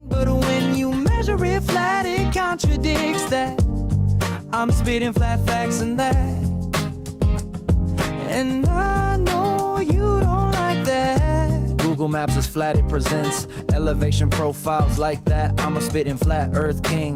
But when you measure it flat, it contradicts that. I'm spitting flat facts and that. And I know you don't like that. Google Maps is flat, it presents elevation profiles like that. I'm a spitting flat earth king.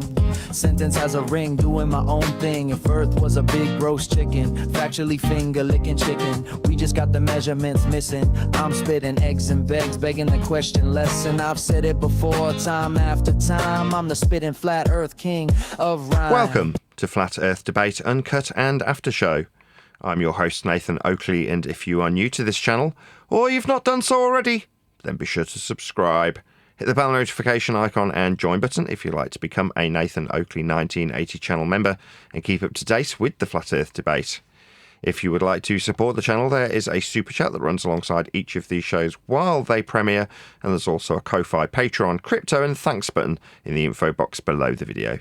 Sentence has a ring, doing my own thing. If earth was a big roast chicken, factually finger licking chicken. We just got the measurements missing. I'm spitting eggs and begs, begging the question lesson. I've said it before, time after time. I'm the spitting flat earth king of rhyme. Welcome to Flat Earth Debate Uncut and After Show. I'm your host Nathan Oakley, and if you are new to this channel, or you've not done so already, then be sure to subscribe. Hit the bell notification icon and join button if you'd like to become a Nathan Oakley 1980 channel member and keep up to date with the Flat Earth Debate. If you would like to support the channel, there is a super chat that runs alongside each of these shows while they premiere, and there's also a Ko-Fi, Patreon, crypto and thanks button in the info box below the video.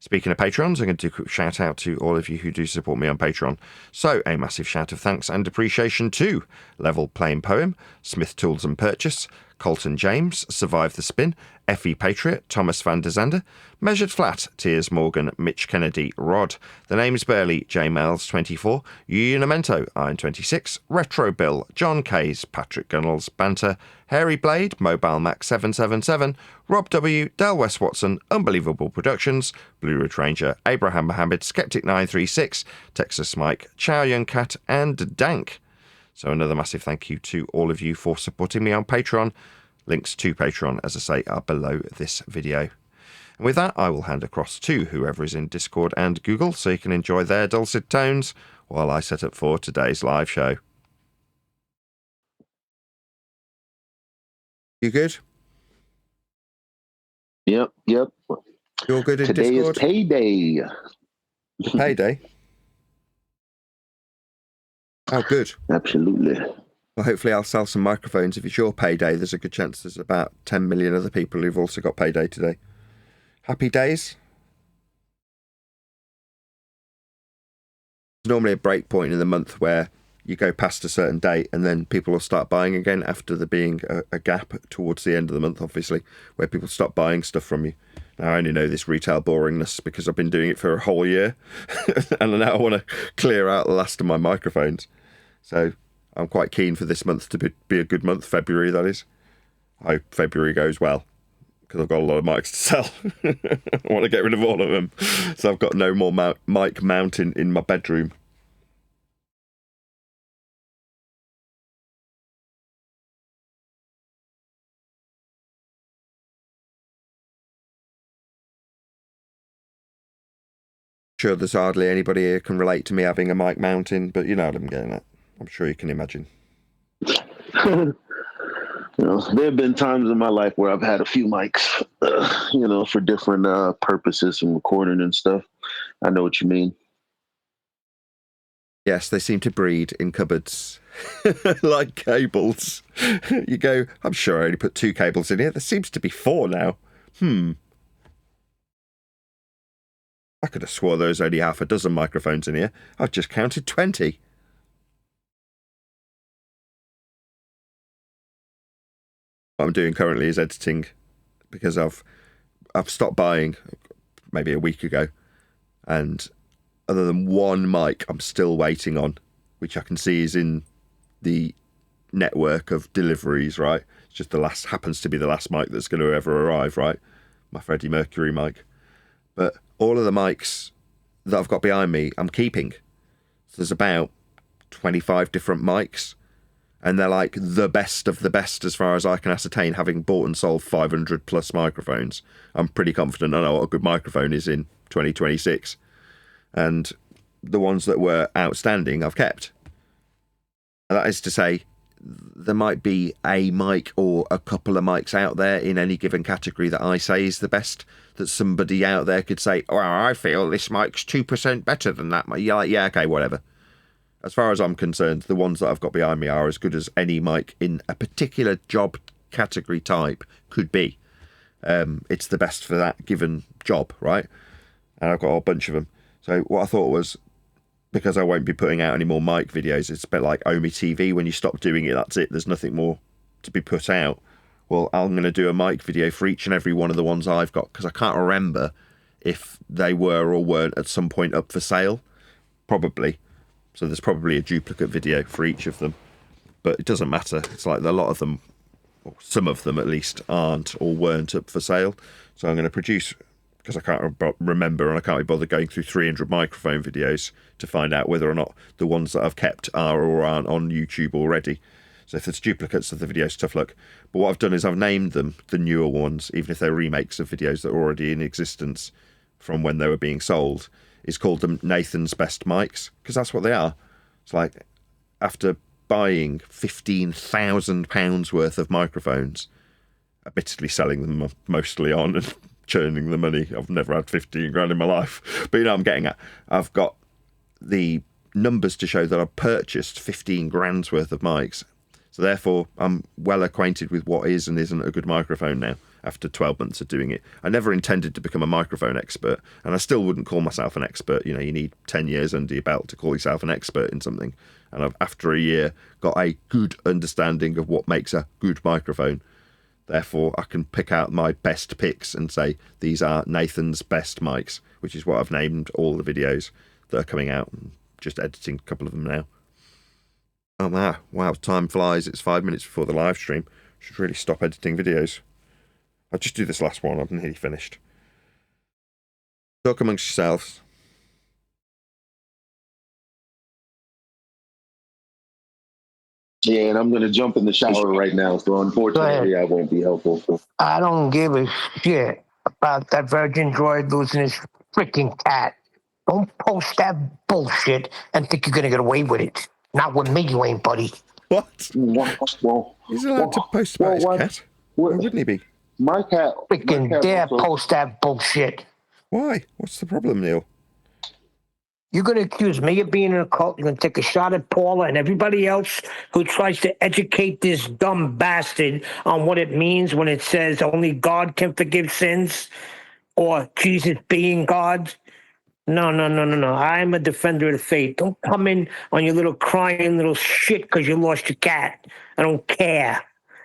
Speaking of Patrons, I'm going to do a quick shout out to all of you who do support me on Patreon. So a massive shout of thanks and appreciation to Level Plain Poem, Smith Tools and Purchase, Colton James, Survive the Spin, Effie Patriot, Thomas van der Zander, Measured Flat, Tiers Morgan, Mitch Kennedy, Rod, The Name's Burley, J Miles 24, Unimento, Iron 26, Retro Bill, John Kays, Patrick Gunnels, Banter, Hairy Blade, Mobile Max 777, Rob W, Del West Watson, Unbelievable Productions, Blue Ridge Ranger, Abraham Mohammed, Skeptic 936, Texas Mike, Chow Young Cat, and Dank. So another massive thank you to all of you for supporting me on Patreon. Links to Patreon, as I say, are below this video. And with that, I will hand across to whoever is in Discord and Google so you can enjoy their dulcet tones while I set up for today's live show. You good? Yep. You're good in Today Discord? is payday. Payday? Oh, good. Absolutely. Well, hopefully I'll sell some microphones. If it's your payday, there's a good chance there's about 10 million other people who've also got payday today. Happy days. There's normally a break point in the month where you go past a certain date and then people will start buying again after there being a gap towards the end of the month, obviously, where people stop buying stuff from you. Now, I only know this retail boringness because I've been doing it for a whole year and now I want to clear out the last of my microphones. So I'm quite keen for this month to be a good month, February that is. I hope February goes well because I've got a lot of mics to sell. I want to get rid of all of them. So I've got no more mic mounting in my bedroom. Sure, there's hardly anybody here can relate to me having a mic mounting, but you know what I'm getting at. I'm sure you can imagine. There have been times in my life where I've had a few mics, for different purposes and recording and stuff. I know what you mean. Yes, they seem to breed in cupboards like cables. You go, I'm sure I only put 2 cables in here. There seems to be 4 now. I could have swore there was only half a dozen microphones in here. I've just counted 20. What I'm doing currently is editing because I've stopped buying maybe a week ago, and other than one mic I'm still waiting on, which I can see is in the network of deliveries, right? It's just happens to be the last mic that's going to ever arrive, right? My Freddie Mercury mic. But all of the mics that I've got behind me, I'm keeping. So there's about 25 different mics, and they're like the best of the best as far as I can ascertain, having bought and sold 500 plus microphones. I'm pretty confident I know what a good microphone is in 2026. And the ones that were outstanding, I've kept. And that is to say, there might be a mic or a couple of mics out there in any given category that I say is the best, that somebody out there could say, oh, I feel this mic's 2% better than that. You're like, yeah, okay, whatever. As far as I'm concerned, the ones that I've got behind me are as good as any mic in a particular job category type could be. It's the best for that given job, right? And I've got a whole bunch of them. So what I thought was, because I won't be putting out any more mic videos, it's a bit like Omi TV. When you stop doing it, that's it. There's nothing more to be put out. well, I'm going to do a mic video for each and every one of the ones I've got, because I can't remember if they were or weren't at some point up for sale. Probably. So there's probably a duplicate video for each of them. But it doesn't matter. It's like a lot of them, or some of them at least, aren't or weren't up for sale. So I'm going to produce, because I can't remember and I can't be bothered going through 300 microphone videos to find out whether or not the ones that I've kept are or aren't on YouTube already. So if there's duplicates of the videos, tough luck. But what I've done is I've named them the newer ones, even if they're remakes of videos that are already in existence from when they were being sold. It's called them Nathan's Best Mics, because that's what they are. It's like, after buying £15,000 worth of microphones, admittedly selling them mostly on and churning the money. I've never had 15 grand in my life. But you know what I'm getting at. I've got the numbers to show that I've purchased 15 grand's worth of mics. So therefore, I'm well acquainted with what is and isn't a good microphone now, after 12 months of doing it. I never intended to become a microphone expert, and I still wouldn't call myself an expert. You know, you need 10 years under your belt to call yourself an expert in something. And I've, after a year, got a good understanding of what makes a good microphone. Therefore, I can pick out my best picks and say, these are Nathan's best mics, which is what I've named all the videos that are coming out. I'm just editing a couple of them now. Oh, wow, time flies. It's 5 minutes before the live stream. Should really stop editing videos. I'll just do this last one. I'm nearly finished. Talk amongst yourselves. Yeah, and I'm going to jump in the shower right now, so unfortunately I won't be helpful. I don't give a shit about that virgin droid losing his freaking cat. Don't post that bullshit and think you're going to get away with it. Not with me, you ain't, buddy. What? Well, He's allowed to post about his cat. Why wouldn't he be? My cat. Freaking dare post that bullshit. Why? What's the problem, Neil? You're going to accuse me of being in a cult. You're going to take a shot at Paula and everybody else who tries to educate this dumb bastard on what it means when it says only God can forgive sins or Jesus being God. No. I'm a defender of the faith. Don't come in on your little crying little shit because you lost your cat. I don't care.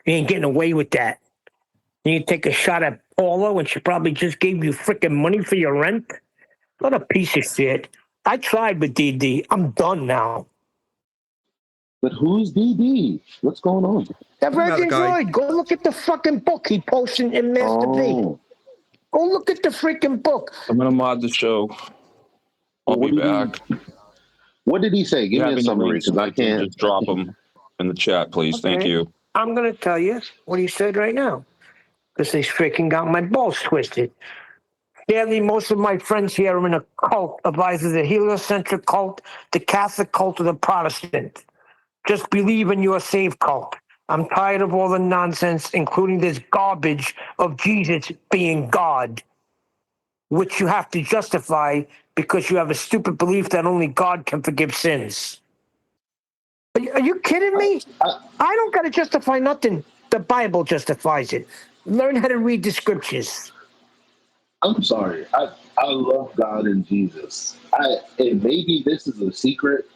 You ain't getting away with that. You take a shot at Paula when she probably just gave you freaking money for your rent. What a piece of shit. I tried with DD. I'm done now. But who's DD? What's going on? That Virgin Droid. Go look at the fucking book he posted in Master V. Go look at the freaking book. I'm going to mod the show. I'll be back. What did he say? Give me a summary, because I can't. Just drop them in the chat, please. Okay. Thank you. I'm going to tell you what he said right now, because they freaking got my balls twisted. Sadly, most of my friends here are in a cult of either the heliocentric cult, the Catholic cult, or the Protestant. Just believe in your safe cult. I'm tired of all the nonsense, including this garbage of Jesus being God, which you have to justify because you have a stupid belief that only God can forgive sins. Are you kidding me? I don't got to justify nothing. The Bible justifies it. Learn how to read the scriptures. I'm sorry. I love God and Jesus. And maybe this is a secret.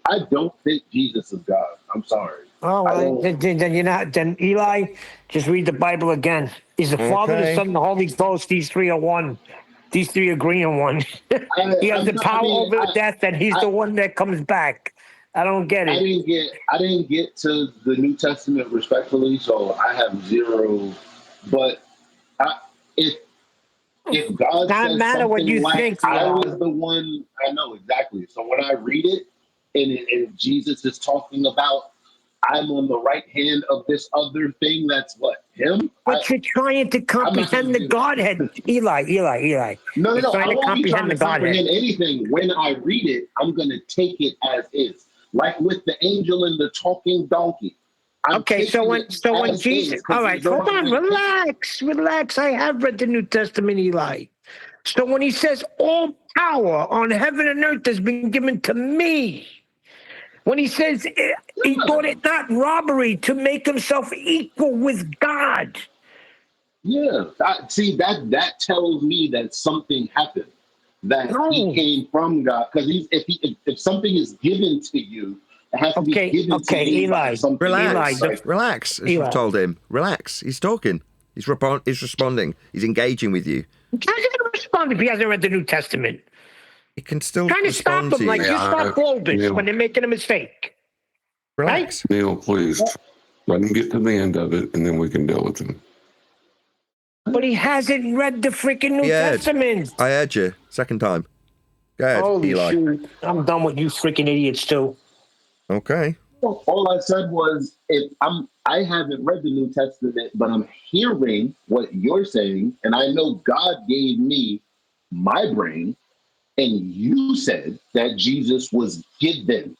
I don't think Jesus is God. I'm sorry. Oh, well, then Eli, just read the Bible again. He's the Father, the Son, and the Holy Ghost. These three are one. These three agree on one. He has the power over death, and he's the one that comes back. I don't get it. I didn't get to the New Testament respectfully, so I have zero. But if God says matter what something you like, think, I was the one, I know exactly. So when I read it, and Jesus is talking about, I'm on the right hand of this other thing that's what? Him? But you're trying to comprehend the Godhead. Eli. No. I won't be trying to comprehend anything. When I read it, I'm going to take it as is. Like with the angel and the talking donkey. So when Jesus, all right, hold on, relax. I have read the New Testament, Eli. So when he says all power on heaven and earth has been given to me, when he says he thought it not robbery to make himself equal with God. Yeah, that tells me that something happened, that he came from God. Because if something is given to you, It has to be given to me by something. Relax. Eli, Relax, as Eli. you've told him. Relax. He's talking. He's responding. He's engaging with you. How's he going to respond if he hasn't read the New Testament? He can still Trying to stop respond them to you. like you stop Globus when they're making a mistake. Relax. Neil, please let him get to the end of it, and then we can deal with him. But he hasn't read the freaking New Testament. I heard you. Second time. Go ahead, Holy Eli. shoot. I'm done with you freaking idiots, too. Okay. All I said was, I haven't read the New Testament, but I'm hearing what you're saying, and I know God gave me my brain, and you said that Jesus was given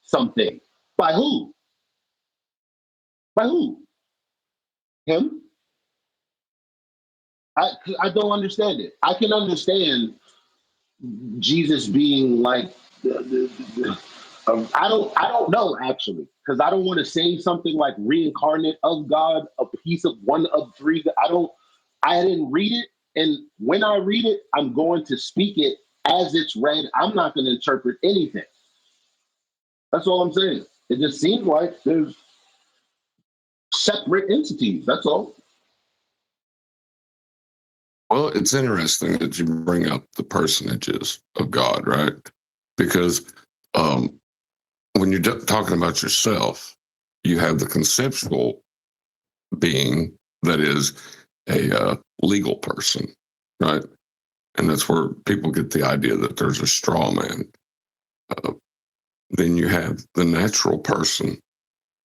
something. By who? By who? Him? I don't understand it. I can understand Jesus being like I don't know actually, because I don't want to say something like reincarnate of God, a piece of one of three. I didn't read it, and when I read it, I'm going to speak it as it's read. I'm not going to interpret anything. That's all I'm saying. It just seems like there's separate entities. That's all. Well, it's interesting that you bring up the personages of God, right? Because when you're talking about yourself, you have the conceptual being that is a legal person, right? And that's where people get the idea that there's a straw man. Then you have the natural person,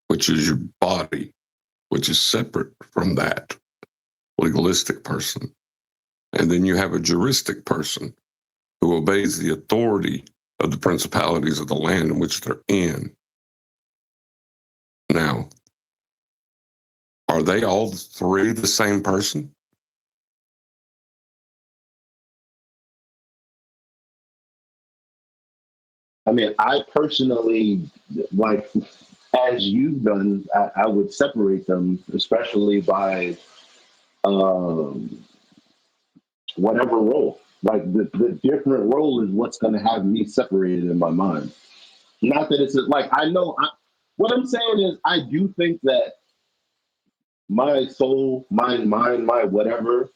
which is your body, which is separate from that legalistic person. And then you have a juristic person who obeys the authority of the principalities of the land in which they're in. Now, are they all three the same person? I mean, I personally, like, as you've done, I would separate them, especially by whatever role. Like, the different role is what's going to have me separated in my mind. Not that it's like, what I'm saying is, I do think that my soul, my mind, my whatever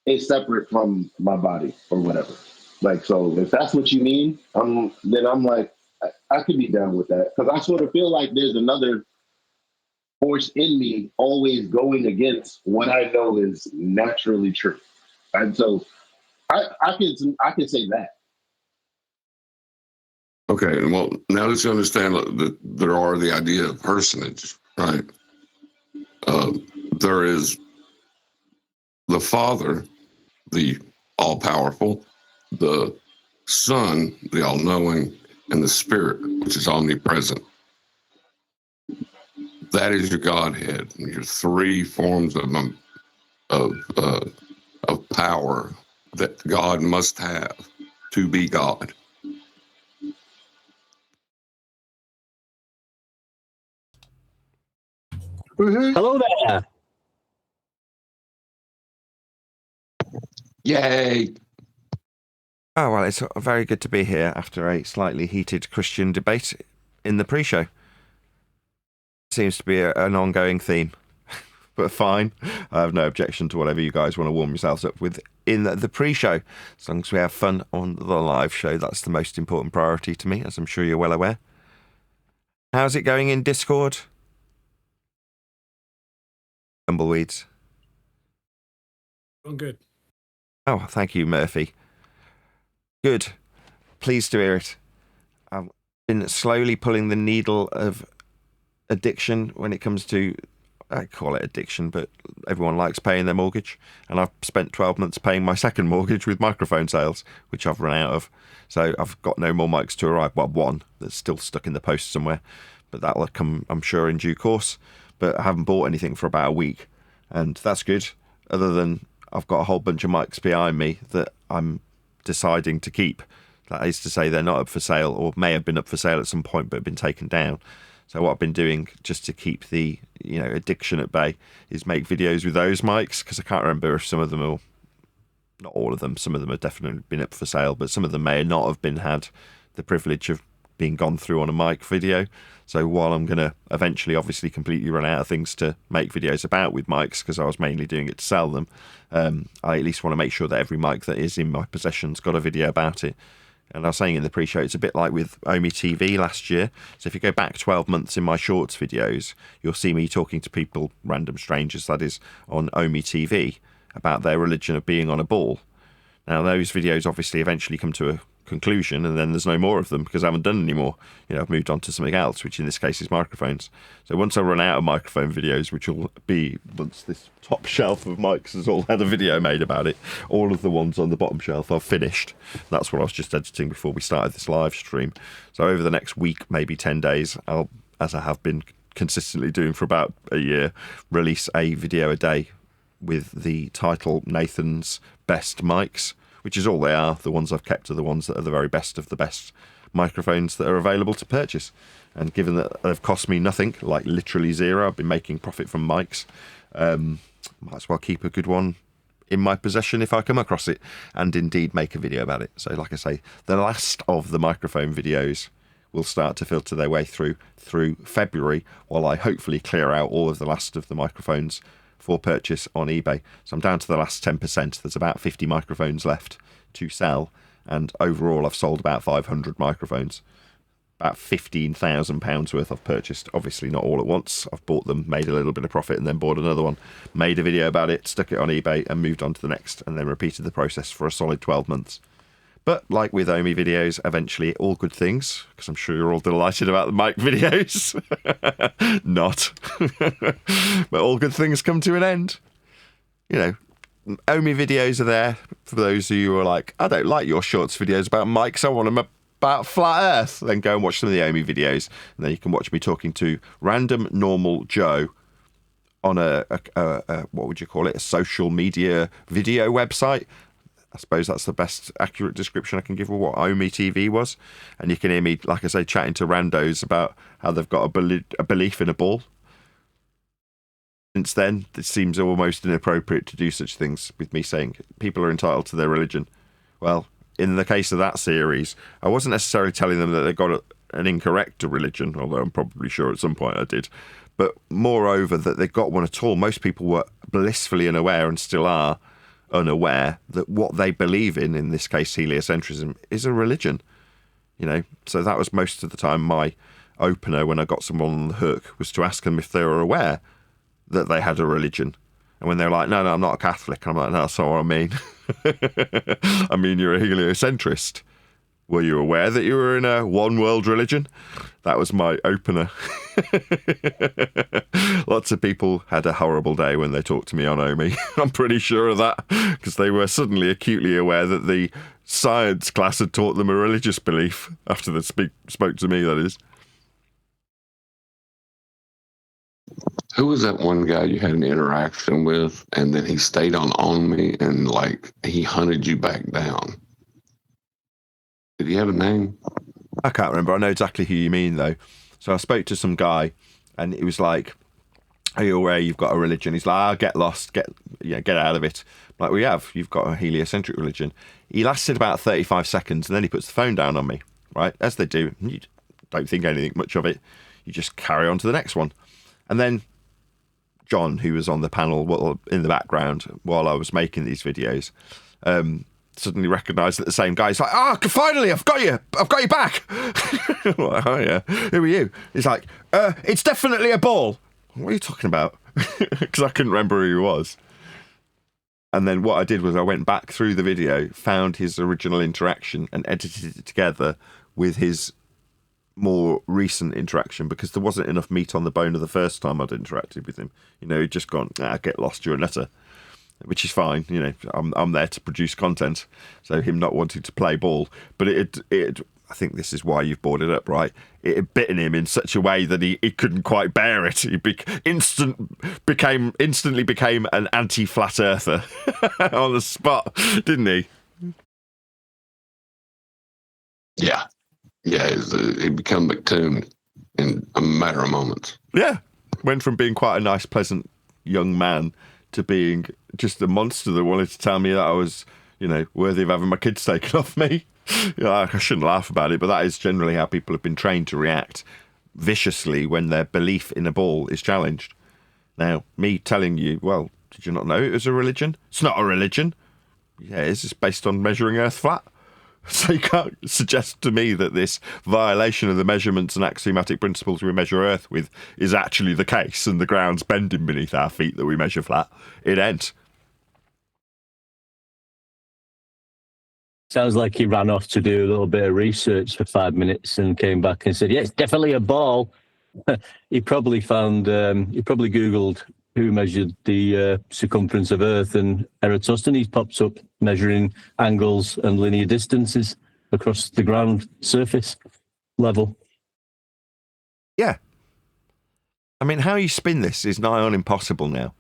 is separate from my body or whatever. Like, so if that's what you mean, then I'm like, I could be down with that, because I sort of feel like there's another force in me always going against what I know is naturally true, and so I can say that. Okay, well, now that you understand that there are the idea of personage, right? There is the Father, the all-powerful, the Son, the all-knowing, and the Spirit, which is omnipresent. That is your Godhead, your three forms of power that God must have to be God. Hello there. Yay! Oh, well, it's very good to be here after a slightly heated Christian debate in the pre-show. Seems to be an ongoing theme, but fine. I have no objection to whatever you guys want to warm yourselves up with in the pre-show. As long as we have fun on the live show, that's the most important priority to me, as I'm sure you're well aware. How's it going in Discord? Tumbleweeds. I'm good. Oh, thank you, Murphy. Good. Pleased to hear it. I've been slowly pulling the needle of addiction when it comes to, I call it addiction, but everyone likes paying their mortgage. And I've spent 12 months paying my second mortgage with microphone sales, which I've run out of. So I've got no more mics to arrive. Well, one that's still stuck in the post somewhere, but that'll come, I'm sure, in due course. But I haven't bought anything for about a week, and that's good. Other than I've got a whole bunch of mics behind me that I'm deciding to keep. That is to say, they're not up for sale, or may have been up for sale at some point but have been taken down. So what I've been doing, just to keep the addiction at bay, is make videos with those mics, because I can't remember if some of them are, not all of them, some of them have definitely been up for sale, but some of them may not have been had the privilege of being gone through on a mic video. So while I'm going to eventually obviously completely run out of things to make videos about with mics, because I was mainly doing it to sell them, I at least want to make sure that every mic that is in my possession's got a video about it. And I was saying in the pre-show, it's a bit like with Omi TV last year. So if you go back 12 months in my shorts videos, you'll see me talking to people, random strangers that is, on Omi TV about their religion of being on a ball. Now, those videos obviously eventually come to a conclusion, and then there's no more of them because I haven't done any more. I've moved on to something else, which in this case is microphones. So once I run out of microphone videos, which will be once this top shelf of mics has all had a video made about it, all of the ones on the bottom shelf I've finished. That's what I was just editing before we started this live stream. So over the next week, maybe 10 days, I'll, as I have been consistently doing for about a year, release a video a day with the title Nathan's Best Mics, which is all they are. The ones I've kept are the ones that are the very best of the best microphones that are available to purchase. And given that they've cost me nothing, like literally zero, I've been making profit from mics, might as well keep a good one in my possession if I come across it, and indeed make a video about it. So like I say, the last of the microphone videos will start to filter their way through February, while I hopefully clear out all of the last of the microphones for purchase on eBay. So I'm down to the last 10%. There's about 50 microphones left to sell, and overall I've sold about 500 microphones. About £15,000 worth I've purchased. Obviously not all at once. I've bought them, made a little bit of profit, and then bought another one, made a video about it, stuck it on eBay, and moved on to the next, and then repeated the process for a solid 12 months. But like with Omi videos, eventually all good things, because I'm sure you're all delighted about the mic videos. Not. But all good things come to an end. Omi videos are there for those of you who are like, I don't like your shorts videos about mics, I want them about flat earth. Then go and watch some of the Omi videos, and then you can watch me talking to random normal Joe on a what would you call it, a social media video website. I suppose that's the best accurate description I can give of what Omi TV was. And you can hear me, like I say, chatting to randos about how they've got a belief in a ball. Since then, it seems almost inappropriate to do such things, with me saying people are entitled to their religion. Well, in the case of that series, I wasn't necessarily telling them that they got an incorrect religion, although I'm probably sure at some point I did. But moreover, that they got one at all. Most people were blissfully unaware, and still are, unaware that what they believe in this case heliocentrism, is a religion. So that was most of the time my opener when I got someone on the hook, was to ask them if they were aware that they had a religion. And when they're like, no, I'm not a Catholic, I'm like, no, that's not what I mean. I mean, you're a heliocentrist. Were you aware that you were in a one world religion? That was my opener. Lots of people had a horrible day when they talked to me on Omi. I'm pretty sure of that, because they were suddenly acutely aware that the science class had taught them a religious belief after they spoke to me, that is. Who was that one guy you had an interaction with, and then he stayed on me, and he hunted you back down? Did he have a name? I can't remember. I know exactly who you mean, though. So I spoke to some guy, and it was like, are you aware you've got a religion? He's like, get lost, get out of it. I'm like, you've got a heliocentric religion. He lasted about 35 seconds, and then he puts the phone down on me, right? As they do. You don't think anything much of it. You just carry on to the next one. And then John, who was on the panel in the background while I was making these videos, suddenly recognised that the same guy. He's like, finally, I've got you back. I'm like, oh yeah, who are you? He's like, it's definitely a ball. What are you talking about? Because I couldn't remember who he was. And then what I did was I went back through the video, found his original interaction, and edited it together with his more recent interaction, because there wasn't enough meat on the bone of the first time I'd interacted with him. He'd just gone, get lost, you're a nutter. Which is fine, I'm there to produce content, so him not wanting to play ball. But it I think this is why you've brought it up, right? It had bitten him in such a way that he couldn't quite bear it. He instantly became an anti-flat earther on the spot, didn't he? Yeah, he became McToon in a matter of moments. Yeah, went from being quite a nice, pleasant young man to being just a monster that wanted to tell me that I was, worthy of having my kids taken off me. Yeah, I shouldn't laugh about it, but that is generally how people have been trained to react viciously when their belief in a ball is challenged. Now, me telling you, well, did you not know it was a religion? It's not a religion. Yeah, it is. It's based on measuring Earth flat. So you can't suggest to me that this violation of the measurements and axiomatic principles we measure Earth with is actually the case and the ground's bending beneath our feet that we measure flat. It ain't. Sounds like he ran off to do a little bit of research for 5 minutes and came back and said, yeah, it's definitely a ball. He probably Googled who measured the circumference of Earth, and Eratosthenes pops up measuring angles and linear distances across the ground surface level. Yeah. I mean, how you spin this is nigh on impossible now.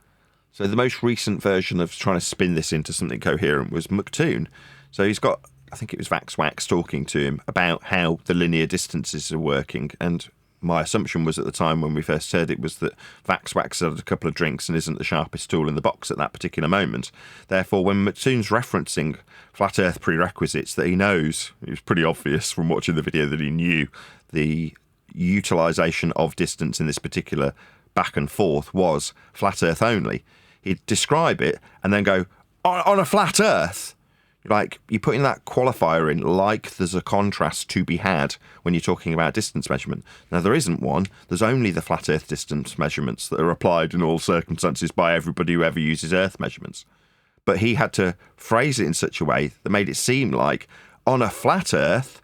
So the most recent version of trying to spin this into something coherent was McToon. So he's got, I think it was Vaxwax talking to him about how the linear distances are working. And my assumption was at the time when we first said it was that Vaxwax had a couple of drinks and isn't the sharpest tool in the box at that particular moment. Therefore, when McToon's referencing flat Earth prerequisites that he knows, it was pretty obvious from watching the video that he knew the utilisation of distance in this particular back and forth was flat Earth only. He'd describe it and then go, on a flat Earth? Like, you put in that qualifier in, like there's a contrast to be had when you're talking about distance measurement. Now, there isn't one. There's only the flat Earth distance measurements that are applied in all circumstances by everybody who ever uses Earth measurements. But he had to phrase it in such a way that made it seem like, on a flat Earth,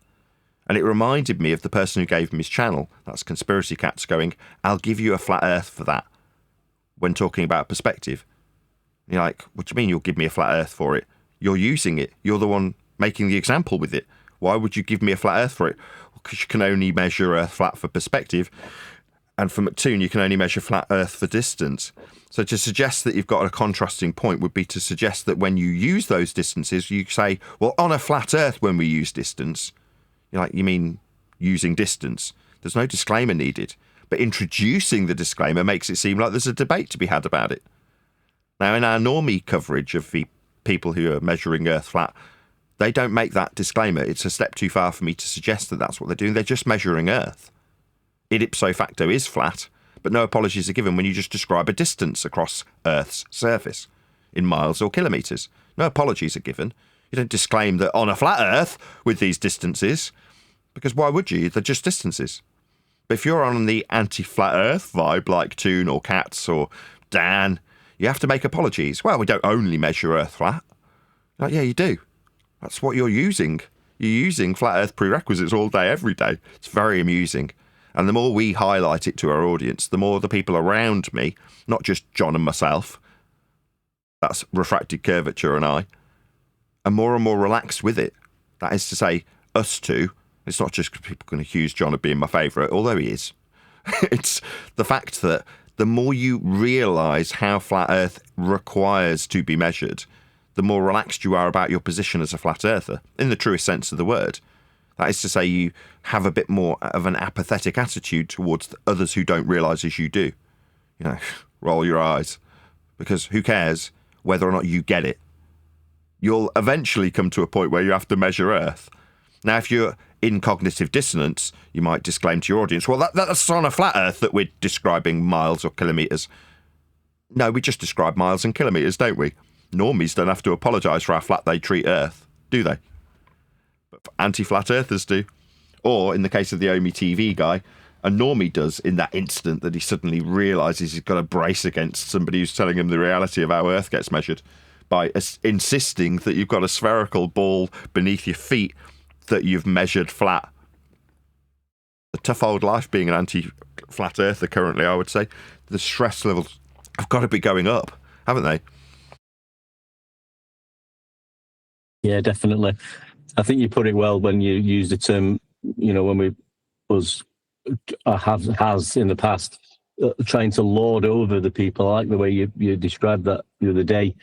and it reminded me of the person who gave him his channel, that's Conspiracy Cats, going, I'll give you a flat Earth for that, when talking about perspective. And you're like, what do you mean you'll give me a flat Earth for it? You're using it. You're the one making the example with it. Why would you give me a flat Earth for it? Because you can only measure Earth flat for perspective. And for McToon, you can only measure flat Earth for distance. So to suggest that you've got a contrasting point would be to suggest that when you use those distances, you say, well, on a flat Earth when we use distance, you're like, you mean using distance? There's no disclaimer needed. But introducing the disclaimer makes it seem like there's a debate to be had about it. Now, in our normie coverage of the people who are measuring Earth flat, they don't make that disclaimer. It's a step too far for me to suggest that that's what they're doing. They're just measuring Earth. It ipso facto is flat, but no apologies are given when you just describe a distance across Earth's surface in miles or kilometres. No apologies are given. You don't disclaim that on a flat Earth with these distances, because why would you? They're just distances. But if you're on the anti-flat Earth vibe like Toon or Cats or Dan, you have to make apologies. Well, we don't only measure Earth flat. Like, yeah, you do. That's what you're using. You're using flat Earth prerequisites all day, every day. It's very amusing. And the more we highlight it to our audience, the more the people around me, not just John and myself, that's refracted curvature and I, are more and more relaxed with it. That is to say, us two. It's not just because people can accuse John of being my favourite, although he is. It's the fact that the more you realise how flat Earth requires to be measured, the more relaxed you are about your position as a flat earther, in the truest sense of the word. That is to say, you have a bit more of an apathetic attitude towards others who don't realise as you do. You know, roll your eyes. Because who cares whether or not you get it? You'll eventually come to a point where you have to measure Earth. Now, if you're in cognitive dissonance, you might disclaim to your audience, well, that's on a flat Earth that we're describing miles or kilometres. No, we just describe miles and kilometres, don't we? Normies don't have to apologise for how flat they treat Earth, do they? But anti-flat earthers do. Or, in the case of the Omi TV guy, a normie does in that instant that he suddenly realises he's got to brace against somebody who's telling him the reality of how Earth gets measured by insisting that you've got a spherical ball beneath your feet that you've measured flat. A tough old life being an anti-flat earther currently, I would say. The stress levels have got to be going up, haven't they? Yeah, definitely. I think you put it well when you use the term, when we has in the past, trying to lord over the people. I like the way you described that the other day,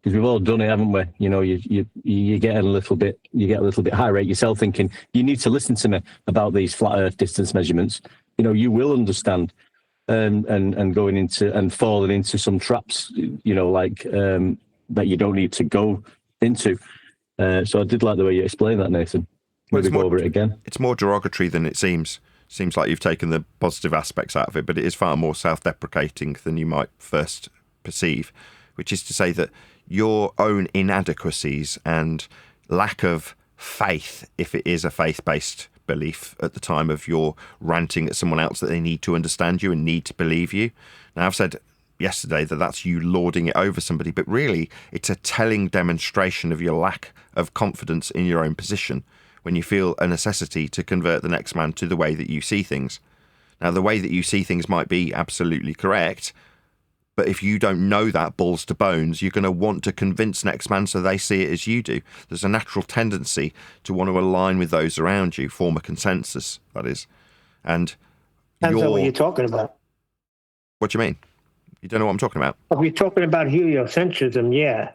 because we've all done it, haven't we? You get a little bit high rate yourself, thinking you need to listen to me about these flat Earth distance measurements. You will understand, and going into and falling into some traps, that you don't need to go into. So I did like the way you explained that, Nathan. Well, we go over it again. It's more derogatory than it seems. Seems like you've taken the positive aspects out of it, but it is far more self-deprecating than you might first perceive, which is to say that your own inadequacies and lack of faith, if it is a faith-based belief at the time of your ranting at someone else, that they need to understand you and need to believe you. Now, I've said yesterday that that's you lording it over somebody, but really it's a telling demonstration of your lack of confidence in your own position when you feel a necessity to convert the next man to the way that you see things. Now, the way that you see things might be absolutely correct, but if you don't know that balls to bones, you're going to want to convince next man so they see it as you do. There's a natural tendency to want to align with those around you, form a consensus, that is. And Depends on what you're talking about. What do you mean? You don't know what I'm talking about? If we're talking about heliocentrism, yeah.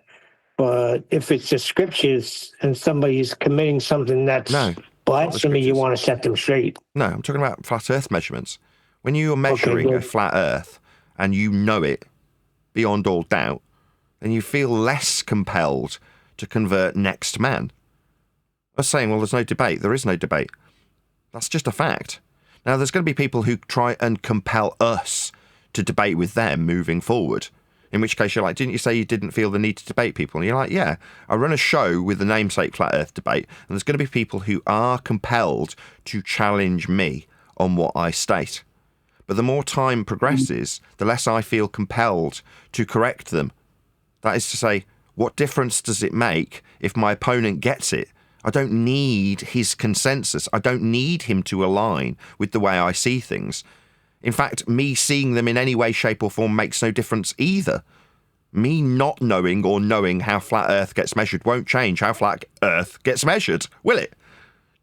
But if it's the scriptures and somebody's committing something that's blasphemy, you want to set them straight. No, I'm talking about flat earth measurements. When you're measuring a flat earth and you know it beyond all doubt, then you feel less compelled to convert next man. I was saying, well, there's no debate. There is no debate. That's just a fact. Now, there's going to be people who try and compel us to debate with them moving forward. In which case you're like, didn't you say you didn't feel the need to debate people? And you're like, yeah, I run a show with the namesake Flat Earth Debate, and there's going to be people who are compelled to challenge me on what I state. But the more time progresses, the less I feel compelled to correct them. That is to say, what difference does it make if my opponent gets it? I don't need his consensus. I don't need him to align with the way I see things. In fact, me seeing them in any way, shape or form makes no difference either. Me not knowing or knowing how flat Earth gets measured won't change how flat Earth gets measured, will it?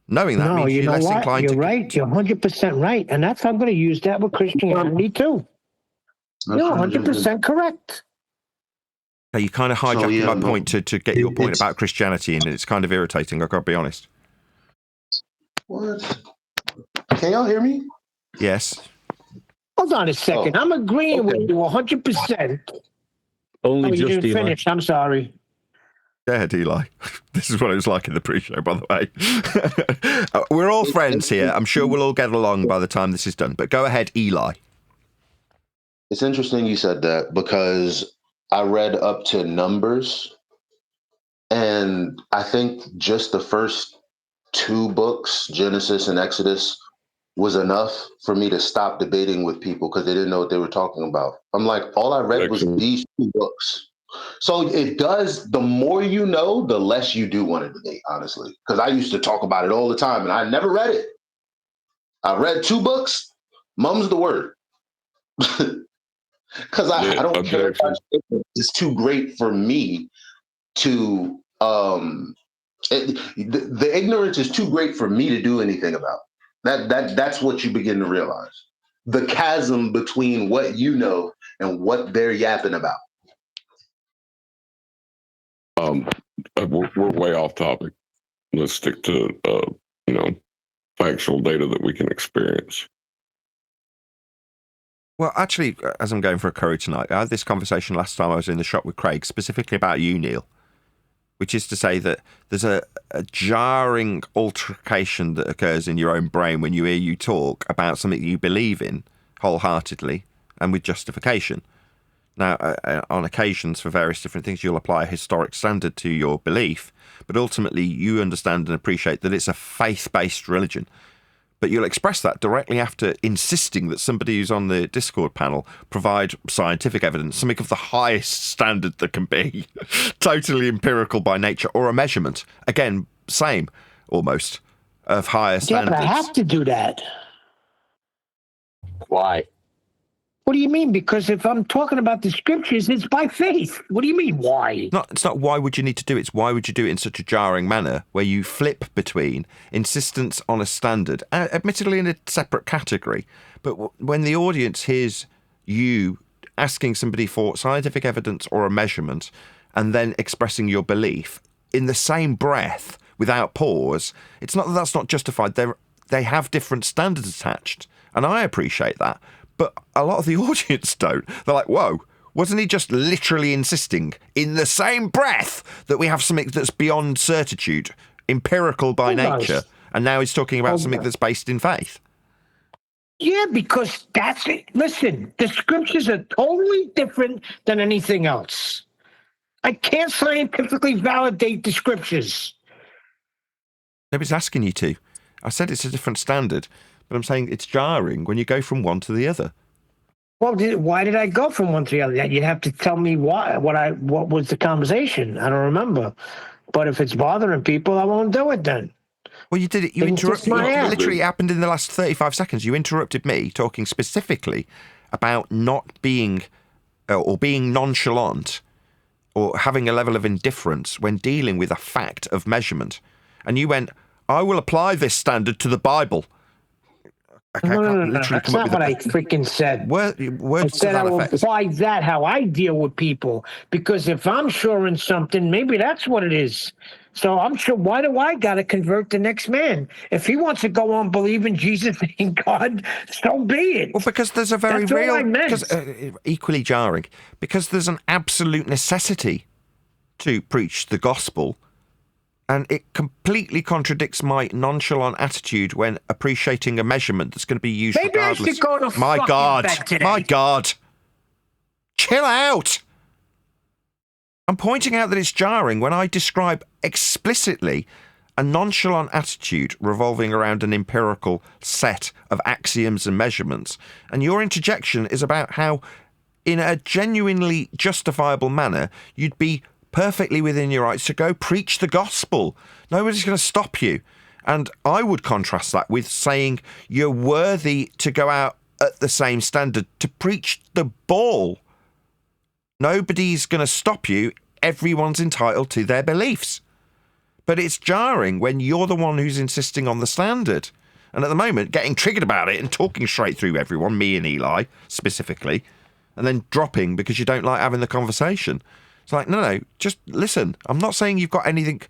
Knowing that means you're less inclined to... You're right. You're 100% right. And that's I'm going to use that with Christianity too. You're 100% correct. You kind of hijacked my point to get your point about Christianity, and it's kind of irritating, I've got to be honest. What? Can y'all hear me? Yes. Hold on a second. I'm agreeing with you 100%. Only you just didn't finish. I'm sorry. Go ahead, Eli. This is what it was like in the pre-show, by the way. We're all friends here. I'm sure we'll all get along by the time this is done. But go ahead, Eli. It's interesting you said that because I read up to Numbers, and I think just the first two books, Genesis and Exodus, was enough for me to stop debating with people because they didn't know what they were talking about. I'm like, all I read was these two books. So it does, the more you know, the less you do want to debate, honestly. Because I used to talk about it all the time and I never read it. I read two books, mum's the word. Because I don't care if it's too great for me to, the ignorance is too great for me to do anything about. That's what you begin to realize. The chasm between what you know and what they're yapping about. We're way off topic. Let's stick to factual data that we can experience. Well, actually, as I'm going for a curry tonight, I had this conversation last time I was in the shop with Craig, specifically about you, Neil, which is to say that there's a jarring altercation that occurs in your own brain when you hear you talk about something you believe in wholeheartedly and with justification. Now, on occasions, for various different things, you'll apply a historic standard to your belief, but ultimately you understand and appreciate that it's a faith-based religion. But you'll express that directly after insisting that somebody who's on the Discord panel provide scientific evidence, something of the highest standard that can be, totally empirical by nature, or a measurement. Again, same, almost, of higher standards. Yeah, but I have to do that. Why? What do you mean? Because if I'm talking about the scriptures, it's by faith. What do you mean, why? It's not why would you need to do it, it's why would you do it in such a jarring manner where you flip between insistence on a standard, admittedly in a separate category, but when the audience hears you asking somebody for scientific evidence or a measurement and then expressing your belief in the same breath without pause, it's not that that's not justified. They have different standards attached, and I appreciate that. But a lot of the audience don't. They're like, whoa, wasn't he just literally insisting in the same breath that we have something that's beyond certitude, empirical by nature, And now he's talking about something that's based in faith. Yeah, because that's it. Listen, the scriptures are totally different than anything else. I can't scientifically validate the scriptures. Nobody's asking you to. I said it's a different standard, but I'm saying it's jarring when you go from one to the other. Well, why did I go from one to the other? You have to tell me why. What was the conversation? I don't remember. But if it's bothering people, I won't do it then. Well, you did it. You interrupted. my ass. Literally happened in the last 35 seconds. You interrupted me talking specifically about not being or being nonchalant or having a level of indifference when dealing with a fact of measurement. And you went, I will apply this standard to the Bible. No. That's not what I freaking said. Words I said to I that will effect. apply that how I deal with people. Because if I'm sure in something, maybe that's what it is. So I'm sure, why do I got to convert the next man? If he wants to go on believing Jesus ain't God, so be it. Well, because there's a very That's all real, I meant. because, equally jarring, because there's an absolute necessity to preach the gospel, and it completely contradicts my nonchalant attitude when appreciating a measurement that's going to be used Maybe I regardless. should go to My fucking God, bed today. my God, chill out. I'm pointing out that it's jarring when I describe explicitly a nonchalant attitude revolving around an empirical set of axioms and measurements, and your interjection is about how, in a genuinely justifiable manner, you'd be perfectly within your rights to go preach the gospel. Nobody's going to stop you. And I would contrast that with saying you're worthy to go out at the same standard to preach the ball. Nobody's going to stop you. Everyone's entitled to their beliefs. But it's jarring when you're the one who's insisting on the standard. And at the moment, getting triggered about it and talking straight through everyone, me and Eli specifically, and then dropping because you don't like having the conversation. It's like, no, just listen. I'm not saying you've got anything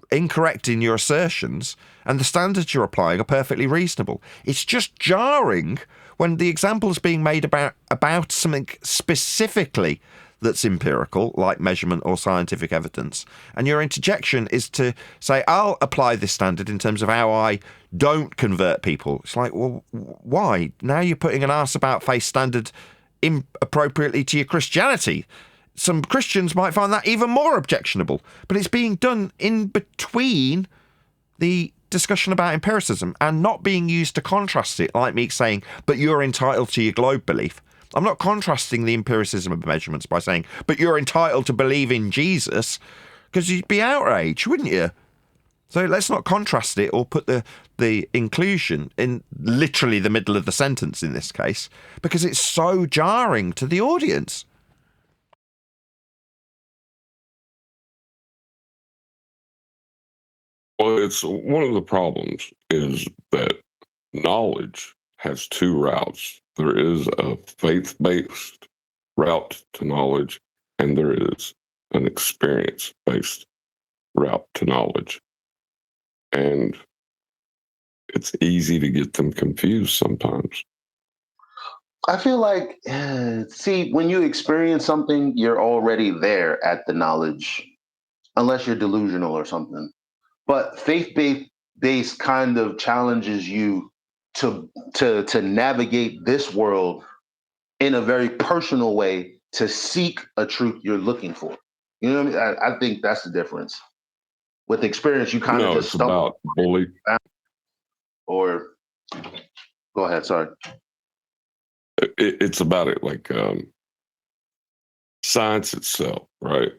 incorrect in your assertions, and the standards you're applying are perfectly reasonable. It's just jarring when the example's being made about something specifically that's empirical, like measurement or scientific evidence, and your interjection is to say, I'll apply this standard in terms of how I don't convert people. It's like, well, why? Now you're putting an arse about face standard inappropriately to your Christianity. Some Christians might find that even more objectionable, but it's being done in between the discussion about empiricism and not being used to contrast it, like me saying, but you're entitled to your globe belief. I'm not contrasting the empiricism of measurements by saying, but you're entitled to believe in Jesus, because you'd be outraged, wouldn't you? So let's not contrast it or put the inclusion in literally the middle of the sentence in this case, because it's so jarring to the audience. Well, it's one of the problems is that knowledge has two routes. There is a faith-based route to knowledge, and there is an experience-based route to knowledge. And it's easy to get them confused sometimes. I feel like, see, when you experience something, you're already there at the knowledge, unless you're delusional or something. But faith-based kind of challenges you to navigate this world in a very personal way to seek a truth you're looking for. You know what I mean? I think that's the difference. With experience, you kind of just it's about belief. Or go ahead, sorry. It's about it like science itself, right?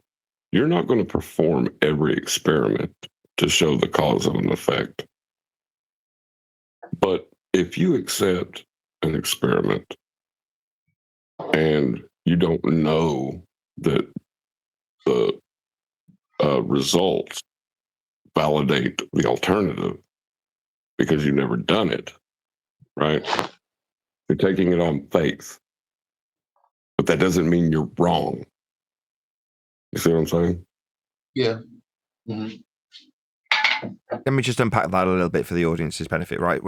You're not going to perform every experiment to show the cause of an effect. But if you accept an experiment and you don't know that the results validate the alternative because you've never done it, right? You're taking it on faith. But that doesn't mean you're wrong. You see what I'm saying? Yeah. Mm-hmm. Let me just unpack that a little bit for the audience's benefit, right?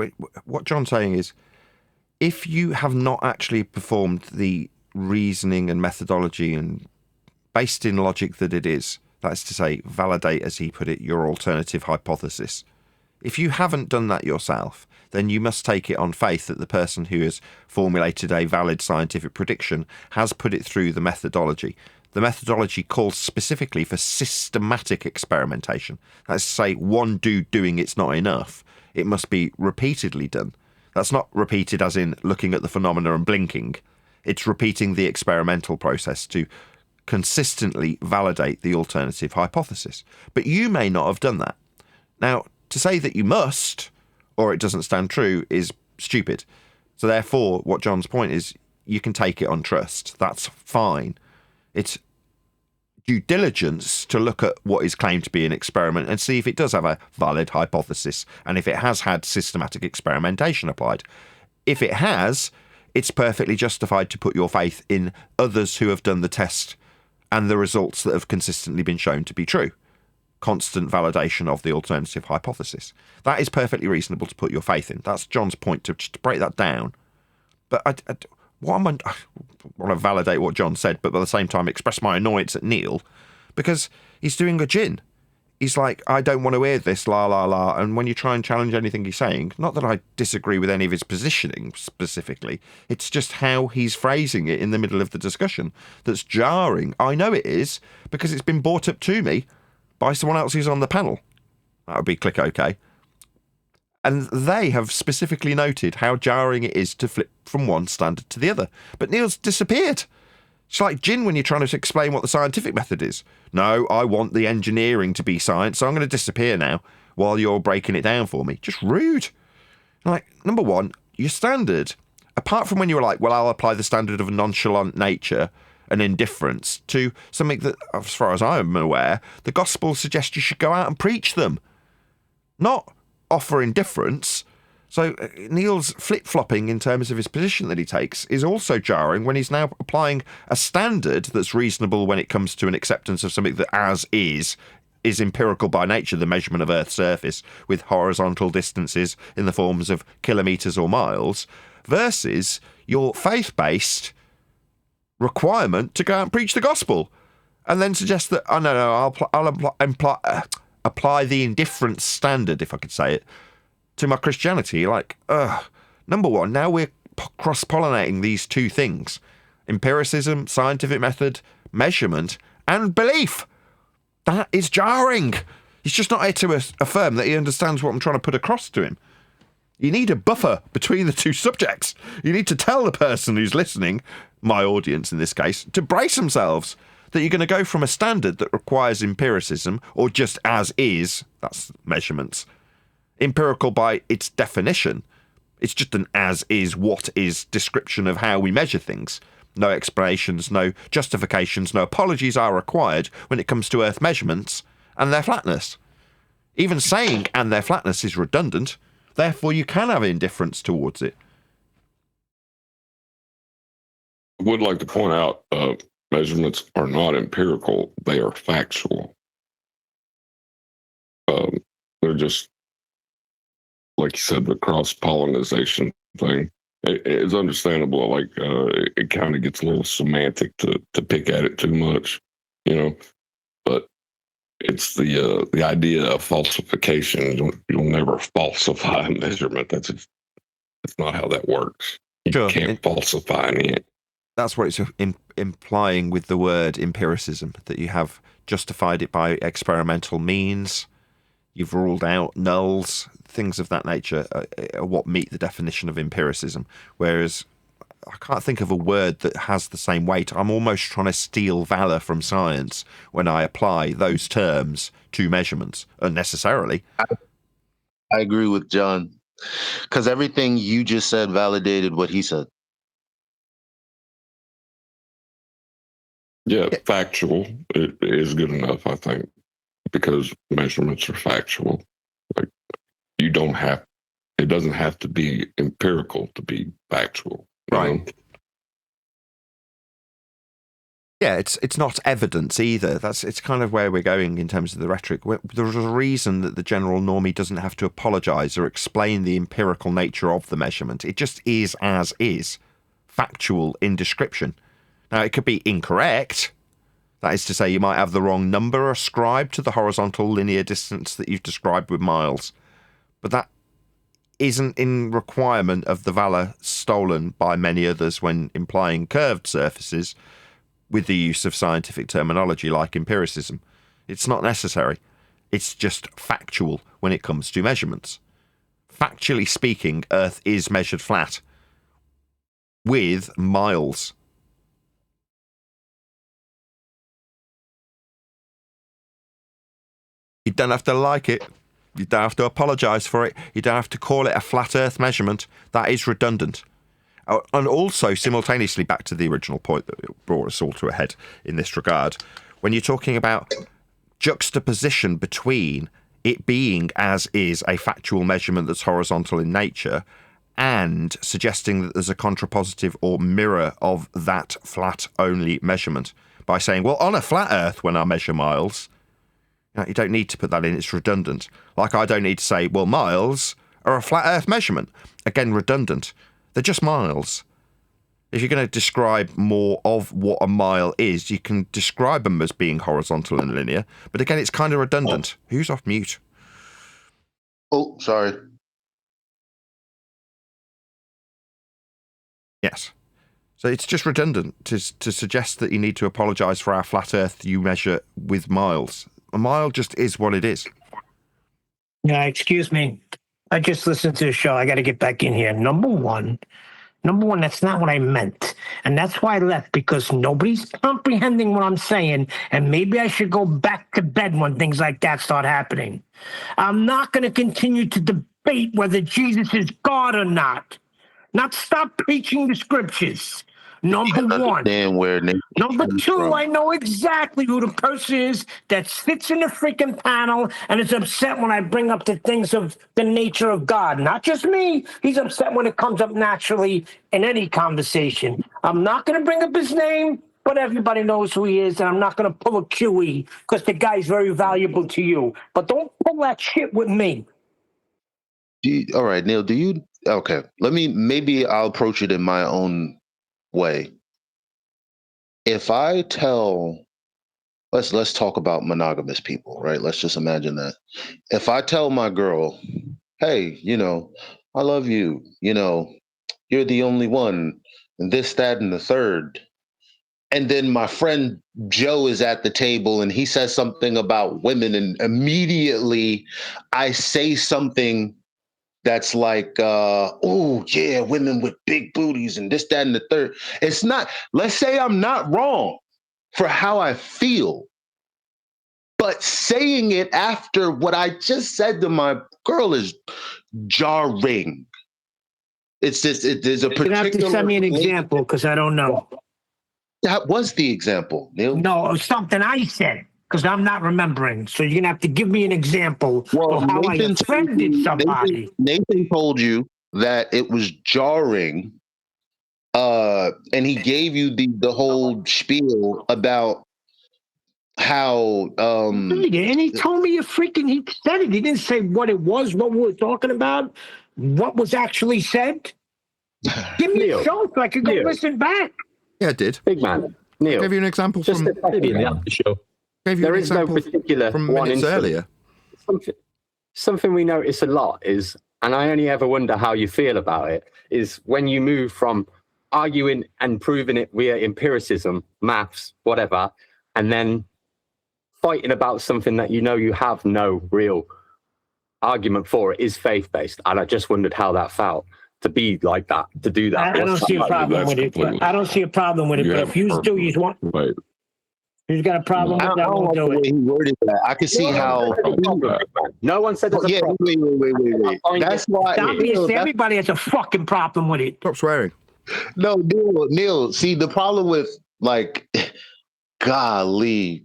What John's saying is, if you have not actually performed the reasoning and methodology and based in logic that it is, that's to say, validate, as he put it, your alternative hypothesis. If you haven't done that yourself, then you must take it on faith that the person who has formulated a valid scientific prediction has put it through the methodology. The methodology calls specifically for systematic experimentation. That's to say, one dude doing it's not enough. It must be repeatedly done. That's not repeated as in looking at the phenomena and blinking. It's repeating the experimental process to consistently validate the alternative hypothesis. But you may not have done that. Now, to say that you must, or it doesn't stand true, is stupid. So therefore, what John's point is, you can take it on trust. That's fine. It's due diligence to look at what is claimed to be an experiment and see if it does have a valid hypothesis and if it has had systematic experimentation applied. If it has, it's perfectly justified to put your faith in others who have done the test and the results that have consistently been shown to be true. Constant validation of the alternative hypothesis. That is perfectly reasonable to put your faith in. That's John's point, to break that down. But I want to validate what John said, but at the same time express my annoyance at Neil, because he's doing a gin. He's like, I don't want to hear this, la, la, la. And when you try and challenge anything he's saying, not that I disagree with any of his positioning specifically, it's just how he's phrasing it in the middle of the discussion that's jarring. I know it is, because it's been brought up to me by someone else who's on the panel. That would be click OK. And they have specifically noted how jarring it is to flip from one standard to the other. But Neil's disappeared. It's like gin when you're trying to explain what the scientific method is. No, I want the engineering to be science, so I'm going to disappear now while you're breaking it down for me. Just rude. Like, number one, your standard, apart from when you were like, well, I'll apply the standard of a nonchalant nature and indifference to something that, as far as I'm aware, the gospel suggests you should go out and preach them, not offer indifference. So Neil's flip-flopping in terms of his position that he takes is also jarring when he's now applying a standard that's reasonable when it comes to an acceptance of something that as is empirical by nature, the measurement of Earth's surface with horizontal distances in the forms of kilometres or miles, versus your faith-based requirement to go out and preach the gospel, and then suggest that, oh, no, I'll apply the indifference standard, if I could say it, to my Christianity. Like, number one, now we're cross-pollinating these two things: empiricism, scientific method, measurement, and belief. That is jarring. He's just not here to affirm that he understands what I'm trying to put across to him. You need a buffer between the two subjects. You need to tell the person who's listening, my audience in this case, to brace themselves that you're going to go from a standard that requires empiricism, or just as is, that's measurements, empirical by its definition. It's just an as is, what is description of how we measure things. No explanations, no justifications, no apologies are required when it comes to Earth measurements and their flatness. Even saying and their flatness is redundant, therefore you can have indifference towards it. I would like to point out measurements are not empirical, they are factual. They're just, like you said, the cross-pollination thing. It's understandable. Like, it kind of gets a little semantic to pick at it too much, but it's the idea of falsification. You'll never falsify a measurement. That's not how that works. You can't falsify anything. That's what it's implying with the word empiricism, that you have justified it by experimental means. You've ruled out nulls, things of that nature are what meet the definition of empiricism. Whereas I can't think of a word that has the same weight. I'm almost trying to steal valor from science when I apply those terms to measurements unnecessarily. I agree with John, because everything you just said validated what he said. Yeah, factual is good enough, I think, because measurements are factual. Like, it doesn't have to be empirical to be factual. Right. Yeah, it's not evidence either. It's kind of where we're going in terms of the rhetoric. There's a reason that the general normie doesn't have to apologise or explain the empirical nature of the measurement. It just is as is, factual in description. Now, it could be incorrect. That is to say, you might have the wrong number ascribed to the horizontal linear distance that you've described with miles. But that isn't in requirement of the valor stolen by many others when implying curved surfaces with the use of scientific terminology like empiricism. It's not necessary. It's just factual when it comes to measurements. Factually speaking, Earth is measured flat with miles. You don't have to like it. You don't have to apologise for it. You don't have to call it a flat Earth measurement. That is redundant. And also, simultaneously, back to the original point that brought us all to a head in this regard, when you're talking about juxtaposition between it being as is a factual measurement that's horizontal in nature and suggesting that there's a contrapositive or mirror of that flat-only measurement by saying, well, on a flat Earth, when I measure miles, you don't need to put that in. It's redundant. Like I don't need to say, well, miles are a flat Earth measurement. Again, redundant. They're just miles. If you're going to describe more of what a mile is, you can describe them as being horizontal and linear. But again, it's kind of redundant. Who's off mute? Oh, sorry. Yes. So it's just redundant to suggest that you need to apologise for our flat Earth you measure with miles. A mile just is what it is. Yeah, excuse me. I just listened to the show. I got to get back in here. Number one, that's not what I meant. And that's why I left, because nobody's comprehending what I'm saying. And maybe I should go back to bed when things like that start happening. I'm not going to continue to debate whether Jesus is God or not. Not stop preaching the scriptures. Number one. Number two, I know exactly who the person is that sits in the freaking panel and is upset when I bring up the things of the nature of God. Not just me. He's upset when it comes up naturally in any conversation. I'm not going to bring up his name, but everybody knows who he is, and I'm not going to pull a QE because the guy's very valuable to you. But don't pull that shit with me. All right, Neil, okay, maybe I'll approach it in my own way. If I tell, let's talk about monogamous people, right? Let's just imagine that. If I tell my girl, hey, I love you, you're the only one, and this, that, and the third. And then my friend Joe is at the table and he says something about women, and immediately I say something that's like, oh, yeah, women with big booties and this, that, and the third. It's not, let's say I'm not wrong for how I feel, but saying it after what I just said to my girl is jarring. It's just, there's a particular... You have to send me an example because I don't know. That was the example, Neil. No, it was something I said, because I'm not remembering. So you're going to have to give me an example of how I offended somebody. Nathan told you that it was jarring, and he gave you the whole spiel about how... And he told me he said it. He didn't say what it was, what we were talking about, what was actually said. Give me a show so I could go listen back. Yeah, I did. Big man. Neil. I gave you an example from... Maybe in the after show. There is no particular from one minutes earlier. Something we notice a lot is, and I only ever wonder how you feel about it, is when you move from arguing and proving it via empiricism, maths, whatever, and then fighting about something that you have no real argument for, it is faith-based. And I just wondered how that felt to be like that, to do that. I don't see a problem with it. I don't see a problem with it, but if you do, you want... Right. Who's got a problem with that? I don't like the way he worded that. I can see how... No one said there's a problem. Wait. That's why... Obviously, everybody has a fucking problem with it. Stop swearing. No, Neil, see, the problem with, golly,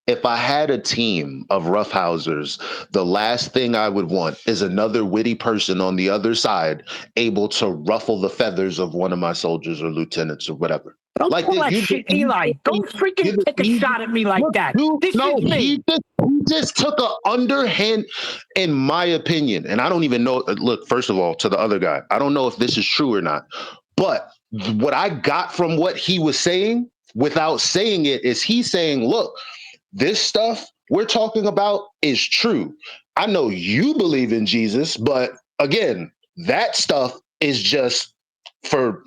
if I had a team of roughhousers, the last thing I would want is another witty person on the other side able to ruffle the feathers of one of my soldiers or lieutenants or whatever. Don't pull that shit, Eli. Don't freaking take a shot at me like that. He just took an underhand, in my opinion, and I don't even know. Look, first of all, to the other guy, I don't know if this is true or not, but what I got from what he was saying without saying it is he's saying, look, this stuff we're talking about is true. I know you believe in Jesus, but again, that stuff is just for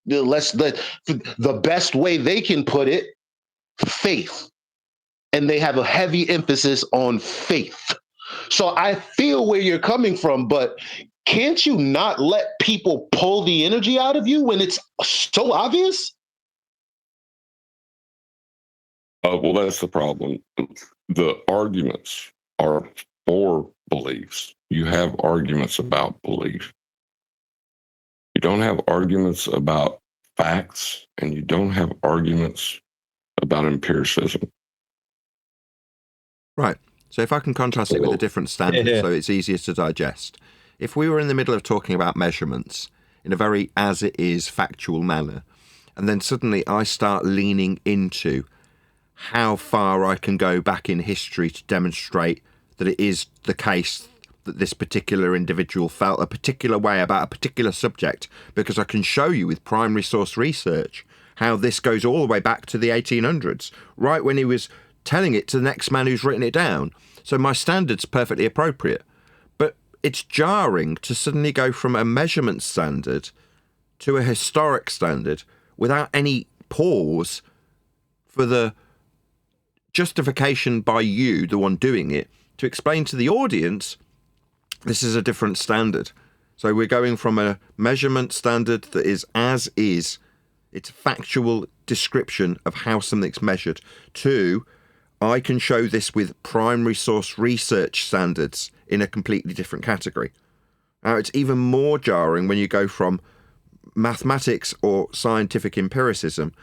the best way they can put it, faith. And they have a heavy emphasis on faith. So I feel where you're coming from, but can't you not let people pull the energy out of you when it's so obvious? Well, that's the problem. The arguments are for beliefs. You have arguments about belief. You don't have arguments about facts, and you don't have arguments about empiricism. Right. So if I can contrast it with a different standard so it's easier to digest. If we were in the middle of talking about measurements in a very as it is factual manner, and then suddenly I start leaning into how far I can go back in history to demonstrate that it is the case that this particular individual felt a particular way about a particular subject, because I can show you with primary source research how this goes all the way back to the 1800s, right when he was telling it to the next man who's written it down. So my standard's perfectly appropriate. But it's jarring to suddenly go from a measurement standard to a historic standard without any pause for the justification by you, the one doing it, to explain to the audience this is a different standard. So we're going from a measurement standard that is as is, it's a factual description of how something's measured, to I can show this with primary source research standards in a completely different category. Now, it's even more jarring when you go from mathematics or scientific empiricism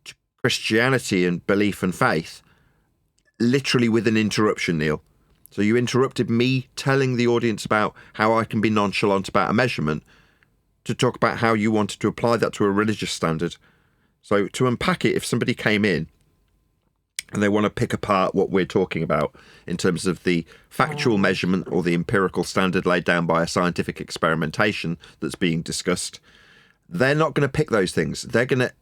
to Christianity and belief and faith, literally with an interruption, Neil. So you interrupted me telling the audience about how I can be nonchalant about a measurement to talk about how you wanted to apply that to a religious standard. So to unpack it, if somebody came in and they want to pick apart what we're talking about in terms of the factual measurement or the empirical standard laid down by a scientific experimentation that's being discussed, they're not going to pick those things. They're going to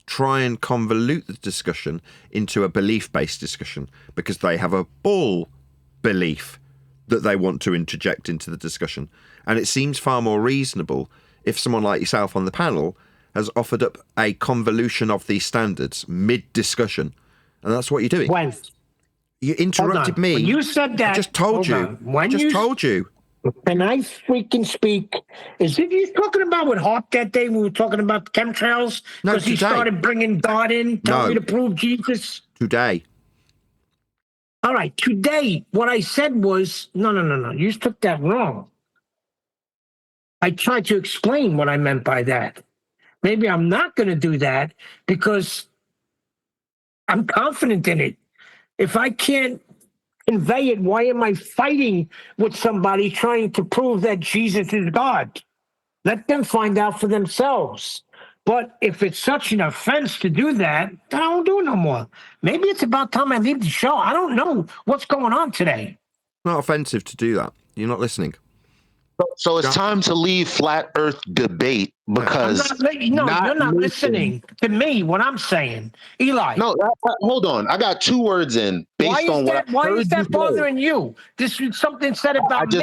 try and convolute the discussion into a belief-based discussion because they have a bull belief that they want to interject into the discussion. And it seems far more reasonable if someone like yourself on the panel has offered up a convolution of these standards mid-discussion. And that's what you're doing. When? You interrupted me. When you said that. I just told you. Told you. Can I freaking speak? Is it he's talking about with Hawk that day when we were talking about chemtrails? No, because he started bringing God in, telling me to prove Jesus. Today. All right, today, what I said was, no. You took that wrong. I tried to explain what I meant by that. Maybe I'm not going to do that because I'm confident in it. If I can't convey it, why am I fighting with somebody trying to prove that Jesus is God? Let them find out for themselves. But if it's such an offense to do that, then I won't do it no more. Maybe it's about time I leave the show. I don't know what's going on today. It's not offensive to do that. You're not listening. So it's time to leave flat earth debate because you're not listening to me, what I'm saying. Eli. No, hold on. I got 2 words in based on what I heard. Why is that bothering you? This is something said about me.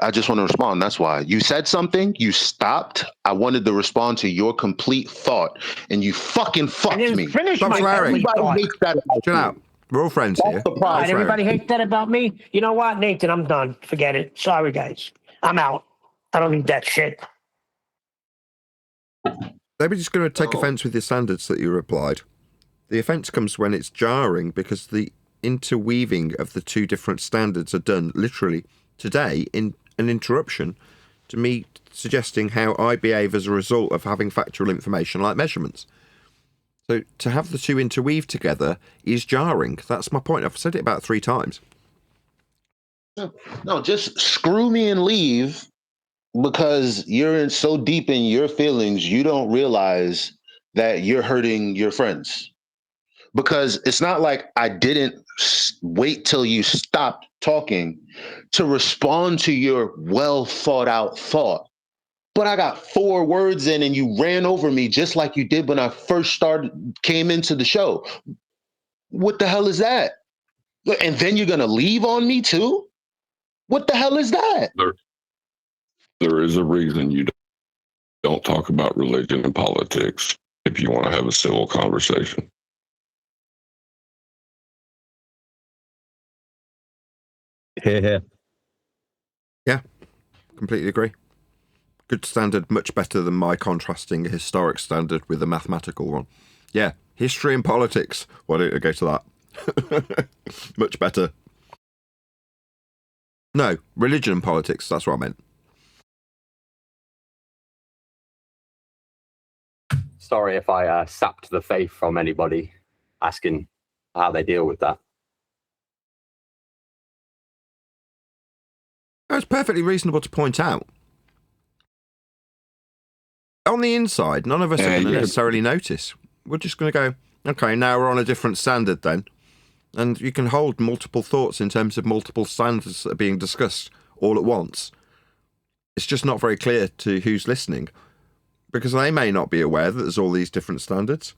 I just want to respond. That's why. You said something, you stopped. I wanted to respond to your complete thought, and you fucking fucked me. Finish my Everybody hates that about Chill out. We're all friends here. Everybody hates that about me? You know what, Nathan? I'm done. Forget it. Sorry, guys. I'm out. I don't need that shit. They were just going to take offence with the standards that you applied. The offence comes when it's jarring because the interweaving of the 2 different standards are done literally today in an interruption to me suggesting how I behave as a result of having factual information like measurements. So to have the 2 interweave together is jarring. That's my point. I've said it about 3 times. No, just screw me and leave because you're so deep in your feelings, you don't realize that you're hurting your friends. Because it's not like I didn't wait till you stopped talking to respond to your well thought out thought. But I got 4 words in and you ran over me just like you did when I first came into the show. What the hell is that? And then you're going to leave on me too? What the hell is that? There is a reason you don't talk about religion and politics if you want to have a civil conversation. Here. Yeah, completely agree. Good standard, much better than my contrasting a historic standard with a mathematical one. Yeah, history and politics. Why don't I go to that? Much better. No, religion and politics. That's what I meant. Sorry if I sapped the faith from anybody asking how they deal with that. It's perfectly reasonable to point out. On the inside, none of us are going to necessarily notice. We're just going to go, okay, now we're on a different standard then. And you can hold multiple thoughts in terms of multiple standards that are being discussed all at once. It's just not very clear to who's listening, because they may not be aware that there's all these different standards.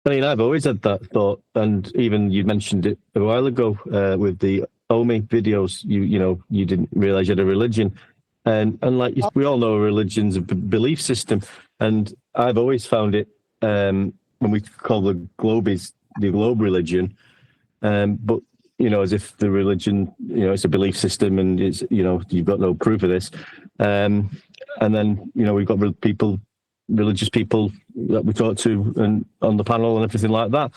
I mean, I've always had that thought, and even you mentioned it a while ago with the Omi videos. You didn't realize you had a religion, and like we all know, a religion's a belief system, and I've always found it when we call the globe religion, but as if the religion, it's a belief system, and it's you've got no proof of this, and then we've got religious people that we talk to and on the panel and everything like that.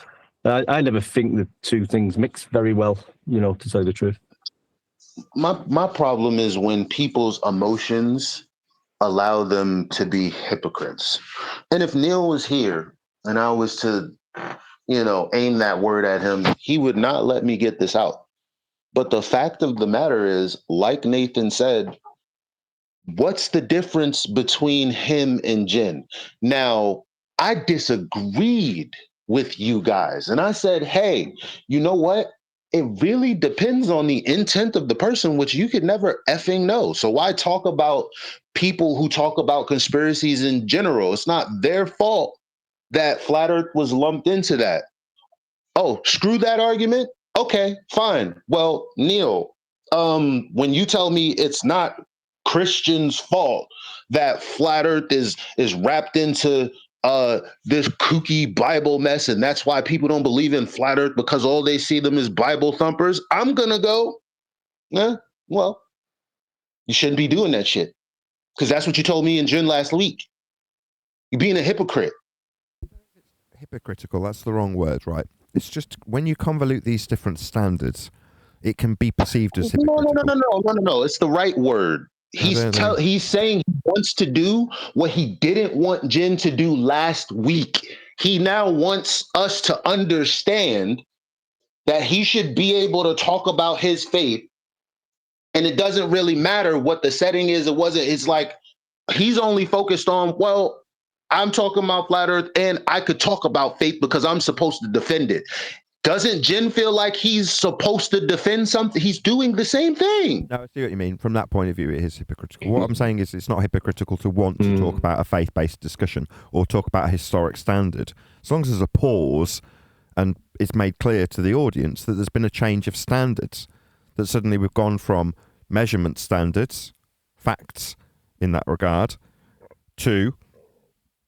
I never think the two things mix very well, to tell you the truth. My problem is when people's emotions allow them to be hypocrites. And if Neil was here and I was to, aim that word at him, he would not let me get this out. But the fact of the matter is, like Nathan said, what's the difference between him and Jin? Now, I disagreed with you guys. And I said, hey, you know what? It really depends on the intent of the person, which you could never effing know. So why talk about people who talk about conspiracies in general? It's not their fault that Flat Earth was lumped into that. Oh, screw that argument? Okay, fine. Well, Neil, when you tell me it's not Christians' fault that Flat Earth is wrapped into this kooky Bible mess, and that's why people don't believe in Flat Earth, because all they see them is Bible thumpers, I'm gonna go, well, you shouldn't be doing that shit, because that's what you told me in June last week. You're being a hypocrite. Hypocritical, that's the wrong word, right? It's just when you convolute these different standards, it can be perceived as hypocritical. No. It's the right word. He's saying he wants to do what he didn't want Jin to do last week. He now wants us to understand that he should be able to talk about his faith, and it doesn't really matter what the setting is. It's like he's only focused on, well, I'm talking about Flat Earth and I could talk about faith because I'm supposed to defend it. Doesn't Jin feel like he's supposed to defend something? He's doing the same thing. No, I see what you mean. From that point of view, it is hypocritical. What I'm saying is it's not hypocritical to want to talk about a faith-based discussion or talk about a historic standard. As long as there's a pause and it's made clear to the audience that there's been a change of standards, that suddenly we've gone from measurement standards, facts in that regard, to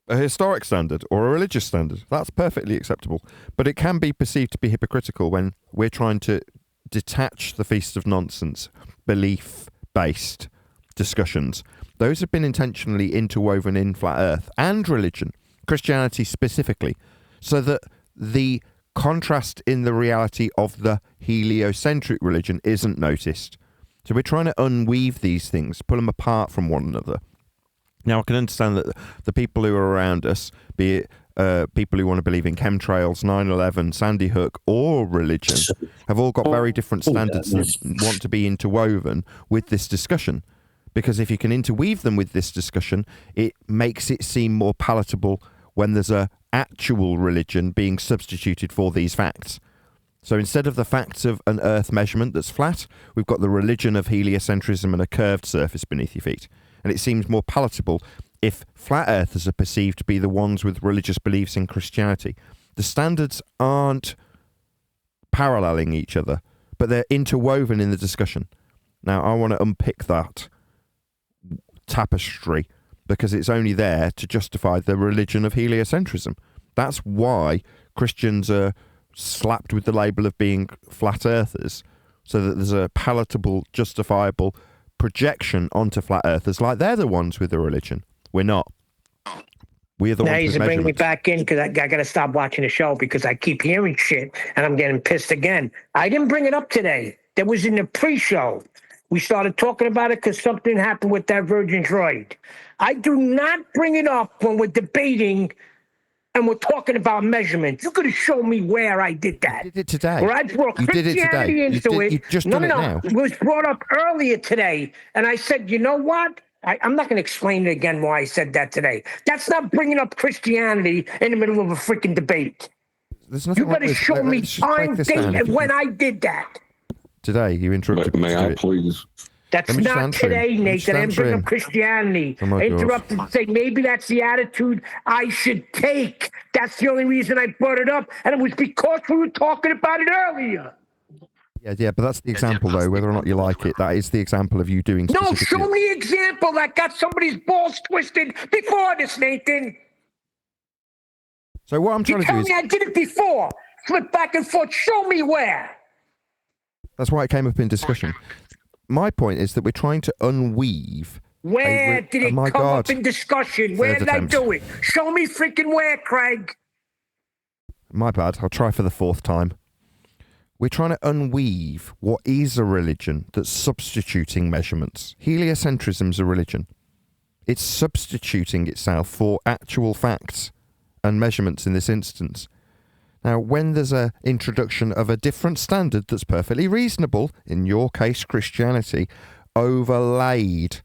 a historic standard or a religious standard. That's perfectly acceptable. But it can be perceived to be hypocritical when we're trying to detach the Feast of Nonsense, belief-based discussions. Those have been intentionally interwoven in Flat Earth and religion, Christianity specifically, so that the contrast in the reality of the heliocentric religion isn't noticed. So we're trying to unweave these things, pull them apart from one another. Now, I can understand that the people who are around us, be it people who want to believe in chemtrails, 9/11, Sandy Hook, or religion, have all got very different standards that want to be interwoven with this discussion. Because if you can interweave them with this discussion, it makes it seem more palatable when there's a actual religion being substituted for these facts. So instead of the facts of an Earth measurement that's flat, we've got the religion of heliocentrism and a curved surface beneath your feet. And it seems more palatable if flat earthers are perceived to be the ones with religious beliefs in Christianity. The standards aren't paralleling each other, but they're interwoven in the discussion. Now, I want to unpick that tapestry because it's only there to justify the religion of heliocentrism. That's why Christians are slapped with the label of being flat earthers, so that there's a palatable, justifiable projection onto flat earthers, like they're the ones with the religion. We're not. We're the Now ones he's with bringing me measurements. back in because I got to stop watching the show because I keep hearing shit and I'm getting pissed again. I didn't bring it up today. That was in the pre-show. We started talking about it because something happened with that Virgin droid. I do not bring it up when we're debating and we're talking about measurements. You could have shown me where I did that. You did it today. Where I brought You did it Christianity today. into it. You've just No, done it no, now. it was brought up earlier today. And I said, you know what? I'm not going to explain it again why I said that today. That's not bringing up Christianity in the middle of a freaking debate. There's nothing You wrong better with- show me let's just break time, this date, down. and when I did that. Today, you interrupted me. May to do I it. please? That's Let me just not answer him. today, Let me just Nathan. I didn't answer bring him. up Christianity. Oh my I God. interrupted and say maybe that's the attitude I should take. That's the only reason I brought it up. And it was because we were talking about it earlier. Yeah, but that's the example, though, whether or not you like it. That is the example of you doing No, specifically. show me an example that got somebody's balls twisted before this, Nathan. So what I'm You trying to do tell is, me I did it before. Flip back and forth. Show me where. that's why it came up in discussion. My point is that we're trying to unweave. Where did it my come God. up in discussion? Where Third did attempt. I do it? Show me freaking where, Craig. My bad. I'll try for the fourth time. We're trying to unweave what is a religion that's substituting measurements. Heliocentrism's a religion. It's substituting itself for actual facts and measurements in this instance. Now, when there's an introduction of a different standard that's perfectly reasonable, in your case, Christianity, overlaid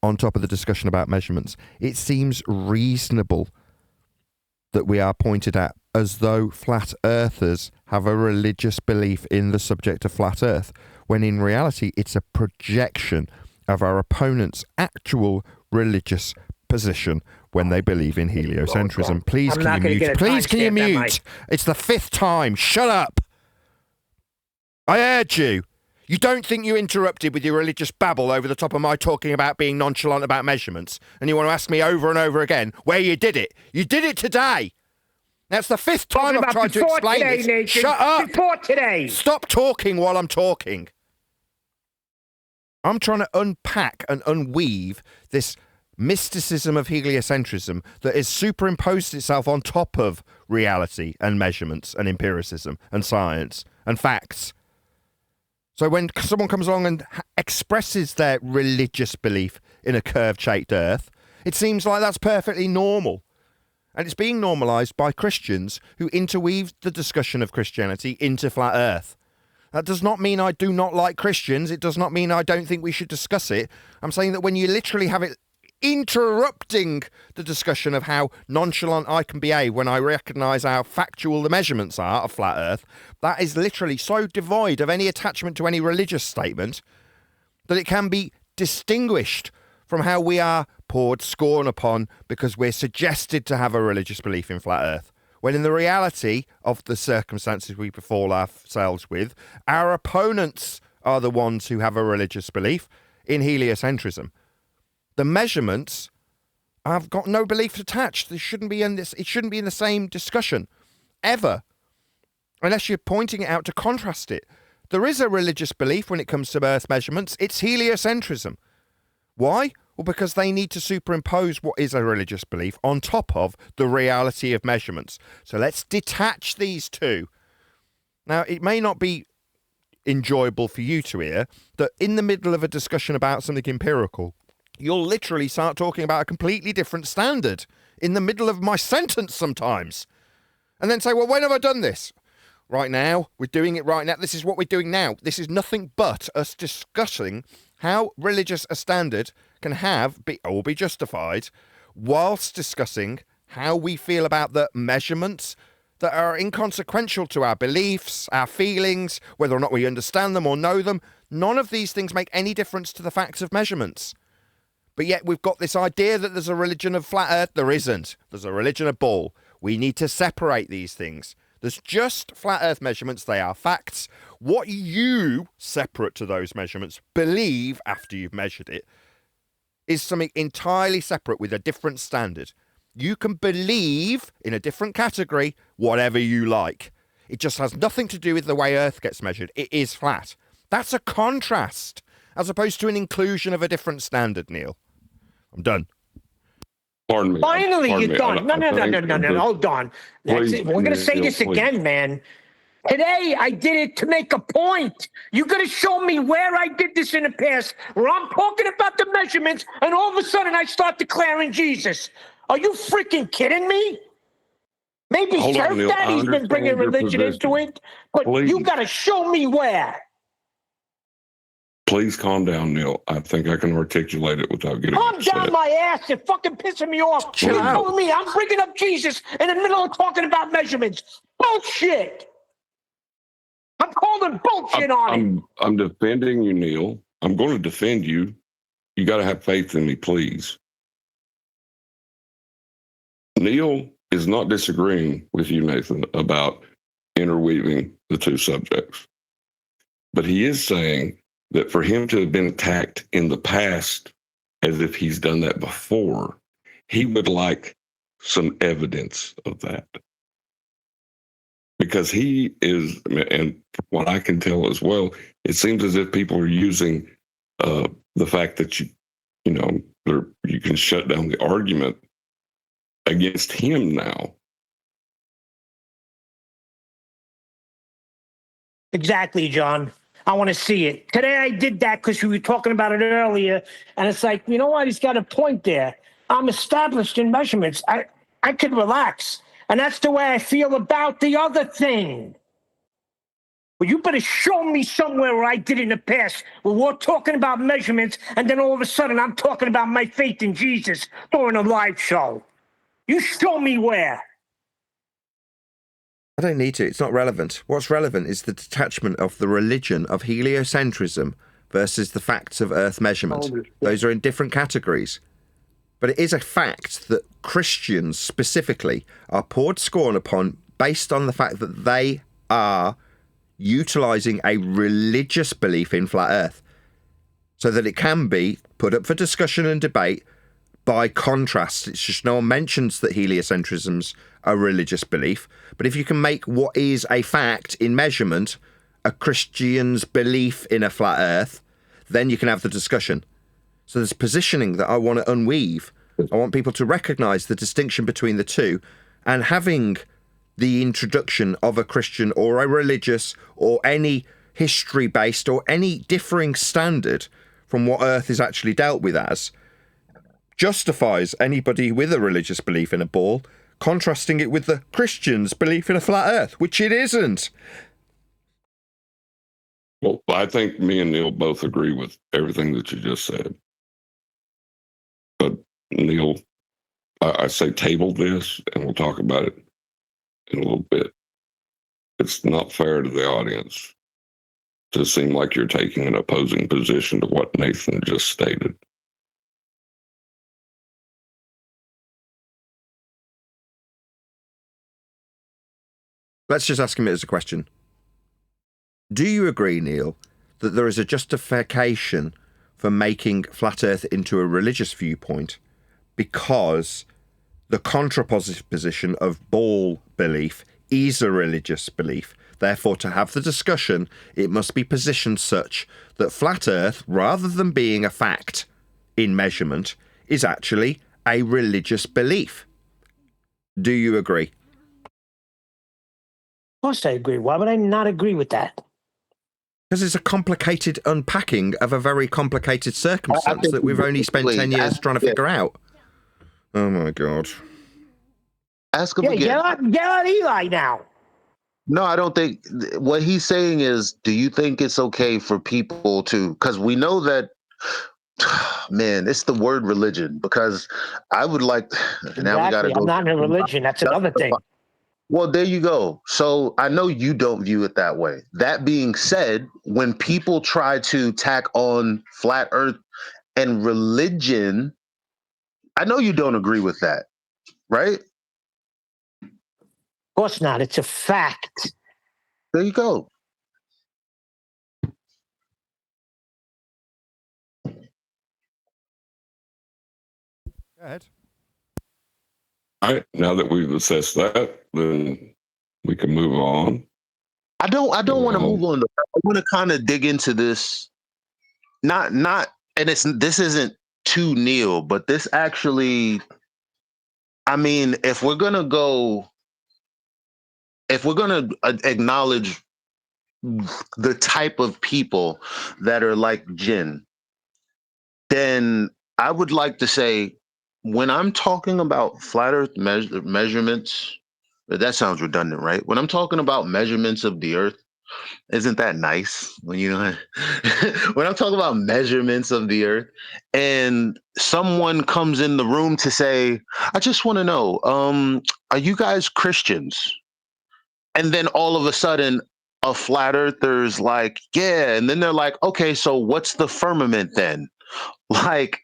on top of the discussion about measurements, it seems reasonable that we are pointed at as though flat earthers have a religious belief in the subject of flat earth, when in reality it's a projection of our opponent's actual religious position when they believe in heliocentrism. Please, I'm can not you gonna mute? get a Please, can you timestamp, am I? mute? It's the fifth time. Shut up. I heard you. You don't think you interrupted with your religious babble over the top of my talking about being nonchalant about measurements, and you want to ask me over and over again where you did it. You did it today. That's the fifth time Talking I've about tried to before explain today, this. Nathan. Shut up. Before today. Stop talking while I'm talking. I'm trying to unpack and unweave this mysticism of heliocentrism that has superimposed itself on top of reality and measurements and empiricism and science and facts. So when someone comes along and expresses their religious belief in a curve-shaped earth, it seems like that's perfectly normal. And it's being normalised by Christians who interweave the discussion of Christianity into flat earth. That does not mean I do not like Christians. It does not mean I don't think we should discuss it. I'm saying that when you literally have it interrupting the discussion of how nonchalant I can behave when I recognise how factual the measurements are of flat earth, that is literally so devoid of any attachment to any religious statement that it can be distinguished from how we are poured scorn upon because we're suggested to have a religious belief in flat earth, when in the reality of the circumstances we befall ourselves with, our opponents are the ones who have a religious belief in heliocentrism. The measurements, I've got no belief attached. They shouldn't be in this. It shouldn't be in the same discussion, ever, unless you're pointing it out to contrast it. There is a religious belief when it comes to Earth measurements. It's heliocentrism. Why? Well, because they need to superimpose what is a religious belief on top of the reality of measurements. So let's detach these two. Now, it may not be enjoyable for you to hear that in the middle of a discussion about something empirical, you'll literally start talking about a completely different standard in the middle of my sentence sometimes. And then say, well, when have I done this? Right now. We're doing it right now. This is what we're doing now. This is nothing but us discussing how religious a standard can be justified whilst discussing how we feel about the measurements that are inconsequential to our beliefs, our feelings, whether or not we understand them or know them. None of these things make any difference to the facts of measurements. But yet we've got this idea that there's a religion of flat earth. There isn't. There's a religion of ball. We need to separate these things. There's just flat Earth measurements. They are facts. What you, separate to those measurements, believe after you've measured it is something entirely separate with a different standard. You can believe in a different category whatever you like. It just has nothing to do with the way Earth gets measured. It is flat. That's a contrast, as opposed to an inclusion of a different standard, Neil. I'm done. Pardon me. Finally, Pardon you're me. done. No. Hold on. That's it. We're going to say Neil, this please. again, man. Today, I did it to make a point. You're going to show me where I did this in the past, where I'm talking about the measurements, and all of a sudden I start declaring Jesus. Are you freaking kidding me? Maybe Hold on, Surf Neil. I Daddy's been understand bringing your religion into position. it, but Please. you got to show me where. Please calm down, Neil. I think I can articulate it without getting Calm upset. down my ass. You're fucking pissing me off. Chill You're out. telling me I'm bringing up Jesus in the middle of talking about measurements. Bullshit. I'm calling bullshit on it. I'm defending you, Neil. I'm going to defend you. You got to have faith in me, please. Neil is not disagreeing with you, Nathan, about interweaving the two subjects. But he is saying that for him to have been attacked in the past as if he's done that before, he would like some evidence of that. Because he is, and from what I can tell as well, it seems as if people are using the fact that you can shut down the argument against him now. Exactly, John. I want to see it. Today I did that because we were talking about it earlier, and it's like, you know what? He's got a point there. I'm established in measurements. I could relax. And that's the way I feel about the other thing. Well, you better show me somewhere where I did it in the past, where we're talking about measurements, and then all of a sudden I'm talking about my faith in Jesus during a live show. You show me where. I don't need to. It's not relevant. What's relevant is the detachment of the religion of heliocentrism versus the facts of Earth measurement. Those are in different categories. But it is a fact that Christians specifically are poured scorn upon based on the fact that they are utilising a religious belief in flat Earth so that it can be put up for discussion and debate. By contrast, it's just no one mentions that heliocentrism's a religious belief. But if you can make what is a fact in measurement a Christian's belief in a flat Earth, then you can have the discussion. So there's positioning that I want to unweave. I want people to recognise the distinction between the two, and having the introduction of a Christian or a religious or any history-based or any differing standard from what Earth is actually dealt with as justifies anybody with a religious belief in a ball, contrasting it with the Christian's belief in a flat Earth, which it isn't. Well, I think me and Neil both agree with everything that you just said. But Neil, I say table this and we'll talk about it in a little bit. It's not fair to the audience to seem like you're taking an opposing position to what Nathan just stated. Let's just ask him it as a question. Do you agree, Neil, that there is a justification for making flat Earth into a religious viewpoint because the contrapositive position of ball belief is a religious belief? Therefore, to have the discussion, it must be positioned such that flat Earth, rather than being a fact in measurement, is actually a religious belief. Do you agree? Of course I agree. Why would I not agree with that? Because it's a complicated unpacking of a very complicated circumstance that we've only spent 10 years trying to figure out. Oh my God. Ask him Yeah, again. get out Eli now. No, I don't think what he's saying is, do you think it's okay for people to, because we know that, man, it's the word religion, because I would like, now we got to Exactly. go. I'm not in a religion. That's another thing. Well, there you go. So I know you don't view it that way. That being said, when people try to tack on flat Earth and religion, I know you don't agree with that, right? course not. It's a fact. There you go. Go ahead. All right. Now that we've assessed that, then we can move on. I don't want to move on. I want to kind of dig into this. Not, and this isn't too Neil, but this actually, I mean, if we're gonna acknowledge the type of people that are like Jin, then I would like to say, when I'm talking about flat Earth measurements, that sounds redundant, right? When I'm talking about measurements of the Earth, isn't that nice? When when I'm talking about measurements of the Earth, and someone comes in the room to say, "I just want to know, are you guys Christians?" And then all of a sudden, a flat earther's like, "Yeah," and then they're like, "Okay, so what's the firmament then?" Like,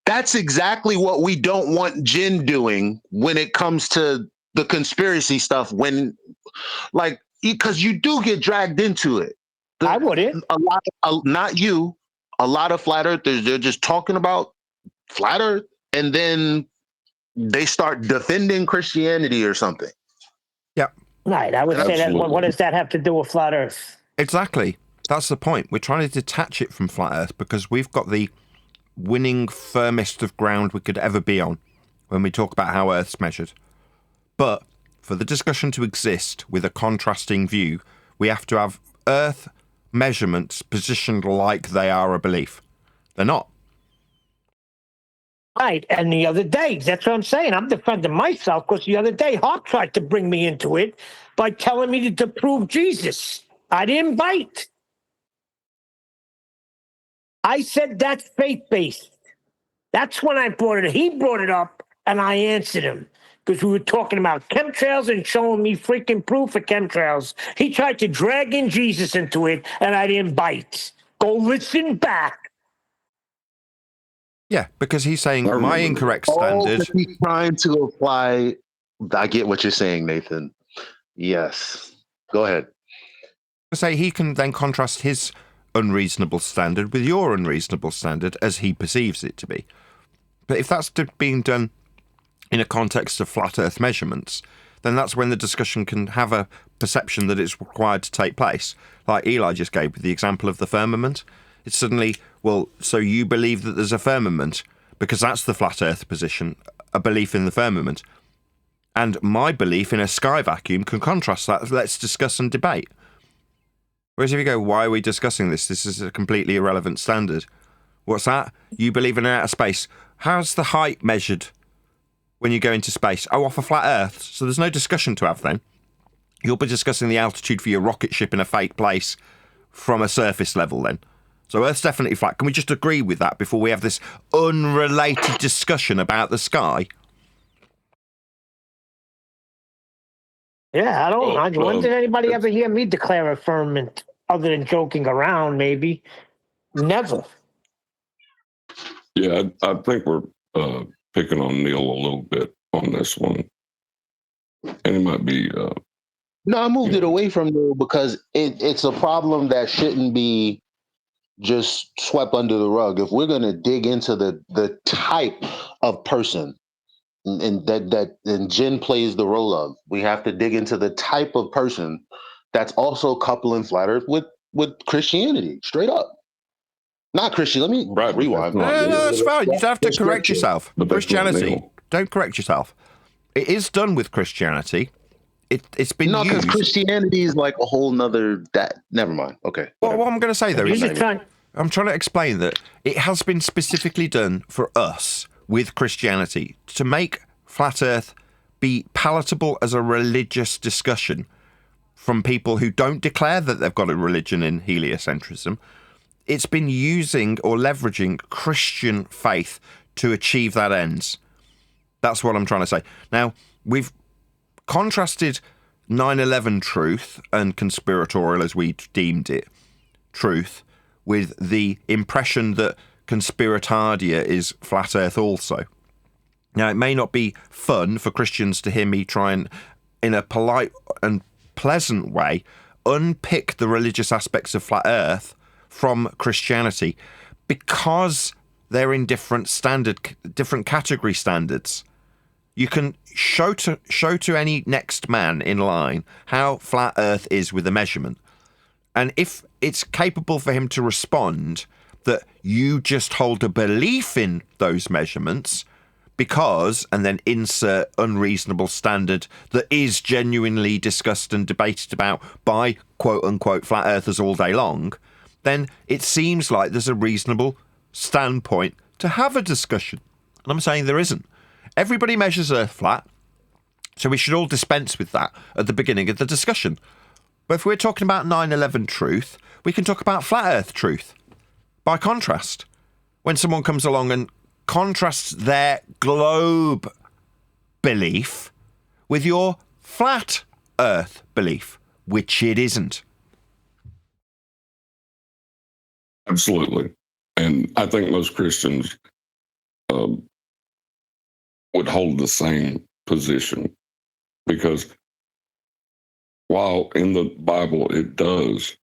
that's exactly what we don't want Jin doing when it comes to the conspiracy stuff. When, like, because you do get dragged into it. I wouldn't. Not you. A lot of flat earthers, they're just talking about flat Earth, and then they start defending Christianity or something. Yeah. Right. I would say that. Absolutely. What does that have to do with flat Earth? Exactly. That's the point. We're trying to detach it from flat Earth because we've got the winning firmest of ground we could ever be on when we talk about how Earth's measured. But for the discussion to exist with a contrasting view, we have to have Earth measurements positioned like they are a belief. They're not. Right. And the other day, that's what I'm saying. I'm defending myself because the other day, Hawk tried to bring me into it by telling me to prove Jesus. I didn't bite. I said that's faith-based. That's when I brought it. He brought it up, and I answered him because we were talking about chemtrails and showing me freaking proof of chemtrails. He tried to drag in Jesus into it, and I didn't bite. Go listen back. Yeah, because he's saying I my remember incorrect Oh, standard. 'cause he's trying to apply. I get what you're saying, Nathan. Yes. Go ahead. Say he can then contrast his unreasonable standard with your unreasonable standard as he perceives it to be. But if that's being done in a context of flat Earth measurements, then that's when the discussion can have a perception that it's required to take place. Like Eli just gave with the example of the firmament. It's suddenly, well, so you believe that there's a firmament because that's the flat Earth position, a belief in the firmament. And my belief in a sky vacuum can contrast that. Let's discuss and debate. Whereas if you go, why are we discussing this? This is a completely irrelevant standard. What's that? You believe in outer space. How's the height measured when you go into space? Oh, off a flat Earth. So there's no discussion to have then. You'll be discussing the altitude for your rocket ship in a fake place from a surface level then. So Earth's definitely flat. Can we just agree with that before we have this unrelated discussion about the sky? Yeah, I don't. Well, when did anybody ever hear me declare a firmament other than joking around? Maybe. Never. Yeah, I think we're picking on Neil a little bit on this one, and it might be. No, I moved it away from there because it's a problem that shouldn't be just swept under the rug. If we're going to dig into the type of person and that Jen plays the role of, we have to dig into the type of person that's also coupling flat Earth with Christianity, straight up. Not Christian. Let me rewind. No, that's fine. You don't have to It's correct scripture. yourself. But that's not Christianity, Neil. don't correct yourself. It is done with Christianity. It's been No, because used. Christianity is like a whole nother. Never mind. Okay. Well, whatever. what I'm going to say though You're is just trying. I'm trying to explain that it has been specifically done for us with Christianity to make flat Earth be palatable as a religious discussion from people who don't declare that they've got a religion in heliocentrism. It's been using or leveraging Christian faith to achieve that ends. That's what I'm trying to say. Now, we've contrasted 9/11 truth and conspiratorial, as we deemed it, truth, with the impression that conspiratardia is flat Earth also. Now, it may not be fun for Christians to hear me try and in a polite and pleasant way, unpick the religious aspects of flat Earth from Christianity because they're in different category standards. You can show to any next man in line how flat Earth is with a measurement. And if it's capable for him to respond that you just hold a belief in those measurements because, and then insert unreasonable standard that is genuinely discussed and debated about by quote unquote flat earthers all day long, then it seems like there's a reasonable standpoint to have a discussion. And I'm saying there isn't. Everybody measures Earth flat, so we should all dispense with that at the beginning of the discussion. But if we're talking about 9/11 truth, we can talk about flat Earth truth. By contrast, when someone comes along and contrasts their globe belief with your flat Earth belief, which it isn't. Absolutely. And I think most Christians would hold the same position, because while in the Bible it does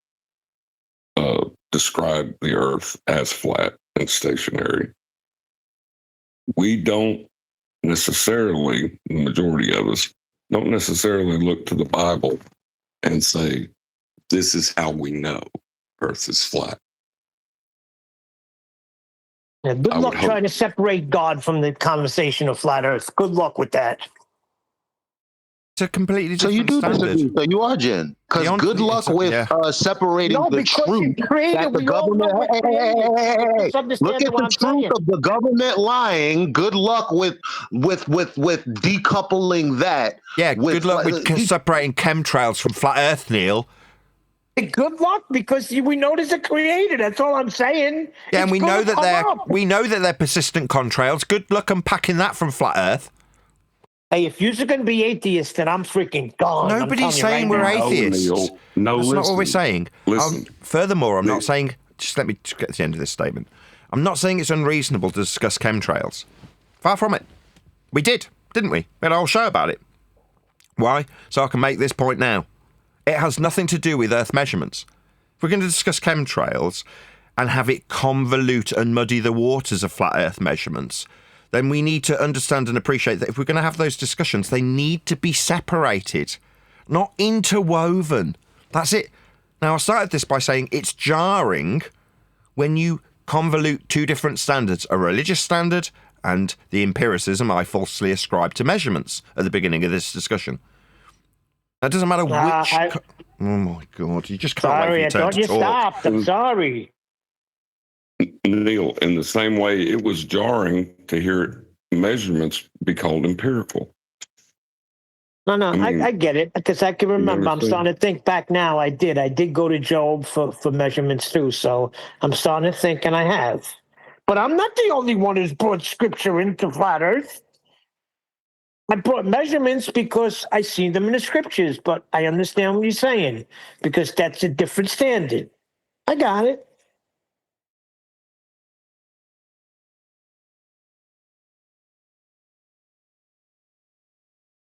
describe the earth as flat and stationary, we don't necessarily, the majority of us, don't necessarily look to the Bible and say, this is how we know earth is flat. Yeah, good luck trying to separate God from the conversation of flat Earth. Good luck with that. It's a completely different So you do standard. disagree. So you are, Jen. Because good luck with separating the truth that the government. Look at the truth of the government lying. Good luck with decoupling that. Yeah, good luck with separating chemtrails from flat Earth, Neil. Good luck, because we know there's a creator. That's all I'm saying. Yeah, and we know that they're persistent contrails. Good luck unpacking that from flat Earth. Hey, if you're going to be atheist, then I'm freaking gone. Nobody's saying we're atheists. No, that's not what we're saying. Listen. Furthermore, I'm not saying. Just let me get to the end of this statement. I'm not saying it's unreasonable to discuss chemtrails. Far from it. We did, didn't we? We had a whole show about it. Why? So I can make this point now. It has nothing to do with Earth measurements. If we're going to discuss chemtrails and have it convolute and muddy the waters of flat Earth measurements, then we need to understand and appreciate that if we're going to have those discussions, they need to be separated, not interwoven. That's it. Now, I started this by saying it's jarring when you convolute two different standards, a religious standard and the empiricism I falsely ascribe to measurements at the beginning of this discussion. It doesn't matter which... Oh, my God. You just can't wait for your turn to talk. Stopped. I'm sorry. Neil, in the same way, it was jarring to hear measurements be called empirical. No, I get it, because I can remember. I'm starting to think back now. I did go to Job for measurements too, so I'm starting to think, and I have. But I'm not the only one who's brought scripture into flat Earth. I brought measurements because I seen them in the scriptures, but I understand what you're saying, because that's a different standard. I got it.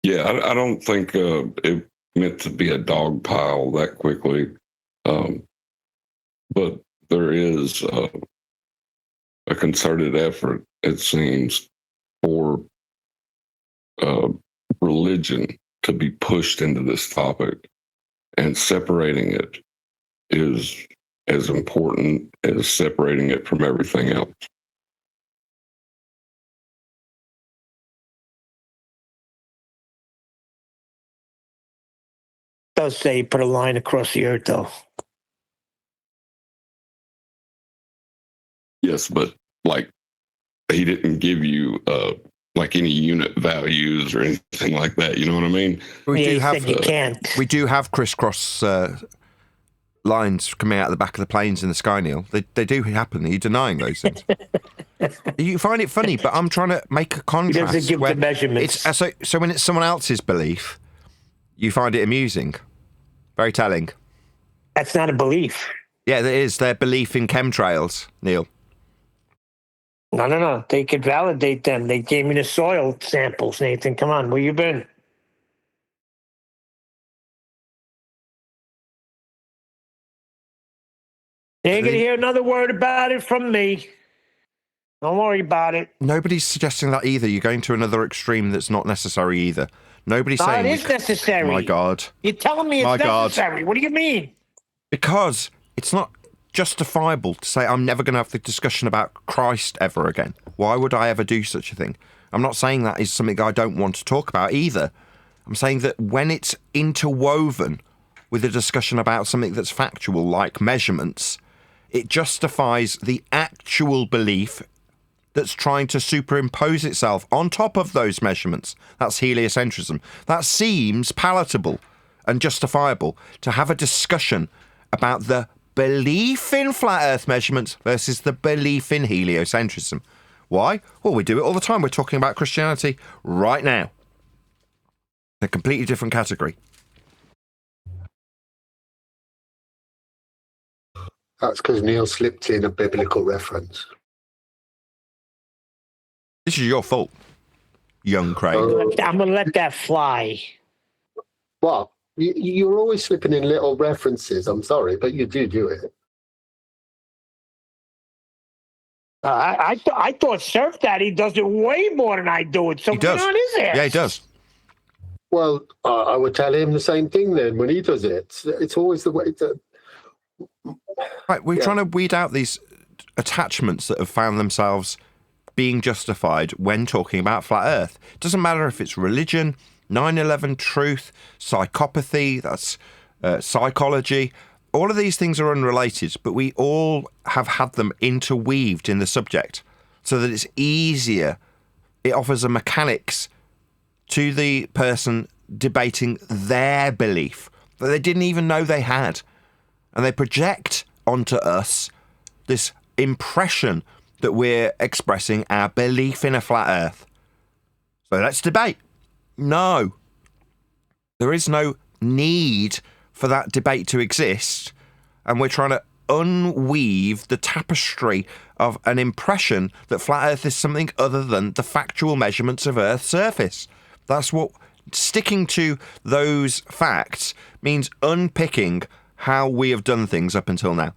Yeah, I don't think it meant to be a dog pile that quickly. But there is a concerted effort, it seems, for religion to be pushed into this topic, and separating it is as important as separating it from everything else. Does say put a line across the earth, though. Yes, but like he didn't give you like any unit values or anything like that. You know what I mean? You can't. We do have crisscross lines coming out of the back of the planes in the sky, Neil. They do happen. Are you denying those things? You find it funny, but I'm trying to make a contrast. He doesn't give the measurements. So when it's someone else's belief, you find it amusing. Very telling. That's not a belief. Yeah, it is. Their belief in chemtrails, Neil. No. They could validate them. They gave me the soil samples, Nathan. Come on, where you been? You ain't gonna hear another word about it from me. Don't worry about it. Nobody's suggesting that either. You're going to another extreme that's not necessary either. Nobody's No, saying... it is necessary. My God. You're telling me it's necessary. What do you mean? Because it's not justifiable to say I'm never going to have the discussion about Christ ever again. Why would I ever do such a thing? I'm not saying that is something I don't want to talk about either. I'm saying that when it's interwoven with a discussion about something that's factual, like measurements, it justifies the actual belief that's trying to superimpose itself on top of those measurements. That's heliocentrism. That seems palatable and justifiable to have a discussion about the belief in flat earth measurements versus the belief in heliocentrism. Why? Well, we do it all the time. We're talking about Christianity right now. A completely different category. That's because Neil slipped in a biblical reference. This is your fault, young Craig. I'm gonna let that fly. What? You're always slipping in little references. I'm sorry, but you do it. I thought Surf Daddy does it way more than I do it. So He does. get on his ass. Yeah, he does. Well, I would tell him the same thing then when he does it. It's always the way to... Right, we're trying to weed out these attachments that have found themselves being justified when talking about flat earth. It doesn't matter if it's religion, 9/11 truth, psychopathy, that's psychology. All of these things are unrelated, but we all have had them interweaved in the subject so that it's easier. It offers a mechanics to the person debating their belief that they didn't even know they had. And they project onto us this impression that we're expressing our belief in a flat earth. So let's debate. No. There is no need for that debate to exist. And we're trying to unweave the tapestry of an impression that flat earth is something other than the factual measurements of Earth's surface. That's what sticking to those facts means, unpicking how we have done things up until now.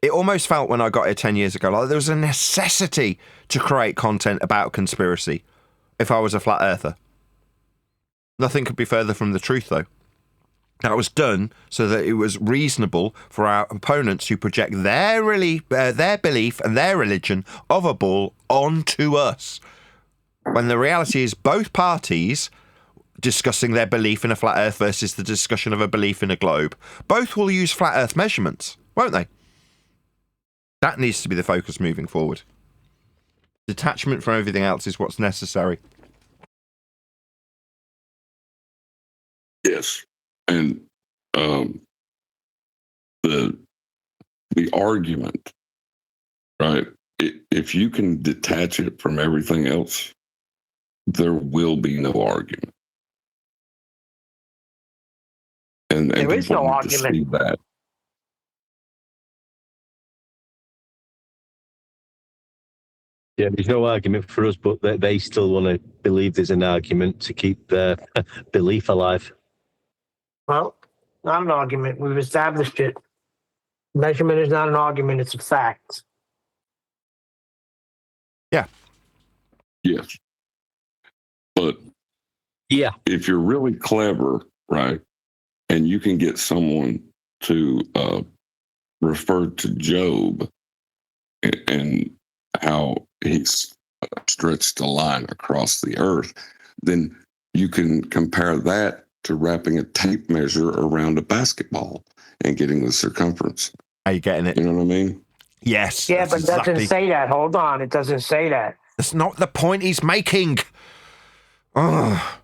It almost felt when I got here 10 years ago like there was a necessity to create content about conspiracy if I was a flat earther. Nothing could be further from the truth, though. That was done so that it was reasonable for our opponents to project their belief and their religion of a ball onto us. When the reality is both parties discussing their belief in a flat earth versus the discussion of a belief in a globe, both will use flat earth measurements, won't they? That needs to be the focus moving forward. Detachment from everything else is what's necessary. Yes. And the argument, right? If you can detach it from everything else, there will be no argument. And There is no people need to argument. see that. Yeah, there's no argument for us, but they still want to believe there's an argument to keep their belief alive. Well, not an argument. We've established it. Measurement is not an argument. It's a fact. Yeah. Yes. But Yeah. if you're really clever, right, and you can get someone to refer to Job and how he's stretched a line across the earth, then you can compare that to wrapping a tape measure around a basketball and getting the circumference. Are you getting it? You know what I mean? Yes. Yeah, that's but it doesn't exactly... say that. Hold on. It doesn't say that. That's not the point he's making. Ugh.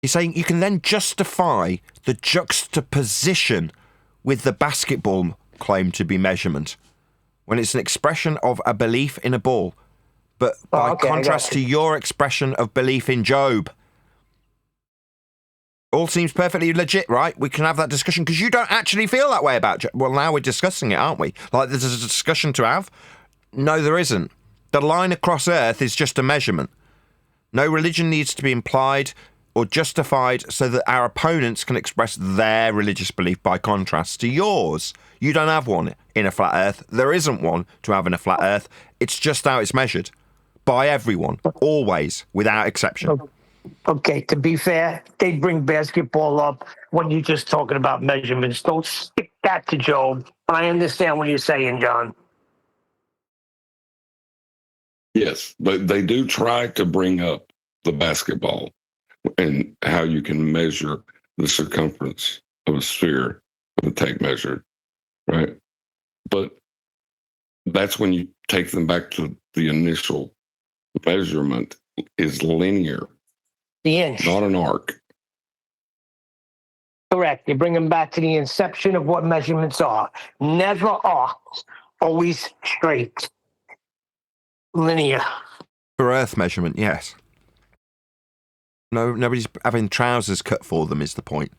He's saying you can then justify the juxtaposition with the basketball claim to be measurement when it's an expression of a belief in a ball, but by contrast to your expression of belief in Job. All seems perfectly legit, right? We can have that discussion because you don't actually feel that way about Job. Well, now we're discussing it, aren't we? Like there's a discussion to have? No, there isn't. The line across Earth is just a measurement. No religion needs to be implied. or justified so that our opponents can express their religious belief by contrast to yours. You don't have one in a flat earth. There isn't one to have in a flat earth. It's just how it's measured by everyone, always, without exception. Okay, to be fair, they bring basketball up when you're just talking about measurements. Don't stick that to Job. I understand what you're saying, John. Yes, but they do try to bring up the basketball and how you can measure the circumference of a sphere with a tape measure, right? But that's when you take them back to the initial measurement is linear, The inch. not an arc. Correct. You bring them back to the inception of what measurements are. Never arcs, always straight. Linear. For Earth measurement, yes. No, nobody's having trousers cut for them is the point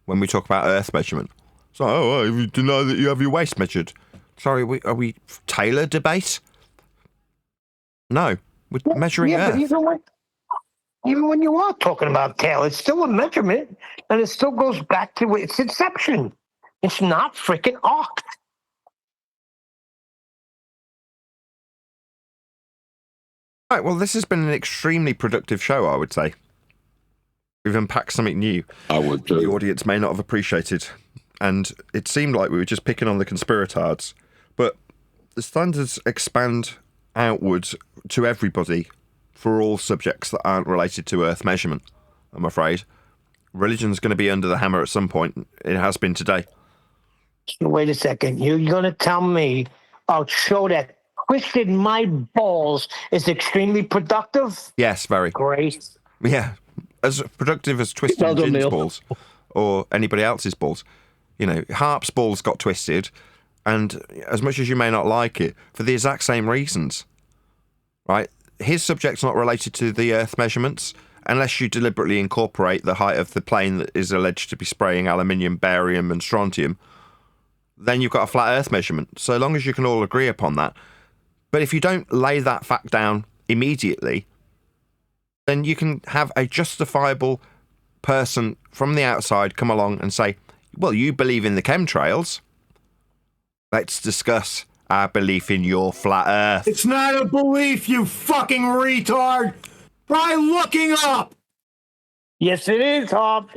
when we talk about Earth measurement. So, you deny that you have your waist measured. Sorry, are we Taylor debate? No, we're measuring Earth. But even when you are talking about Taylor, it's still a measurement, and it still goes back to its inception. It's not freaking arc. Right, well, this has been an extremely productive show, I would say. We've unpacked something new. I would The too. audience may not have appreciated. And it seemed like we were just picking on the conspiratards. But the standards expand outwards to everybody for all subjects that aren't related to Earth measurement, I'm afraid. Religion's going to be under the hammer at some point. It has been today. Wait a second. You're going to tell me I'll show that twisted my balls is extremely productive? Yes, very. Great. Yeah, as productive as twisting Well done, Gin's Neil. balls or anybody else's balls. You know, Harp's balls got twisted, and as much as you may not like it, for the exact same reasons, right? His subject's not related to the Earth measurements, unless you deliberately incorporate the height of the plane that is alleged to be spraying aluminium, barium, and strontium. Then you've got a flat Earth measurement, so long as you can all agree upon that. But if you don't lay that fact down immediately, then you can have a justifiable person from the outside come along and say, well, you believe in the chemtrails. Let's discuss our belief in your flat Earth. It's not a belief, you fucking retard. Try looking up. Yes, it is, Hop.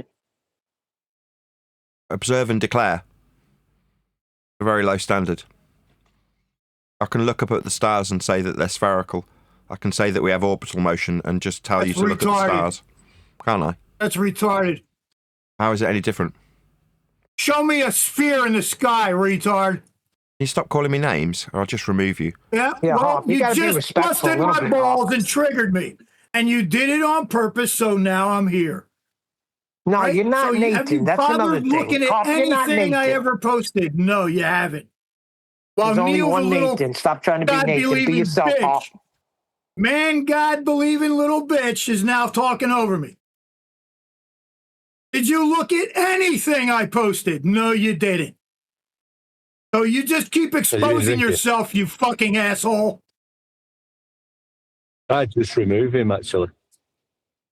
Observe and declare. A very low standard. I can look up at the stars and say that they're spherical. I can say that we have orbital motion and just tell you That's to look at the retarded. stars. Can't I? That's retarded. How is it any different? Show me a sphere in the sky, retard. Can you stop calling me names or I'll just remove you? Yeah, Yeah, well, Hop, you you gotta be just respectful busted a little my bit, balls Hop. and triggered me. And you did it on purpose, so now I'm here. No, right? you're not So have you Nathan. That's another bothered thing. looking at Hop, you're not anything I Nathan. ever posted? No, you haven't. Well, There's only Neil's a one little Nathan. Stop trying to be Nathan. Be God-believing yourself, bitch. Hop. Man, God-believing little bitch is now talking over me. Did you look at anything I posted? No, you didn't. So you just keep exposing drink it? yourself, you fucking asshole. I'd just remove him, actually.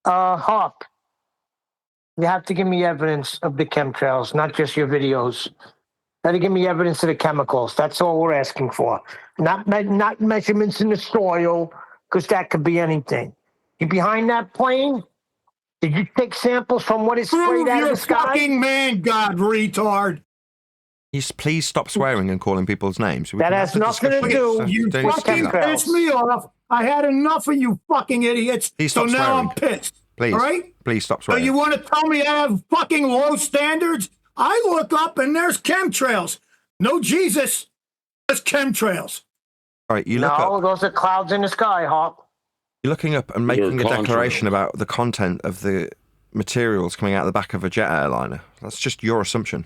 Hop. You have to give me evidence of the chemtrails, not just your videos. You got to give me evidence of the chemicals. That's all we're asking for. Not measurements in the soil, because that could be anything. You behind that plane? Did you take samples from what is Prove sprayed out of your the sky? fucking man, God, retard. Please stop swearing and calling people's names. We That can has have the nothing to discussion. do You Don't need to do fucking that. chemtrails. pissed me off. I had enough of you fucking idiots. Please So stop now swearing. I'm pissed. Please, All right? please stop So swearing. you want to tell me I have fucking low standards? I look up and there's chemtrails. No Jesus, just chemtrails. All right, you look No, up. those are clouds in the sky, Hop. You're looking up and They're making a declaration contrails. about the content of the materials coming out the back of a jet airliner. That's just your assumption.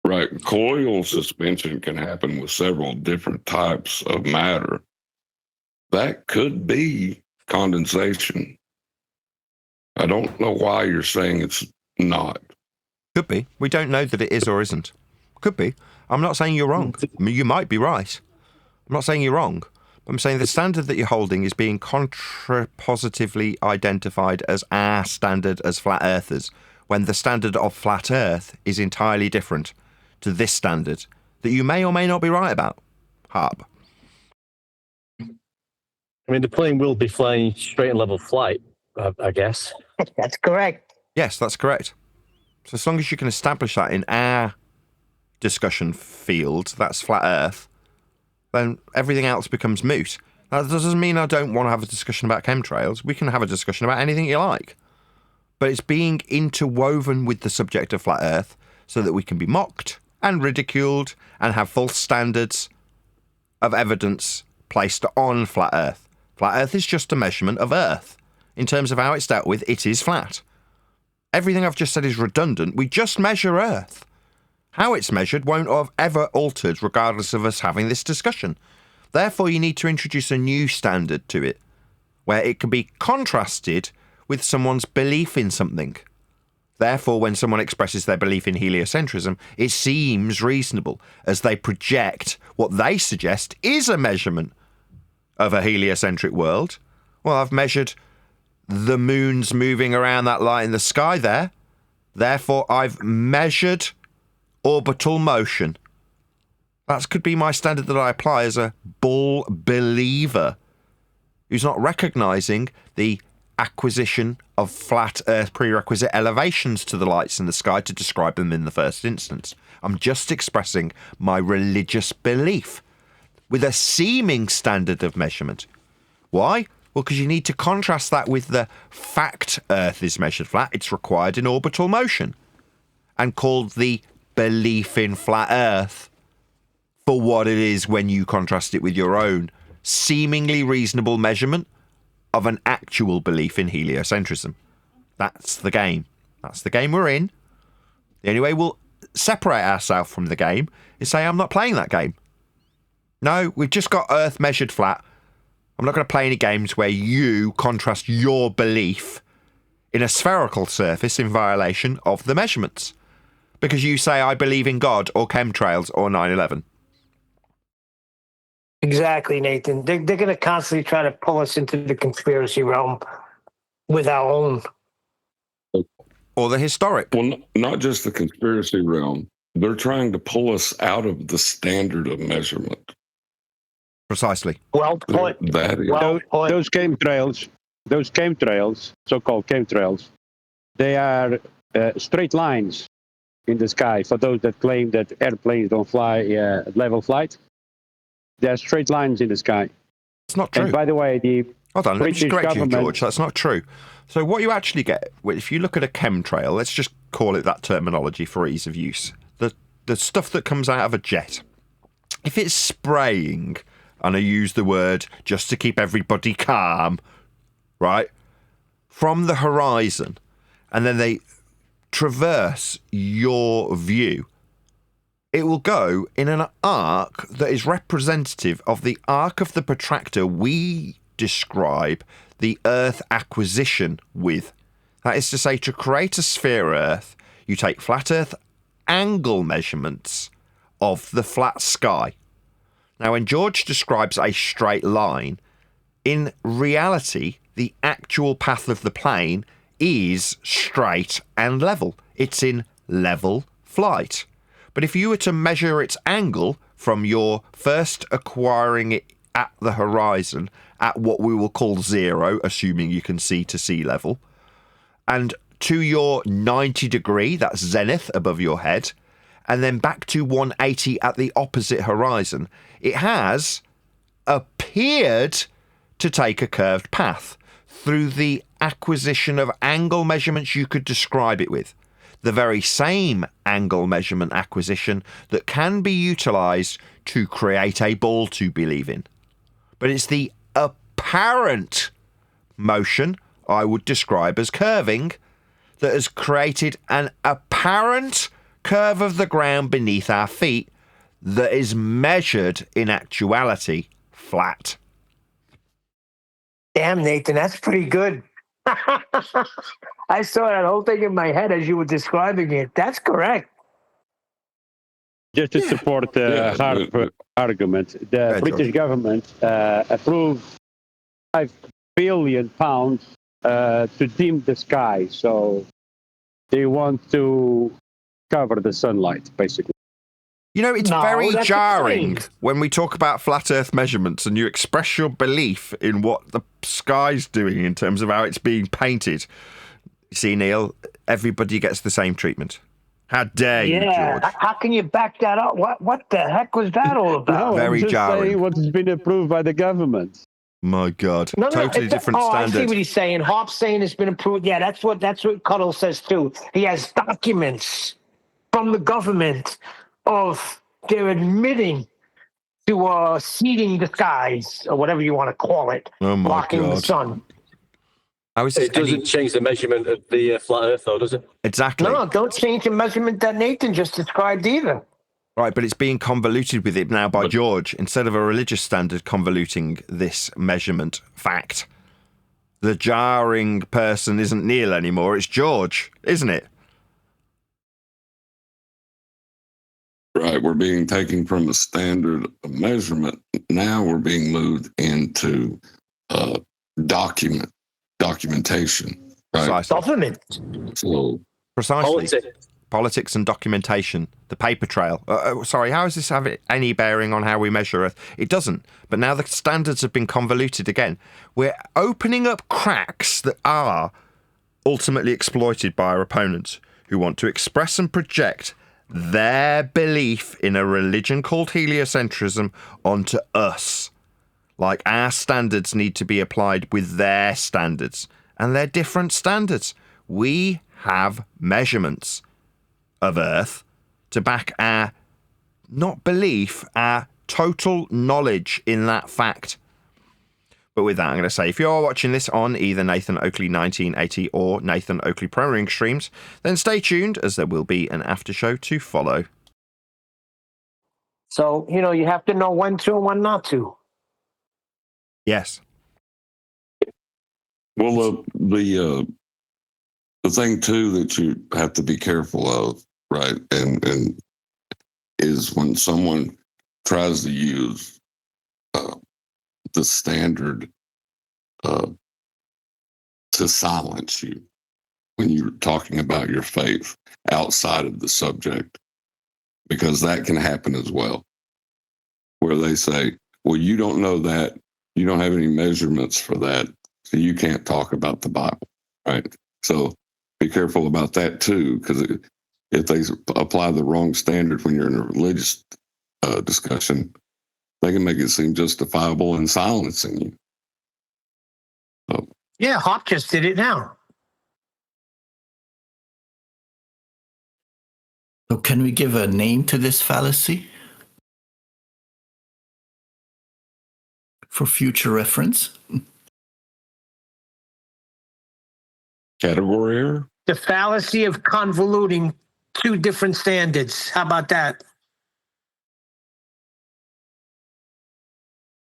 Right. Colloidal suspension can happen with several different types of matter. That could be condensation. I don't know why you're saying it's not. Could be. We don't know that it is or isn't. Could be. I'm not saying you're wrong. I mean, you might be right. I'm not saying you're wrong. I'm saying the standard that you're holding is being contrapositively identified as our standard as flat earthers, when the standard of flat earth is entirely different to this standard that you may or may not be right about. Harp. I mean, the plane will be flying straight and level flight, I guess. That's correct. Yes, that's correct. So as long as you can establish that in our discussion field, that's flat earth, then everything else becomes moot. That doesn't mean I don't want to have a discussion about chemtrails. We can have a discussion about anything you like. But it's being interwoven with the subject of flat earth so that we can be mocked and ridiculed and have false standards of evidence placed on flat earth. Flat earth is just a measurement of earth. In terms of how it's dealt with, it is flat. Everything I've just said is redundant. We just measure earth. How it's measured won't have ever altered regardless of us having this discussion. Therefore, you need to introduce a new standard to it, where it can be contrasted with someone's belief in something. Therefore, when someone expresses their belief in heliocentrism, it seems reasonable as they project what they suggest is a measurement of a heliocentric world. Well, I've measured the moon's moving around that light in the sky there. Therefore, I've measured orbital motion. That could be my standard that I apply as a bull believer who's not recognising the acquisition of flat earth prerequisite elevations to the lights in the sky to describe them in the first instance. I'm just expressing my religious belief with a seeming standard of measurement. Why? Well, because you need to contrast that with the fact earth is measured flat. It's required in orbital motion and called the belief in flat earth for what it is when you contrast it with your own seemingly reasonable measurement of an actual belief in heliocentrism. That's the game. That's the game we're in. The only way we'll separate ourselves from the game is say, I'm not playing that game. No, we've just got Earth measured flat. I'm not going to play any games where you contrast your belief in a spherical surface in violation of the measurements. Because you say, I believe in God or chemtrails or 9/11. Exactly, Nathan. They're going to constantly try to pull us into the conspiracy realm with our own. Or the historic. Well, not just the conspiracy realm. They're trying to pull us out of the standard of measurement. Precisely. Well put. That is. Well put. Those chemtrails, so-called chemtrails, they are straight lines in the sky. For those that claim that airplanes don't fly level flight, they're straight lines in the sky. It's not true. And by the way, the Hold on, let me British just correct you, government- George. That's not true. So what you actually get, if you look at a chemtrail, let's just call it that terminology for ease of use. The stuff that comes out of a jet, if it's spraying, and I use the word just to keep everybody calm, right, from the horizon, and then they traverse your view, it will go in an arc that is representative of the arc of the protractor we describe the Earth acquisition with. That is to say, to create a sphere Earth, you take flat Earth angle measurements of the flat sky. Now, when George describes a straight line, in reality, the actual path of the plane is straight and level. It's in level flight. But if you were to measure its angle from your first acquiring it at the horizon at what we will call 0, assuming you can see to sea level, and to your 90 degree, that's zenith above your head, and then back to 180 at the opposite horizon, it has appeared to take a curved path through the acquisition of angle measurements you could describe it with. The very same angle measurement acquisition that can be utilised to create a ball to believe in. But it's the apparent motion I would describe as curving that has created an apparent curve of the ground beneath our feet that is measured in actuality flat. Damn, Nathan, that's pretty good. I saw that whole thing in my head as you were describing it. That's correct. just to support the argument, the British government approved £5 billion to dim the sky. So they want to cover the sunlight, basically. You know, it's No, very that's jarring insane. when we talk about flat Earth measurements and you express your belief in what the sky's doing in terms of how it's being painted. You see, Neil, everybody gets the same treatment. How dare you, George? How can you back that up? What the heck was that all about? No, Very I'm just jarring. saying what's been approved by the government. My God. No, Totally it's different I see standard. what he's saying. Harp's saying it's been approved. Yeah, that's what Cuddle says too. He has documents from the government of they're admitting to seeding the skies or whatever you want to call it, Oh my blocking the God. sun. How is this It doesn't change the measurement of the flat Earth, though, does it? Exactly. No, don't change the measurement that Nathan just described either. Right, but it's being convoluted with it now by George instead of a religious standard convoluting this measurement fact. The jarring person isn't Neil anymore, it's George, isn't it? Right, we're being taken from a standard of measurement. Now we're being moved into documentation. Right. Precisely. Government. So Precisely. Politics and documentation, the paper trail. Sorry, how does this have any bearing on how we measure Earth? It doesn't. But now the standards have been convoluted again. We're opening up cracks that are ultimately exploited by our opponents who want to express and project their belief in a religion called heliocentrism onto us. Like our standards need to be applied with their standards. And they're different standards. We have measurements of Earth to back our, not belief, our total knowledge in that fact. But with that, I'm going to say, if you're watching this on either Nathan Oakley 1980 or Nathan Oakley Pro Ring streams, then stay tuned as there will be an after show to follow. So, you have to know when to and when not to. Yes. well, the thing too that you have to be careful of, right, and is when someone tries to use the standard to silence you when you're talking about your faith outside of the subject, because that can happen as well, where they say, well, you don't know that, you don't have any measurements for that, so you can't talk about the Bible, right? So be careful about that too, because if they apply the wrong standard when you're in a religious discussion, they can make it seem justifiable in silencing you. So, Yeah, Hop just did it now. So can we give a name to this fallacy for future reference? category error? The fallacy of convoluting two different standards. How about that?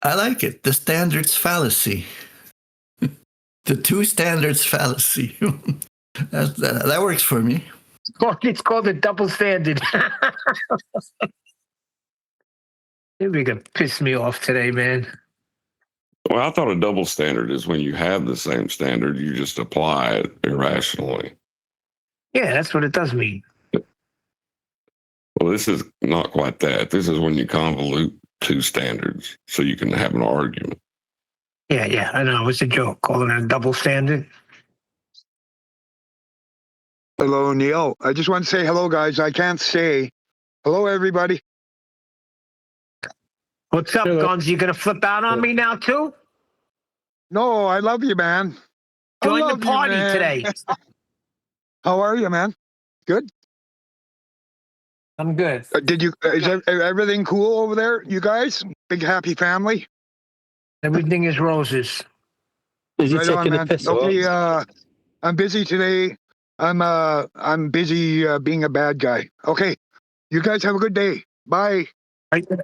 I like it. The standards fallacy. The two standards fallacy. that works for me. It's called a double standard. You're going to piss me off today, man. Well, I thought a double standard is when you have the same standard, you just apply it irrationally. Yeah, that's what it does mean. Well, this is not quite that. This is when you convolute two standards so you can have an argument. Yeah, I know. It's a joke. Calling it a double standard. Hello, Neil. I just want to say hello, guys. I can't say hello, everybody. What's up, Guns? You going to flip out on me now, too? No, I love you, man. Join the party today. How are you, man? Good? I'm good. Is everything cool over there, you guys? Big happy family? Everything is roses. Is he Right on, taking a man. piss? Okay, I'm busy today. I'm busy being a bad guy. Okay, you guys have a good day. Bye.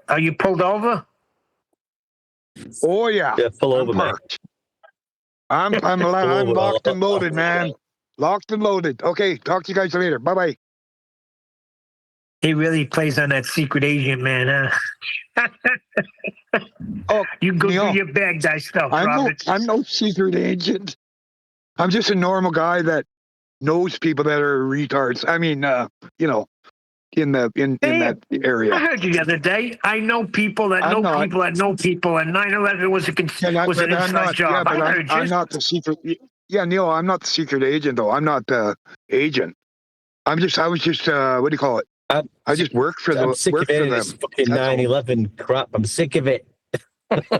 Are you pulled over? Oh yeah. Yeah, pull over, man. I'm over. locked and loaded, man. Locked and loaded. Okay, talk to you guys later. Bye bye. He really plays on that secret agent, man, huh? Oh, You go Neil, do your bad guy stuff, I'm Robert. no secret agent. I'm just a normal guy that knows people that are retards. I mean, you know, in that I area. heard you the other day. I know people that I'm know not. people that know people, and 9/11 was was an I'm inside not. job. Yeah, but I heard you. I'm not the secret. Yeah, Neil, I'm not the secret agent though. I'm not the agent. I was just what do you call it? I just work for I'm sick of hearing this fucking 9/11 crap. I'm sick of it.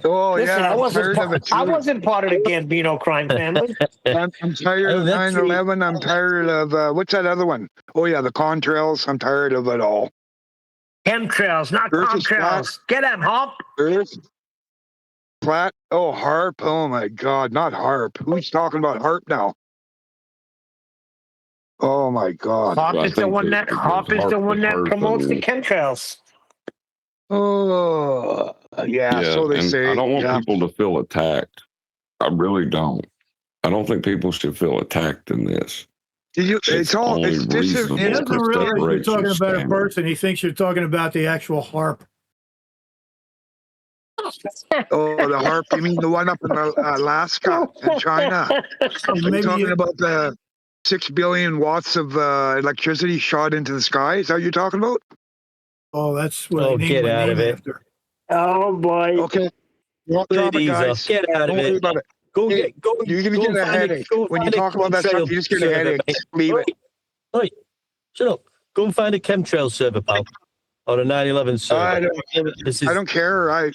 Oh Listen, yeah, I I'm wasn't tired of it too. I wasn't part of the Gambino crime family. I'm tired of 9/11. I'm tired of what's that other one? Oh yeah, the contrails. I'm tired of it all. Chemtrails, not Earth is flat. contrails. Get him, Hop. Earth flat. Oh, harp. Oh my God, not harp. Who's talking about harp now? Oh my God. Hop is the one that promotes the chemtrails. Oh yeah, so they and say. I don't want yeah. people to feel attacked. I really don't. I don't think people should feel attacked in this. It's all. only It's this is. reasonable He doesn't to realize you're separate talking your about a standard. person. He thinks you're talking about the actual harp. Oh, the harp. You mean the one up in Alaska and China? Are you Maybe talking you- about the 6 billion watts of electricity shot into the sky? Is that what you're talking about? Oh, that's what Oh, I named get my out name of it. after. Oh boy. Okay. Drop it, Please, guys. get out Don't of worry it. about it. Go Hey, get, go. You're gonna go get and a find headache go when you find a talk about that stuff. chemtrail You just get a server, headache. mate. Leave it. Oi, shut up. Go and find a chemtrail server, pal, or a 9/11 server. I don't care. I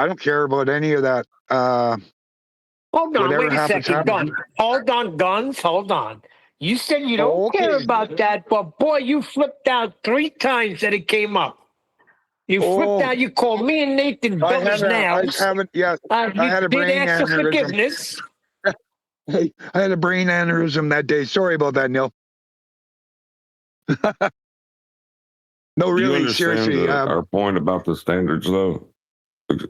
don't care about any of that. Hold on, Whatever wait a happens, second, happens. Gun. Hold on, Guns. Hold on. You said you don't care about that, but boy, you flipped out 3 times that it came up. You flipped out. You called me and Nathan dumb as I nails. haven't. Yeah, You I had a did brain ask for aneurysm. forgiveness. Hey, I had a brain aneurysm that day. Sorry about that, Neil. No, Do you really, understand seriously. our point about the standards, though?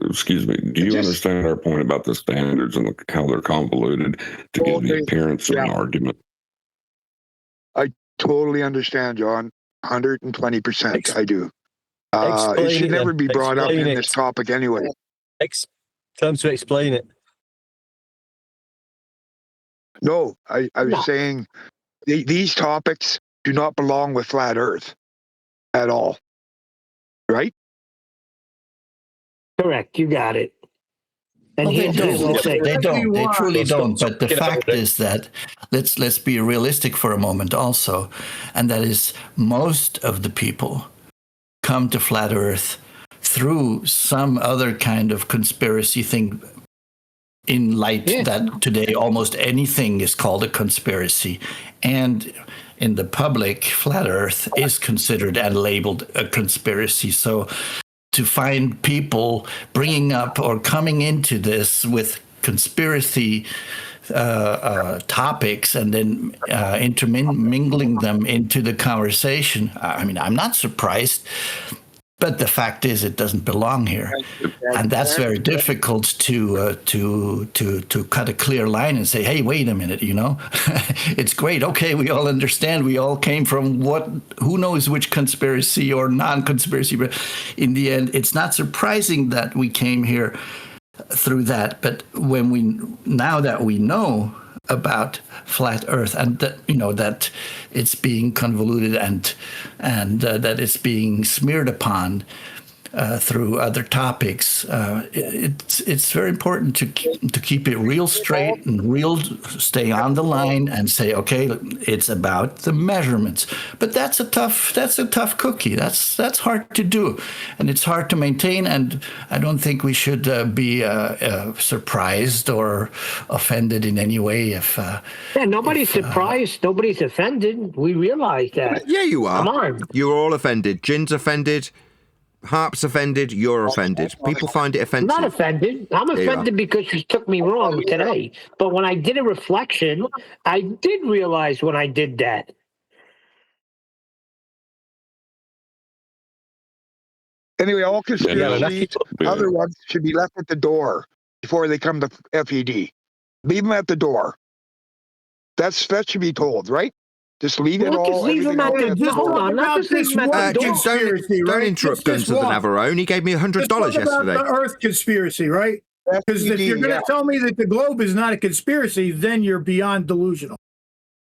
Excuse me. Do you understand our point about the standards and how they're convoluted to give the appearance of an argument? I totally understand, John. 120%. I do. It should never be brought up in this topic anyway. Time to explain it. No, I was saying these topics do not belong with Flat Earth at all. Right? Correct. You got it. And Well, they here's what I will don't. say. They don't. They truly Let's don't. go. But the Get out fact of it. is that let's be realistic for a moment, also, and that is most of the people come to Flat Earth through some other kind of conspiracy thing. In light that today almost anything is called a conspiracy, and in the public, Flat Earth is considered and labeled a conspiracy. So to find people bringing up or coming into this with conspiracy topics and then intermingling them into the conversation, I mean, I'm not surprised. But the fact is, it doesn't belong here, and that's very difficult to cut a clear line and say, "Hey, wait a minute," you know. It's great, okay, we all understand. We all came from who knows which conspiracy or non-conspiracy, but in the end, it's not surprising that we came here through that. But now that we know about Flat Earth and that that it's being convoluted and that it's being smeared upon through other topics, it's very important to keep it real straight and stay on the line and say, okay, it's about the measurements. But that's a tough cookie. That's hard to do, and it's hard to maintain. And I don't think we should be surprised or offended in any way if. Nobody's surprised. Nobody's offended. We realize that. Yeah, you are. Come on. You're all offended. Jin's offended. Harp's offended. You're offended. People find it offensive. I'm not offended. I'm offended because she took me wrong today. But when I did a reflection, I did realize when I did that. Anyway, all conspiracies, other ones should be left at the door before they come to FED. Leave them at the door. That should be told, right? Just leave it Well, all. just leave him at everything the else. hold on. Not about just leave this him at one the door. conspiracy, Don't right? interrupt Just Gunther the one. Navarone. He gave me $100 Let's talk yesterday. about the Earth conspiracy, right? Because if you're going to tell me that the globe is not a conspiracy, then you're beyond delusional.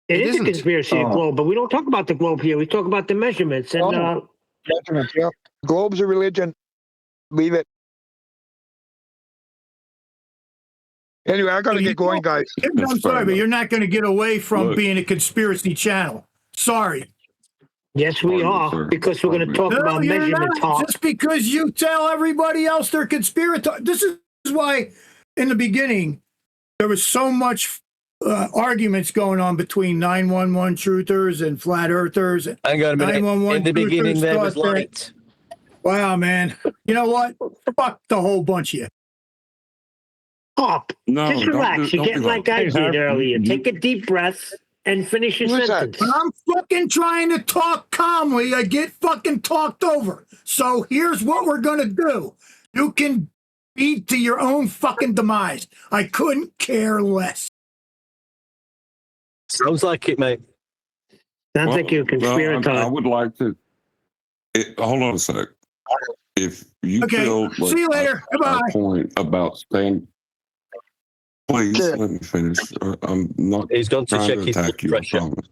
It is isn't. a conspiracy, a globe, but we don't talk about the globe here. We talk about the measurements. And Measurements, yeah. Globe's a religion. Leave it. Anyway, I got to get going, guys. I'm sorry, but you're not going to get away from Look. being a conspiracy channel. Sorry. yes, we Pardon me, are, sir. because we're going to Pardon me. talk about you're measurement not. talk. Just because you tell everybody else they're conspiracy. This is why, in the beginning, there was so much arguments going on between 911 truthers and flat earthers. Hang on a minute. 911 In the beginning, truthers there was thought that- light. Wow, man. You know what? Fuck the whole bunch of you. Up. No, Just don't relax. do- You're don't getting be like I like- did earlier. Take a deep breath and finish your Who's that? sentence. When I'm fucking trying to talk calmly, I get fucking talked over. So here's what we're going to do. You can be to your own fucking demise. I couldn't care less. Sounds like it, mate. Sounds like you're a conspirator. I would like to. Hold on a sec. If you Okay, feel like see you later. our Goodbye. point about stand, please Yeah. let me finish. I'm not He's gone to trying check to his attack blood you. I pressure. promise.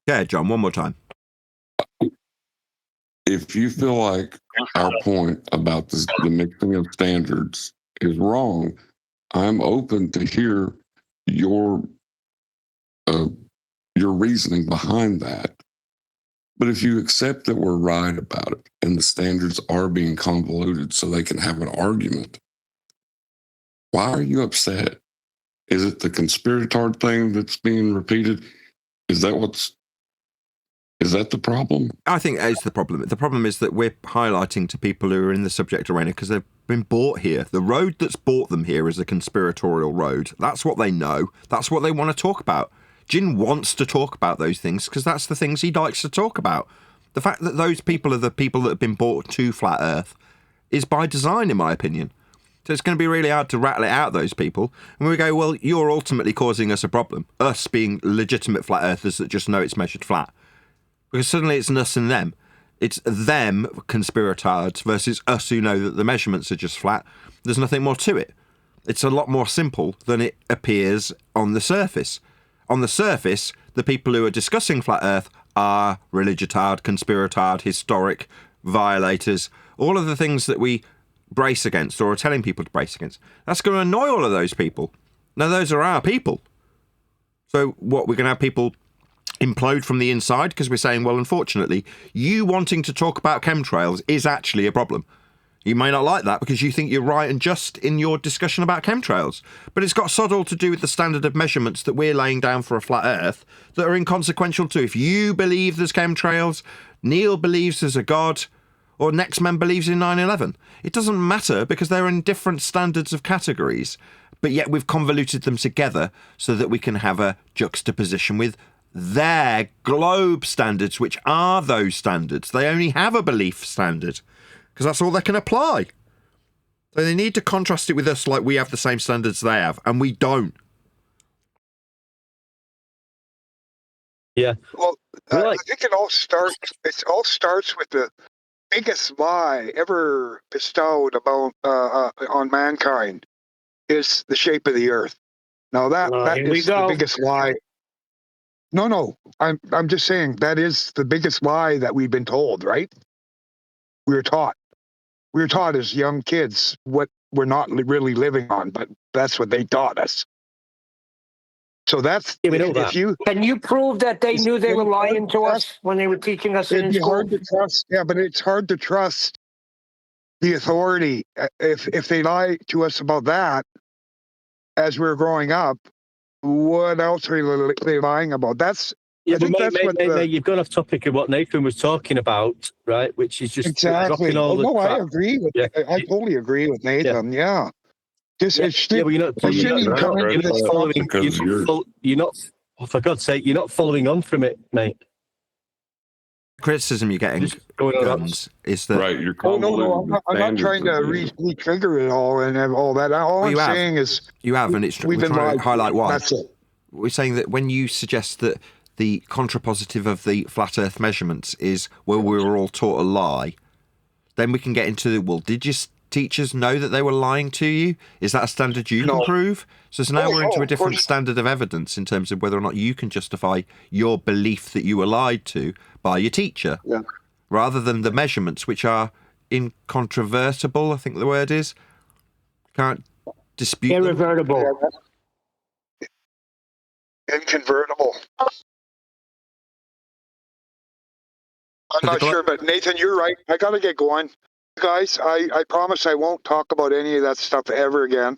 Yeah, John, one more time. If you feel like our point about the mixing of standards is wrong, I'm open to hear your reasoning behind that. But if you accept that we're right about it and the standards are being convoluted so they can have an argument, why are you upset? Is it the conspiratard thing that's being repeated? Is that the problem? I think that is the problem. The problem is that we're highlighting to people who are in the subject arena because they've been bought here. The road that's brought them here is a conspiratorial road. That's what they know. That's what they want to talk about. Jin wants to talk about those things because that's the things he likes to talk about. The fact that those people are the people that have been brought to Flat Earth is by design, in my opinion. So it's going to be really hard to rattle it out, those people. And we go, well, you're ultimately causing us a problem. Us being legitimate flat earthers that just know it's measured flat. Because suddenly it's us and them. It's them, conspiratards, versus us who know that the measurements are just flat. There's nothing more to it. It's a lot more simple than it appears on the surface. On the surface, the people who are discussing flat earth are religitard, conspiratard, historic, violators, all of the things that we brace against or are telling people to brace against. That's going to annoy all of those people. Now, those are our people. So what, we're going to have people implode from the inside because we're saying, well, unfortunately, you wanting to talk about chemtrails is actually a problem. You may not like that because you think you're right and just in your discussion about chemtrails. But it's got sod all to do with the standard of measurements that we're laying down for a flat earth that are inconsequential too. If you believe there's chemtrails, Neil believes there's a God, or next man believes in 9/11. It doesn't matter because they're in different standards of categories, but yet we've convoluted them together so that we can have a juxtaposition with their globe standards, which are those standards. They only have a belief standard because that's all they can apply. So they need to contrast it with us like we have the same standards they have, and we don't. Yeah. Well, Right. I think it all starts with the biggest lie ever bestowed about on mankind is the shape of the earth. Now that Here we is the go. biggest lie. No, I'm just saying that is the biggest lie that we've been told, right? We were taught as young kids what we're not really living on, but that's what they taught us. So that's Yeah, we know that. Can you prove that they knew they were lying to us when they were teaching us in It'd be school? hard to trust. Yeah, but it's hard to trust the authority if they lie to us about that as we're growing up. What else are they lying about? Yeah, I but think that's what mate, you've gone off topic of what Nathan was talking about, right? Which is just exactly. dropping all the No, crap. I agree with. Yeah. I totally agree with Nathan. Yeah. Just Yeah, it's yeah, but you're not, we shouldn't even come into this following. Because You're not. Oh, for God's sake, you're not following on from it, mate. Criticism you're getting, Just going on. Guns, is that right, you're Oh no, convoluting I'm not the trying to standards of re-trigger it all and have all that. All Well, I'm you have. saying is you have, and it's we've we're been trying lied to highlight why. That's it. We're saying that when you suggest that the contrapositive of the flat Earth measurements is, well, we were all taught a lie, then we can get into, well, did your teachers know that they were lying to you? Is that a standard you can prove? So now we're into a different standard of evidence in terms of whether or not you can justify your belief that you were lied to by your teacher, rather than the measurements, which are incontrovertible, I think the word is. Can't dispute them. Irrevertible. Inconvertible. I'm not sure, but Nathan, you're right. I got to get going. Guys, I promise I won't talk about any of that stuff ever again.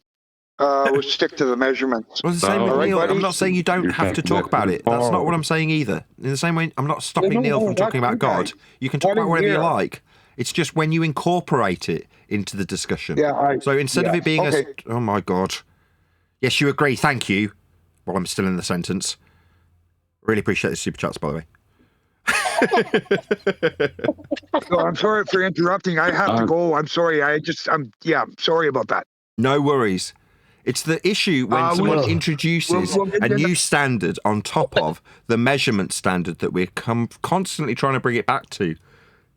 We'll stick to the measurements. Well, the same with Neil. I'm not saying you don't have to talk about it. That's not what I'm saying either. In the same way, I'm not stopping Neil from talking about God. You can talk about whatever you like. It's just when you incorporate it into the discussion. So instead of it being oh my God. Yes, you agree. Thank you. Well, I'm still in the sentence. Really appreciate the super chats, by the way. No, I'm sorry for interrupting. I have to go. I'm sorry. I'm sorry about that. No worries. It's the issue when someone introduces a new standard on top of the measurement standard that we're constantly trying to bring it back to.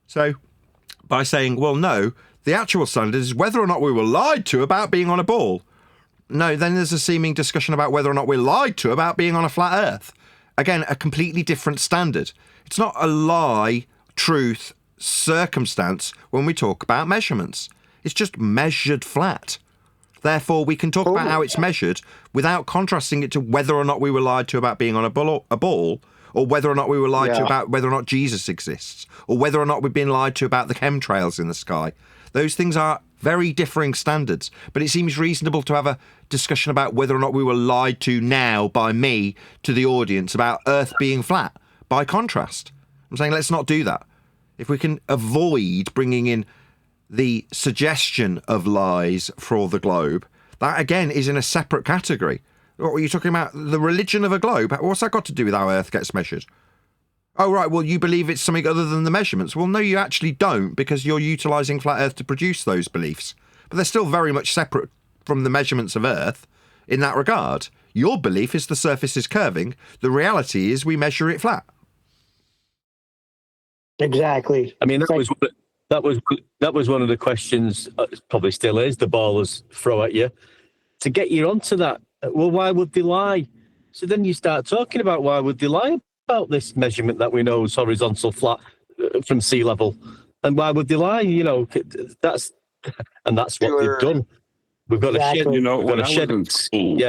So by saying, well, no, the actual standard is whether or not we were lied to about being on a ball. No, then there's a seeming discussion about whether or not we're lied to about being on a flat Earth. Again, a completely different standard. It's not a lie, truth, circumstance when we talk about measurements. It's just measured flat. Therefore, we can talk about how it's measured without contrasting it to whether or not we were lied to about being on a ball, or whether or not we were lied to about whether or not Jesus exists, or whether or not we've been lied to about the chemtrails in the sky. Those things are very differing standards, but it seems reasonable to have a discussion about whether or not we were lied to now by me to the audience about Earth being flat. By contrast, I'm saying let's not do that. If we can avoid bringing in the suggestion of lies for the globe, that again is in a separate category. What were you talking about? The religion of a globe? What's that got to do with how Earth gets measured? Oh, right, well, you believe it's something other than the measurements. Well, no, you actually don't, because you're utilising flat Earth to produce those beliefs. But they're still very much separate from the measurements of Earth in that regard. Your belief is the surface is curving. The reality is we measure it flat. Exactly. I mean, that was one of the questions, probably still is, the ballers throw at you to get you onto that. Well, why would they lie? So then you start talking about why would they lie about this measurement that we know is horizontal flat from sea level, and why would they lie? You know, that's what they've done. We've got a shed. You know, when I was in school,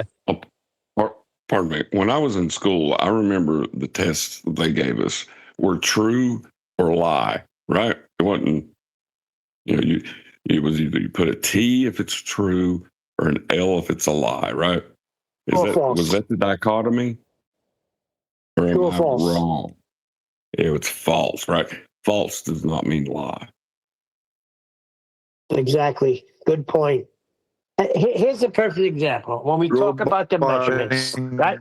pardon me. When I was in school, I remember the tests they gave us were true or lie. Right? It wasn't. You know, it was either you put a T if it's true or an L if it's a lie. Right? Was that the dichotomy? Or am I wrong? Yeah, it's false, right? False does not mean lie. Exactly. Good point. Here's a perfect example. When we talk about the measurements, right?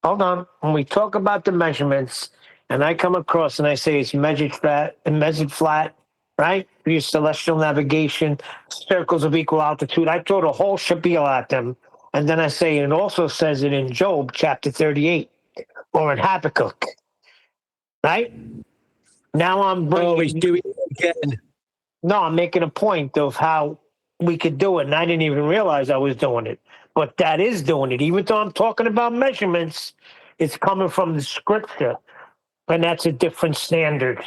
Hold on. When we talk about the measurements, and I come across and I say it's measured flat, right? We use celestial navigation, circles of equal altitude. I throw the whole spiel at them. And then I say, it also says it in Job chapter 38 or in Habakkuk, right? Now I'm bringing... he's doing it again. No, I'm making a point of how we could do it, and I didn't even realize I was doing it. But that is doing it. Even though I'm talking about measurements, it's coming from the scripture, and that's a different standard.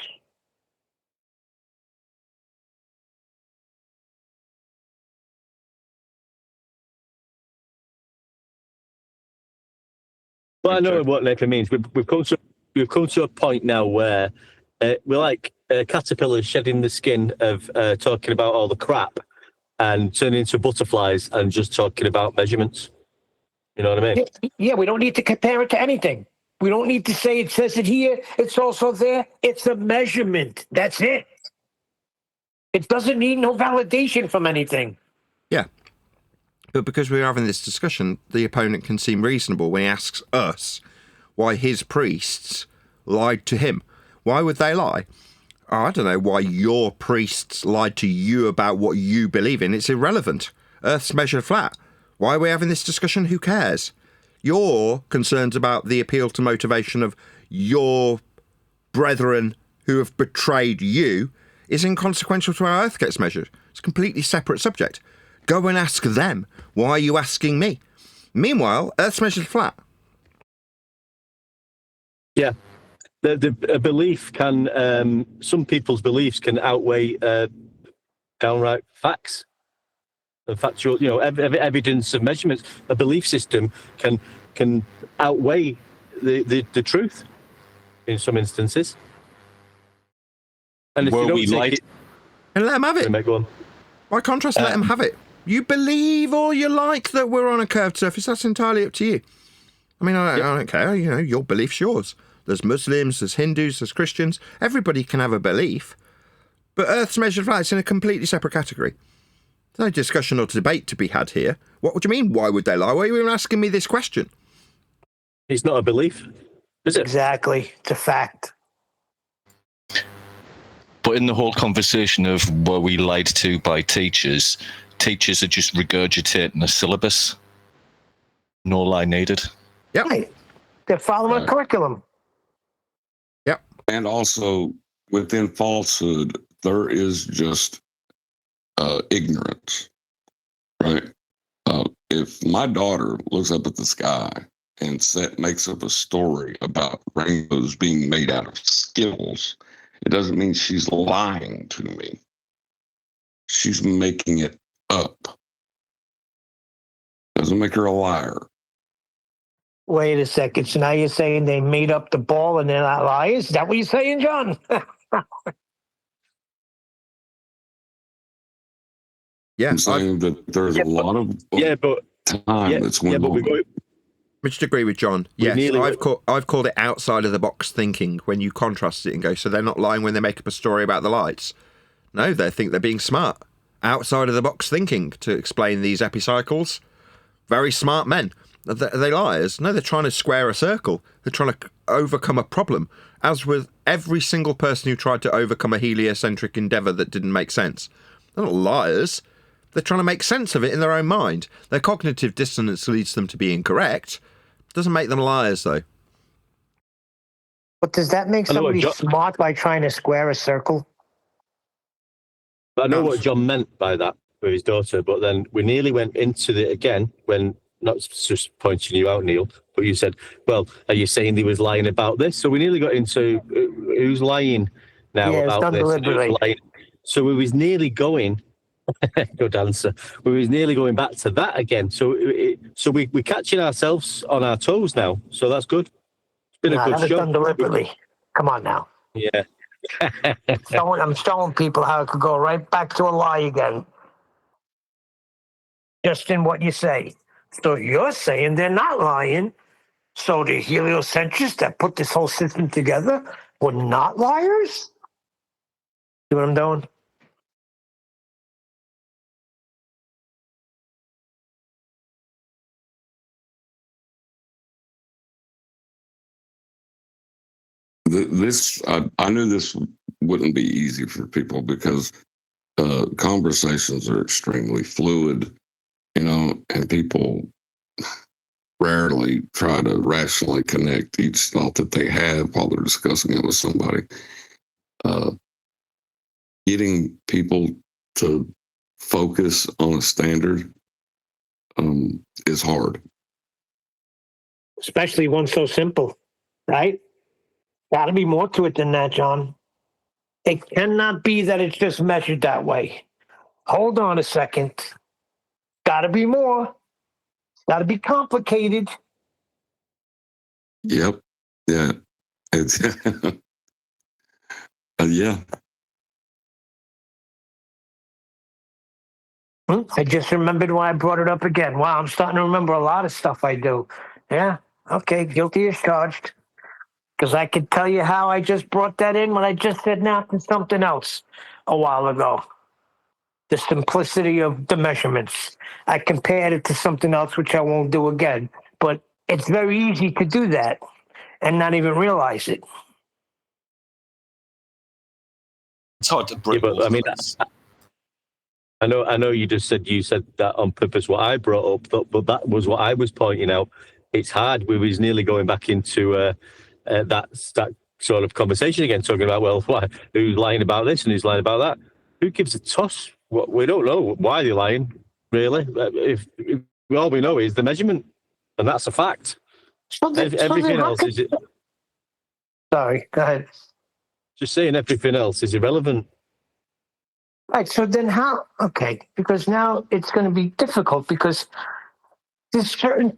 Well, I know what Nathan means. We've come to a point now where we're like caterpillars shedding the skin of talking about all the crap and turning into butterflies and just talking about measurements. You know what I mean? Yeah, we don't need to compare it to anything. We don't need to say it says it here, it's also there. It's a measurement. That's it. It doesn't need no validation from anything. Yeah. But because we're having this discussion, the opponent can seem reasonable when he asks us why his priests lied to him. Why would they lie? Oh, I don't know why your priests lied to you about what you believe in. It's irrelevant. Earth's measured flat. Why are we having this discussion? Who cares? Your concerns about the appeal to motivation of your brethren who have betrayed you is inconsequential to how Earth gets measured. It's a completely separate subject. Go and ask them. Why are you asking me? Meanwhile, Earth's measured flat. Yeah. The belief can, some people's beliefs can outweigh downright facts. And factual, evidence of measurements. A belief system can outweigh the truth in some instances. And if you don't take it, and let them have it. Go on. By contrast, let them have it. You believe all you like that we're on a curved surface. That's entirely up to you. I mean, I don't care. Your belief's yours. There's Muslims, there's Hindus, there's Christians. Everybody can have a belief. But Earth's measured flat is in a completely separate category. There's no discussion or debate to be had here. What would you mean? Why would they lie? Why are you even asking me this question? It's not a belief, is it? Exactly. It's a fact. But in the whole conversation of were we lied to by teachers are just regurgitating a syllabus. No lie needed. Yep. Right. They're following a curriculum. Yep. And also, within falsehood, there is just ignorance, right? If my daughter looks up at the sky and makes up a story about rainbows being made out of Skittles, it doesn't mean she's lying to me. She's making it up. Doesn't make her a liar. Wait a second. So now you're saying they made up the ball and they're not liars? Is that what you're saying, John? Yeah, I'm saying that there's a lot of time that's went on. I just agree with John. Yes, I've called it outside of the box thinking when you contrast it and go, so they're not lying when they make up a story about the lights. No, they think they're being smart. Outside of the box thinking to explain these epicycles. Very smart men. Are they liars? No, they're trying to square a circle. They're trying to overcome a problem, as with every single person who tried to overcome a heliocentric endeavour that didn't make sense. They're not liars. They're trying to make sense of it in their own mind. Their cognitive dissonance leads them to be incorrect. Doesn't make them liars, though. But does that make somebody smart by trying to square a circle? I know what John meant by that with his daughter, but then we nearly went into it again when, not just pointing you out, Neil, but you said, well, are you saying he was lying about this? So we nearly got into who's lying now about this. Who's lying. So we was nearly going, good answer, we was nearly going back to that again. So we're catching ourselves on our toes now. So that's good. It's been a good show. Done deliberately. Come on now. Yeah. I'm showing people how it could go right back to a lie again. Just in what you say. So you're saying they're not lying. So the heliocentrists that put this whole system together were not liars? See what I'm doing? I knew this wouldn't be easy for people because conversations are extremely fluid, and people rarely try to rationally connect each thought that they have while they're discussing it with somebody. Getting people to focus on a standard is hard. Especially one so simple, right? Got to be more to it than that, John. It cannot be that it's just measured that way. Hold on a second. Got to be more. Got to be complicated. Yep. Yeah. It's yeah. I just remembered why I brought it up again. Wow, I'm starting to remember a lot of stuff I do. Yeah. Okay. Guilty as charged. Because I could tell you how I just brought that in when I just said now to something else a while ago. The simplicity of the measurements. I compared it to something else, which I won't do again. But it's very easy to do that and not even realize it. It's hard to break. Yeah, but I mean, I know you said that on purpose, what I brought up, but that was what I was pointing out. it's hard. We was nearly going back into that sort of conversation again, talking about, well, who's lying about this and who's lying about that? Who gives a toss? We don't know why they're lying, really. If all we know is the measurement, and that's a fact. Everything else is. Sorry, go ahead. Just saying, everything else is irrelevant. Right. So then how? Okay, because now it's going to be difficult because there's certain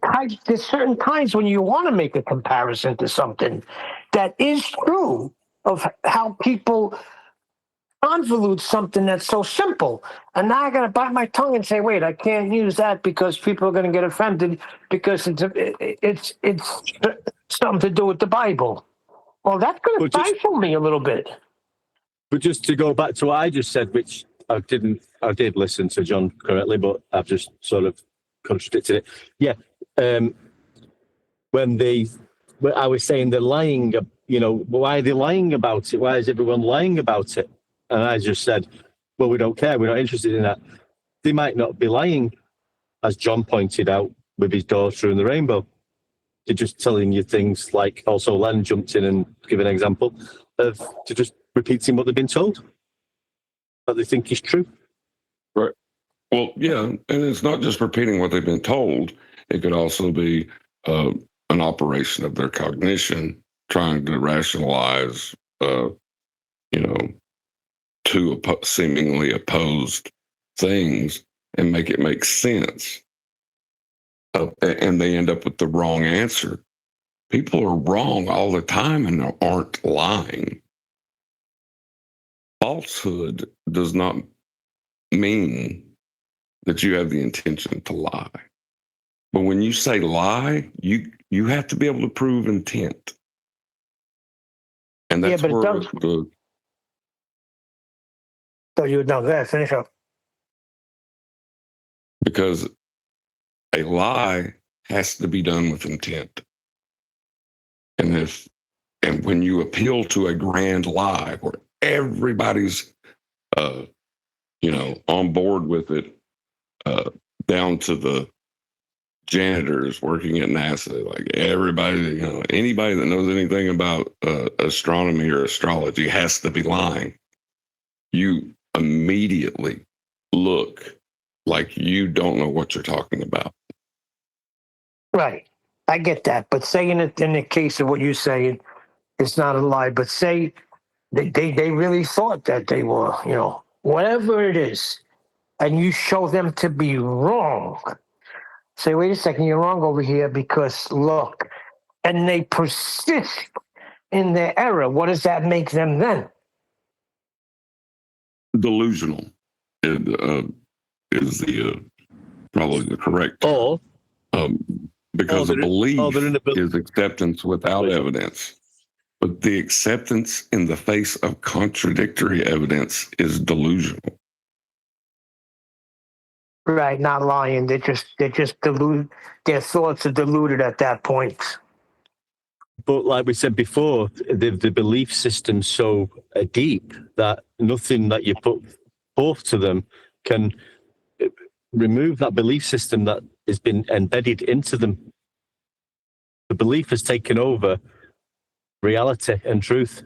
times when you want to make a comparison to something that is true of how people convolute something that's so simple. And now I got to bite my tongue and say, wait, I can't use that because people are going to get offended because it's something to do with the Bible. Well, that's going to stifle me a little bit. But just to go back to what I just said, which I did listen to John correctly, but I've just sort of contradicted it. Yeah. When I was saying they're lying, why are they lying about it? Why is everyone lying about it? And I just said, well, we don't care. We're not interested in that. They might not be lying, as John pointed out with his daughter and the rainbow. They're just telling you things like, also Len jumped in and give an example of to just repeating what they've been told that they think is true. Right. Well, yeah, and it's not just repeating what they've been told. It could also be an operation of their cognition, trying to rationalize, two seemingly opposed things and make it make sense. And they end up with the wrong answer. People are wrong all the time and aren't lying. Falsehood does not mean that you have the intention to lie. But when you say lie, you have to be able to prove intent. And that's where the... So you would know that. Finish up. Because a lie has to be done with intent. And when you appeal to a grand lie where everybody's on board with it, down to the janitors working at NASA, like everybody, anybody that knows anything about astronomy or astrology has to be lying. You immediately look like you don't know what you're talking about. Right. I get that. But saying it in the case of what you're saying, it's not a lie. But say they really thought that they were, whatever it is, and you show them to be wrong. Say, wait a second, you're wrong over here because look, and they persist in their error. What does that make them then? Delusional is the probably the correct term. Because a belief is acceptance without evidence. But the acceptance in the face of contradictory evidence is delusional. Right, not lying. They're just deluded. Their thoughts are deluded at that point. But like we said before, the belief system's so deep that nothing that you put forth to them can remove that belief system that has been embedded into them. The belief has taken over reality and truth.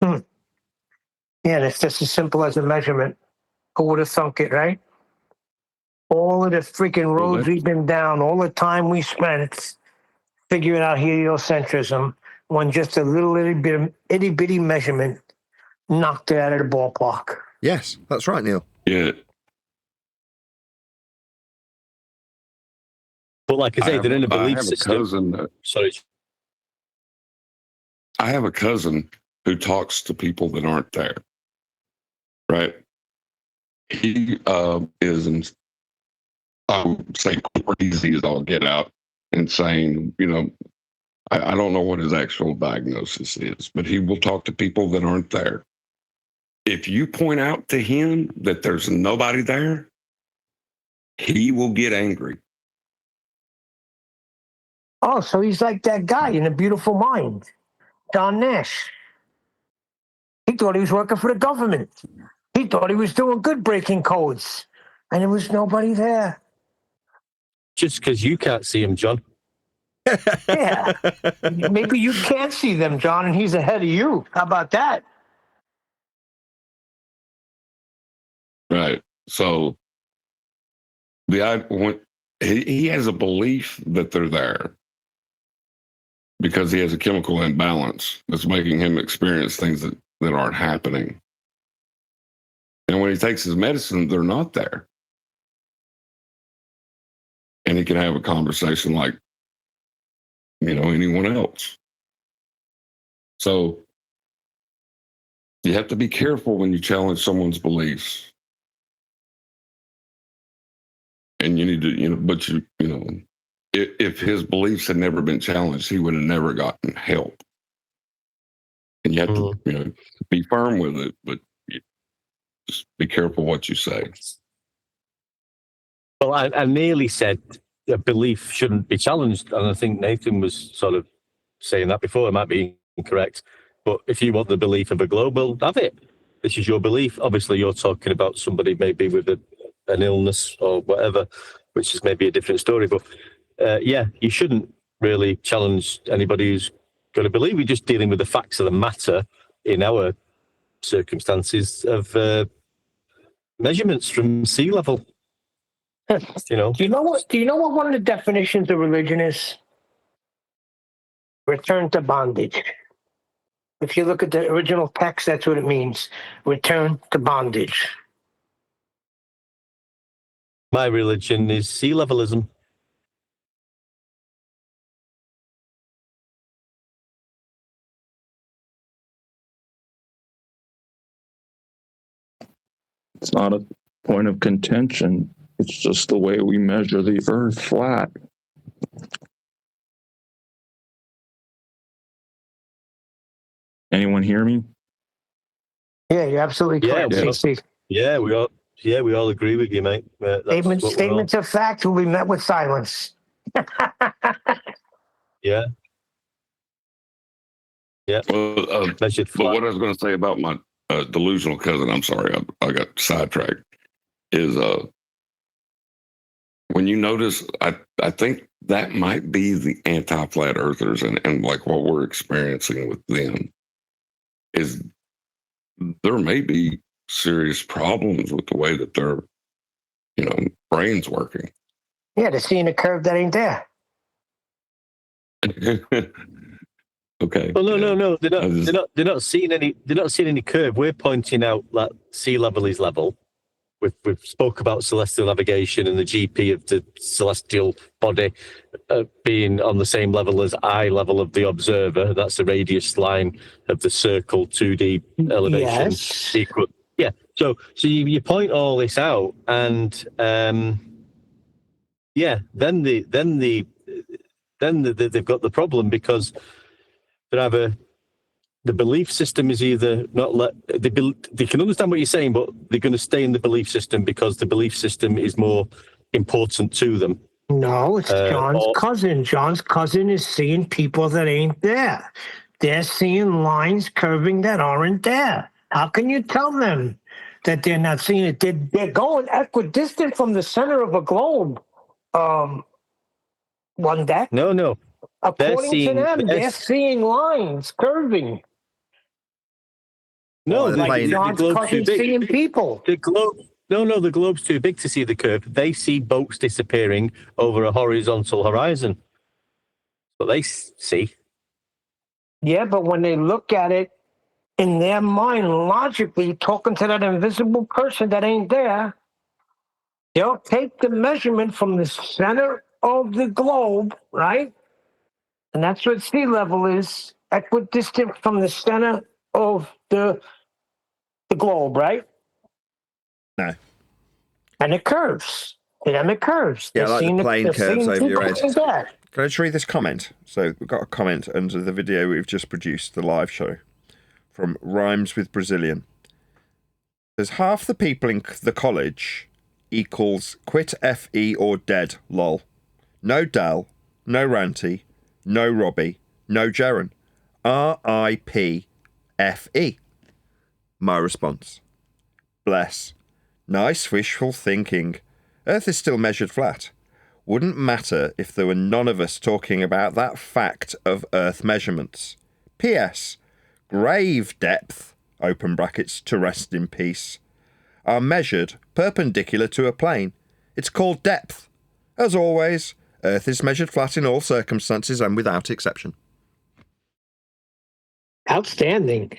Yeah, and it's just as simple as a measurement. Who would have thunk it, right? All of the freaking roads we've been down, all the time we spent figuring out heliocentrism, when just a little itty bitty measurement knocked it out of the ballpark. Yes, that's right, Neil. Yeah. But like I say, they're in a belief system. Sorry. I have a cousin who talks to people that aren't there. Right? He is, I would say, crazy as all get out and saying, I don't know what his actual diagnosis is, but he will talk to people that aren't there. If you point out to him that there's nobody there, he will get angry. Oh, so he's like that guy in A Beautiful Mind, John Nash. He thought he was working for the government. He thought he was doing good breaking codes, and there was nobody there. just because you can't see him, John. Yeah. Maybe you can't see them, John, and he's ahead of you. How about that? Right. So when he has a belief that they're there because he has a chemical imbalance that's making him experience things that aren't happening. And when he takes his medicine, they're not there. And he can have a conversation like, anyone else. So you have to be careful when you challenge someone's beliefs. And you need to, if his beliefs had never been challenged, he would have never gotten help. And you have to, be firm with it, but just be careful what you say. Well, I nearly said a belief shouldn't be challenged, and I think Nathan was sort of saying that before. It might be incorrect, but if you want the belief of a global, have it. This is your belief. Obviously, you're talking about somebody maybe with an illness or whatever, which is maybe a different story. But you shouldn't really challenge anybody who's going to believe. We're just dealing with the facts of the matter in our circumstances of measurements from sea level. Do you know what one of the definitions of religion is? Return to bondage. If you look at the original text, that's what it means. Return to bondage. My religion is sea levelism. It's not a point of contention. It's just the way we measure the earth flat. Anyone hear me? Yeah, you're absolutely correct, CC. Yeah, we all agree with you, mate. Statements of fact will be met with silence. Yeah. Well, but what I was going to say about my delusional cousin, I'm sorry, I got sidetracked, is when you notice, I think that might be the anti-flat earthers and like what we're experiencing with them is there may be serious problems with the way that their, brain's working. Yeah, they're seeing a curve that ain't there. Okay. Well, no. They're not seeing any curve. We're pointing out that sea level is level. We've spoke about celestial navigation and the GP of the celestial body being on the same level as eye level of the observer. That's the radius line of the circle 2D elevation. Yes. Equal. Yeah. So you point all this out, and then they've got the problem because they're either the belief system is either not they can understand what you're saying, but they're going to stay in the belief system because the belief system is more important to them. No, it's John's cousin. John's cousin is seeing people that ain't there. They're seeing lines curving that aren't there. How can you tell them that they're not seeing it? They're going equidistant from the center of a globe. One deck. No. According to them, they're seeing lines curving. No, like John's cousin seeing people. The globe's too big to see the curve. They see boats disappearing over a horizontal horizon. But they see. Yeah, but when they look at it in their mind, logically, talking to that invisible person that ain't there, they'll take the measurement from the center of the globe, right? And that's what sea level is, equidistant from the center of the globe, right? No. And it curves. It curves. Yeah, like the plane curves over your head. Can I just read this comment? So we've got a comment under the video we've just produced, the live show, from Rhymes with Brazilian. There's half the people in the college equals quit FE or dead, lol. No Dal, no Ranty, no Robbie, no Jaron. RIP FE. My response. Bless. Nice wishful thinking. Earth is still measured flat. wouldn't matter if there were none of us talking about that fact of Earth measurements. P.S. Grave depth, open brackets, to rest in peace, are measured perpendicular to a plane. It's called depth. As always, Earth is measured flat in all circumstances and without exception. Outstanding.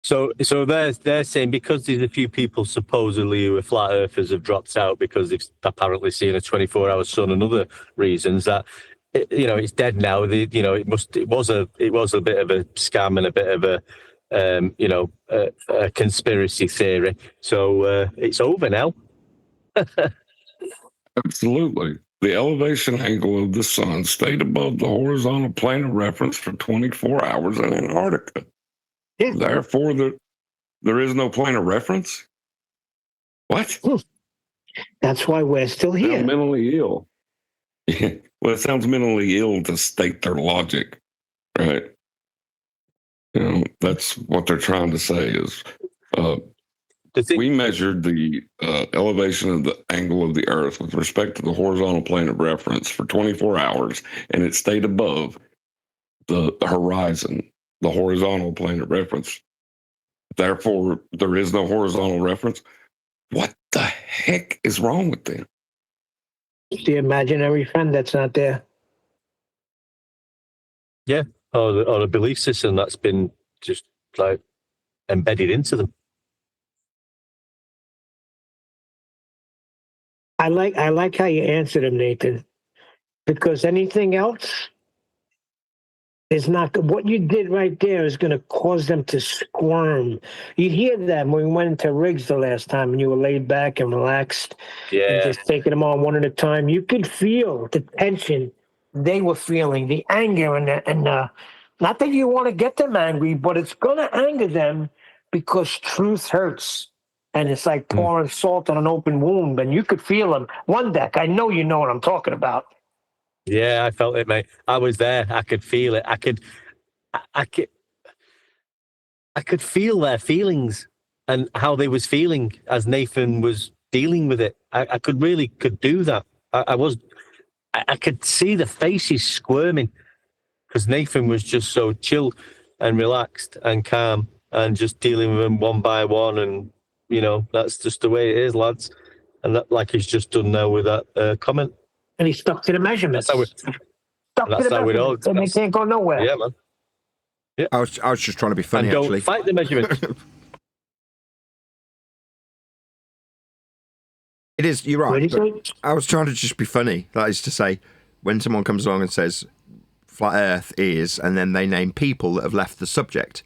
So they're saying because there's a few people supposedly who are flat earthers have dropped out because they've apparently seen a 24-hour sun and other reasons that it's dead now. It was a bit of a scam and a bit of a conspiracy theory. So it's over now. Absolutely. The elevation angle of the sun stayed above the horizontal plane of reference for 24 hours in Antarctica. Yeah. Therefore, there is no plane of reference? What? That's why we're still here. They're mentally ill. Yeah. Well, it sounds mentally ill to state their logic, right? That's what they're trying to say is we measured the elevation of the angle of the Earth with respect to the horizontal plane of reference for 24 hours, and it stayed above the horizon, the horizontal plane of reference. Therefore, there is no horizontal reference. What the heck is wrong with them? The imaginary friend that's not there. Yeah, or a belief system that's been just like embedded into them. I like how you answered him, Nathan, because anything else is not what you did right there is going to cause them to squirm. You'd hear that when we went into Riggs the last time and you were laid back and relaxed and just taking them on one at a time. You could feel the tension they were feeling, the anger, and not that you want to get them angry, but it's going to anger them because truth hurts. And it's like pouring salt on an open wound, and you could feel them. One deck, I know you know what I'm talking about. Yeah, I felt it, mate. I was there. I could feel it. I could feel their feelings and how they was feeling as Nathan was dealing with it. I could do that. I could see the faces squirming because Nathan was just so chill and relaxed and calm and just dealing with them one by one. And, that's just the way it is, lads. And that, like he's just done now with that comment. And he stuck to the measurements. That's how it all. And they can't go nowhere. Yeah, man. Yeah. I was just trying to be funny, and don't actually. fight the measurements. It is, you're right. I was trying to just be funny. That is to say, when someone comes along and says flat Earth is, and then they name people that have left the subject.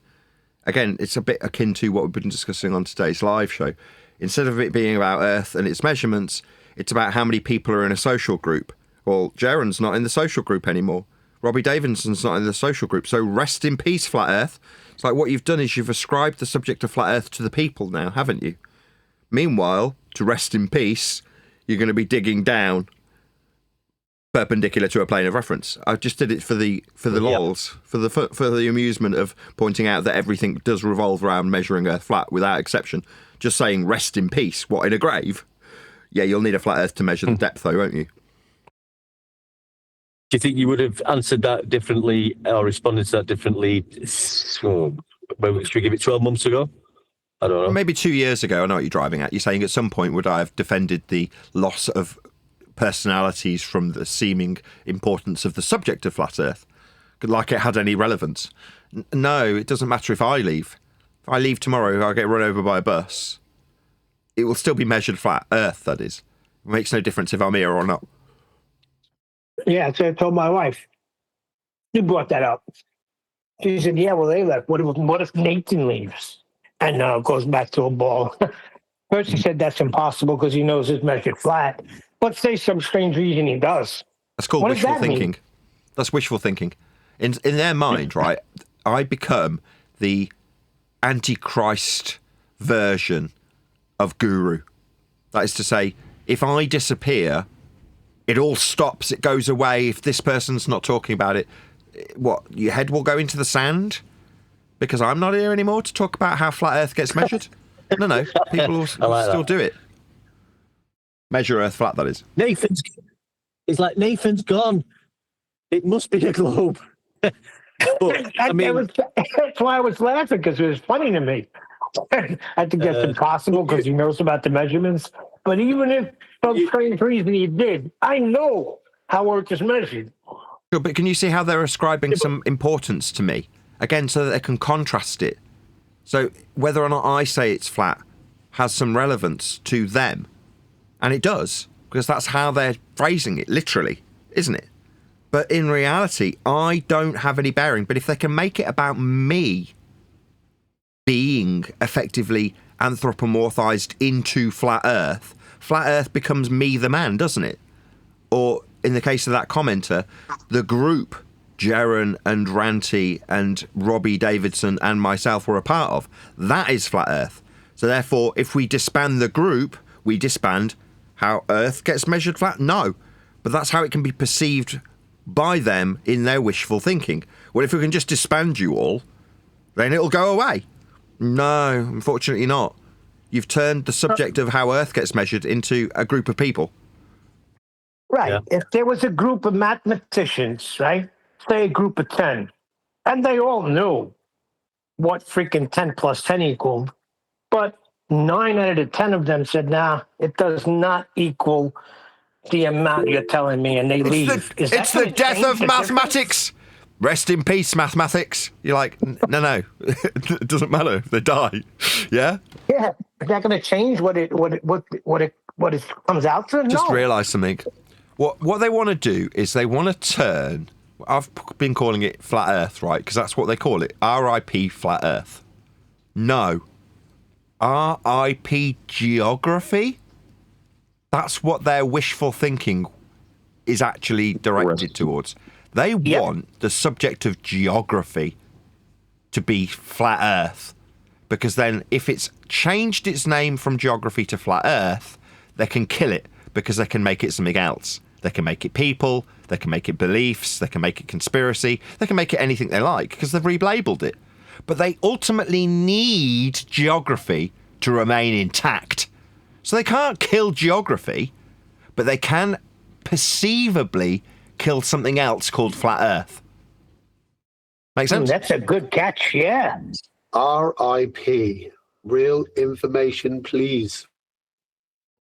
Again, it's a bit akin to what we've been discussing on today's live show. Instead of it being about Earth and its measurements, it's about how many people are in a social group. Well, Jaron's not in the social group anymore. Robbie Davidson's not in the social group. So rest in peace, flat Earth. It's like what you've done is you've ascribed the subject of flat Earth to the people now, haven't you? Meanwhile, to rest in peace, you're going to be digging down perpendicular to a plane of reference. I just did it for the lols, for the amusement of pointing out that everything does revolve around measuring Earth flat without exception. Just saying rest in peace. What, in a grave? Yeah, you'll need a flat Earth to measure the depth, though, won't you? Do you think you would have answered that differently or responded to that differently? Should we give it 12 months ago? I don't know. Maybe 2 years ago. I know what you're driving at. You're saying at some point would I have defended the loss of personalities from the seeming importance of the subject of flat Earth, like it had any relevance. No, it doesn't matter if I leave. If I leave tomorrow, I get run over by a bus. It will still be measured flat Earth, that is. It makes no difference if I'm here or not. Yeah, so I told my wife. You brought that up. She said, yeah, well, they left. What if Nathan leaves? And goes back to a ball. First he said that's impossible because he knows it's measured flat. But say some strange reason he does. That's called wishful thinking. That's wishful thinking. In their mind, right, I become the Antichrist version of Guru. That is to say, if I disappear, it all stops, it goes away. If this person's not talking about it, what, your head will go into the sand? Because I'm not here anymore to talk about how flat Earth gets measured? No, people will still do it. Measure Earth flat, that is. It's like Nathan's gone. It must be a globe. But, I mean, that's why I was laughing, because it was funny to me. I think that's impossible because he knows about the measurements. But even if for strange reason he did, I know how Earth is measured. Sure, but can you see how they're ascribing some importance to me? Again, so that they can contrast it. So whether or not I say it's flat has some relevance to them. And it does, because that's how they're phrasing it, literally, isn't it? But in reality, I don't have any bearing. But if they can make it about me being effectively anthropomorphized into flat Earth becomes me the man, doesn't it? Or in the case of that commenter, the group Jaron and Ranty and Robbie Davidson and myself were a part of, that is flat Earth. So therefore, if we disband the group, we disband how Earth gets measured flat? No. But that's how it can be perceived by them in their wishful thinking. Well, if we can just disband you all, then it'll go away. No, unfortunately not. You've turned the subject of how Earth gets measured into a group of people. Right. Yeah. If there was a group of mathematicians, right, say a group of 10, and they all knew what freaking 10 plus 10 equaled, but 9 out of the 10 of them said, nah, it does not equal the amount you're telling me, and they leave. It's the death of mathematics. Rest in peace, mathematics. You're like, no, it doesn't matter if they die. Yeah? Yeah. Is that going to change what it comes out to? Just no. realise something. What they want to do is they want to turn, I've been calling it flat Earth, right? Because that's what they call it. RIP flat Earth. No. RIP geography? That's what their wishful thinking is actually directed towards. They want the subject of geography to be flat Earth, because then if it's changed its name from geography to flat Earth, they can kill it, because they can make it something else. They can make it people, they can make it beliefs, they can make it conspiracy, they can make it anything they like, because they've relabeled it. But they ultimately need geography to remain intact. So they can't kill geography, but they can perceivably kill something else called flat Earth. Make sense? That's a good catch, yeah. RIP. Real information, please.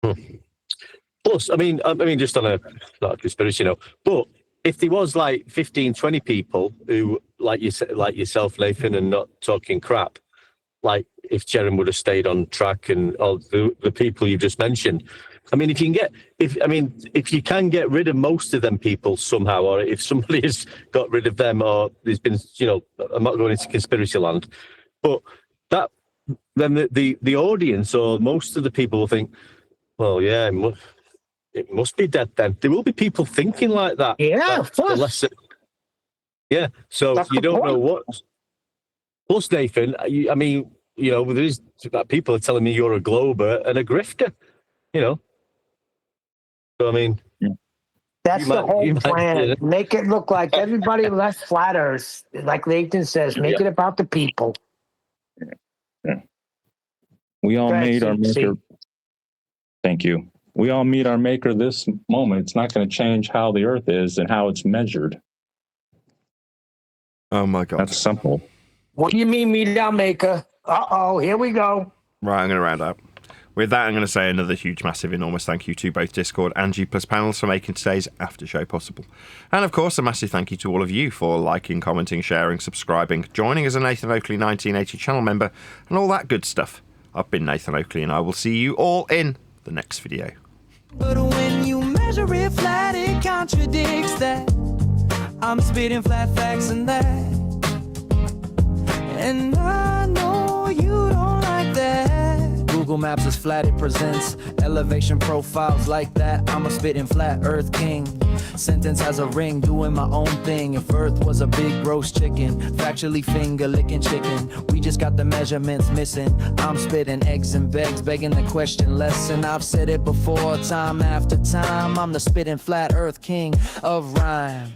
Plus, I mean, just on a conspiracy note, but if there was like 15, 20 people who, like yourself, Nathan, and not talking crap, like if Jaron would have stayed on track and all the people you just mentioned, I mean, if you can get rid of most of them people somehow, or if somebody has got rid of them, or there's been, I'm not going into conspiracy land, but that then the audience or most of the people will think, well, yeah, it must be dead then. There will be people thinking like that. Yeah, of course. Yeah, so that's you don't know what. Plus, Nathan, I mean, there is people are telling me you're a glober and a grifter, So, I mean, that's the whole plan. Make it look like everybody left flat Earth. Like Nathan says, make it about the people. Yeah. We all made our maker. Thank you. We all meet our maker this moment. It's not going to change how the Earth is and how it's measured. Oh my God. That's simple. What do you mean meet our maker? Uh-oh, here we go. Right, I'm going to round up. With that, I'm going to say another huge, massive, enormous thank you to both Discord and G+ panels for making today's after show possible. And of course, a massive thank you to all of you for liking, commenting, sharing, subscribing, joining as a Nathan Oakley 1980 channel member, and all that good stuff. I've been Nathan Oakley, and I will see you all in the next video. But when you measure it flat, it contradicts that. I'm spitting flat facts and that. And I know you don't like that. Google Maps is flat, it presents elevation profiles like that. I'm a spitting flat earth king. Sentence has a ring, doing my own thing. If Earth was a big roast chicken, factually finger licking chicken. We just got the measurements missing. I'm spitting eggs and begs, begging the question lesson. I've said it before, time after time. I'm the spitting flat earth king of rhyme.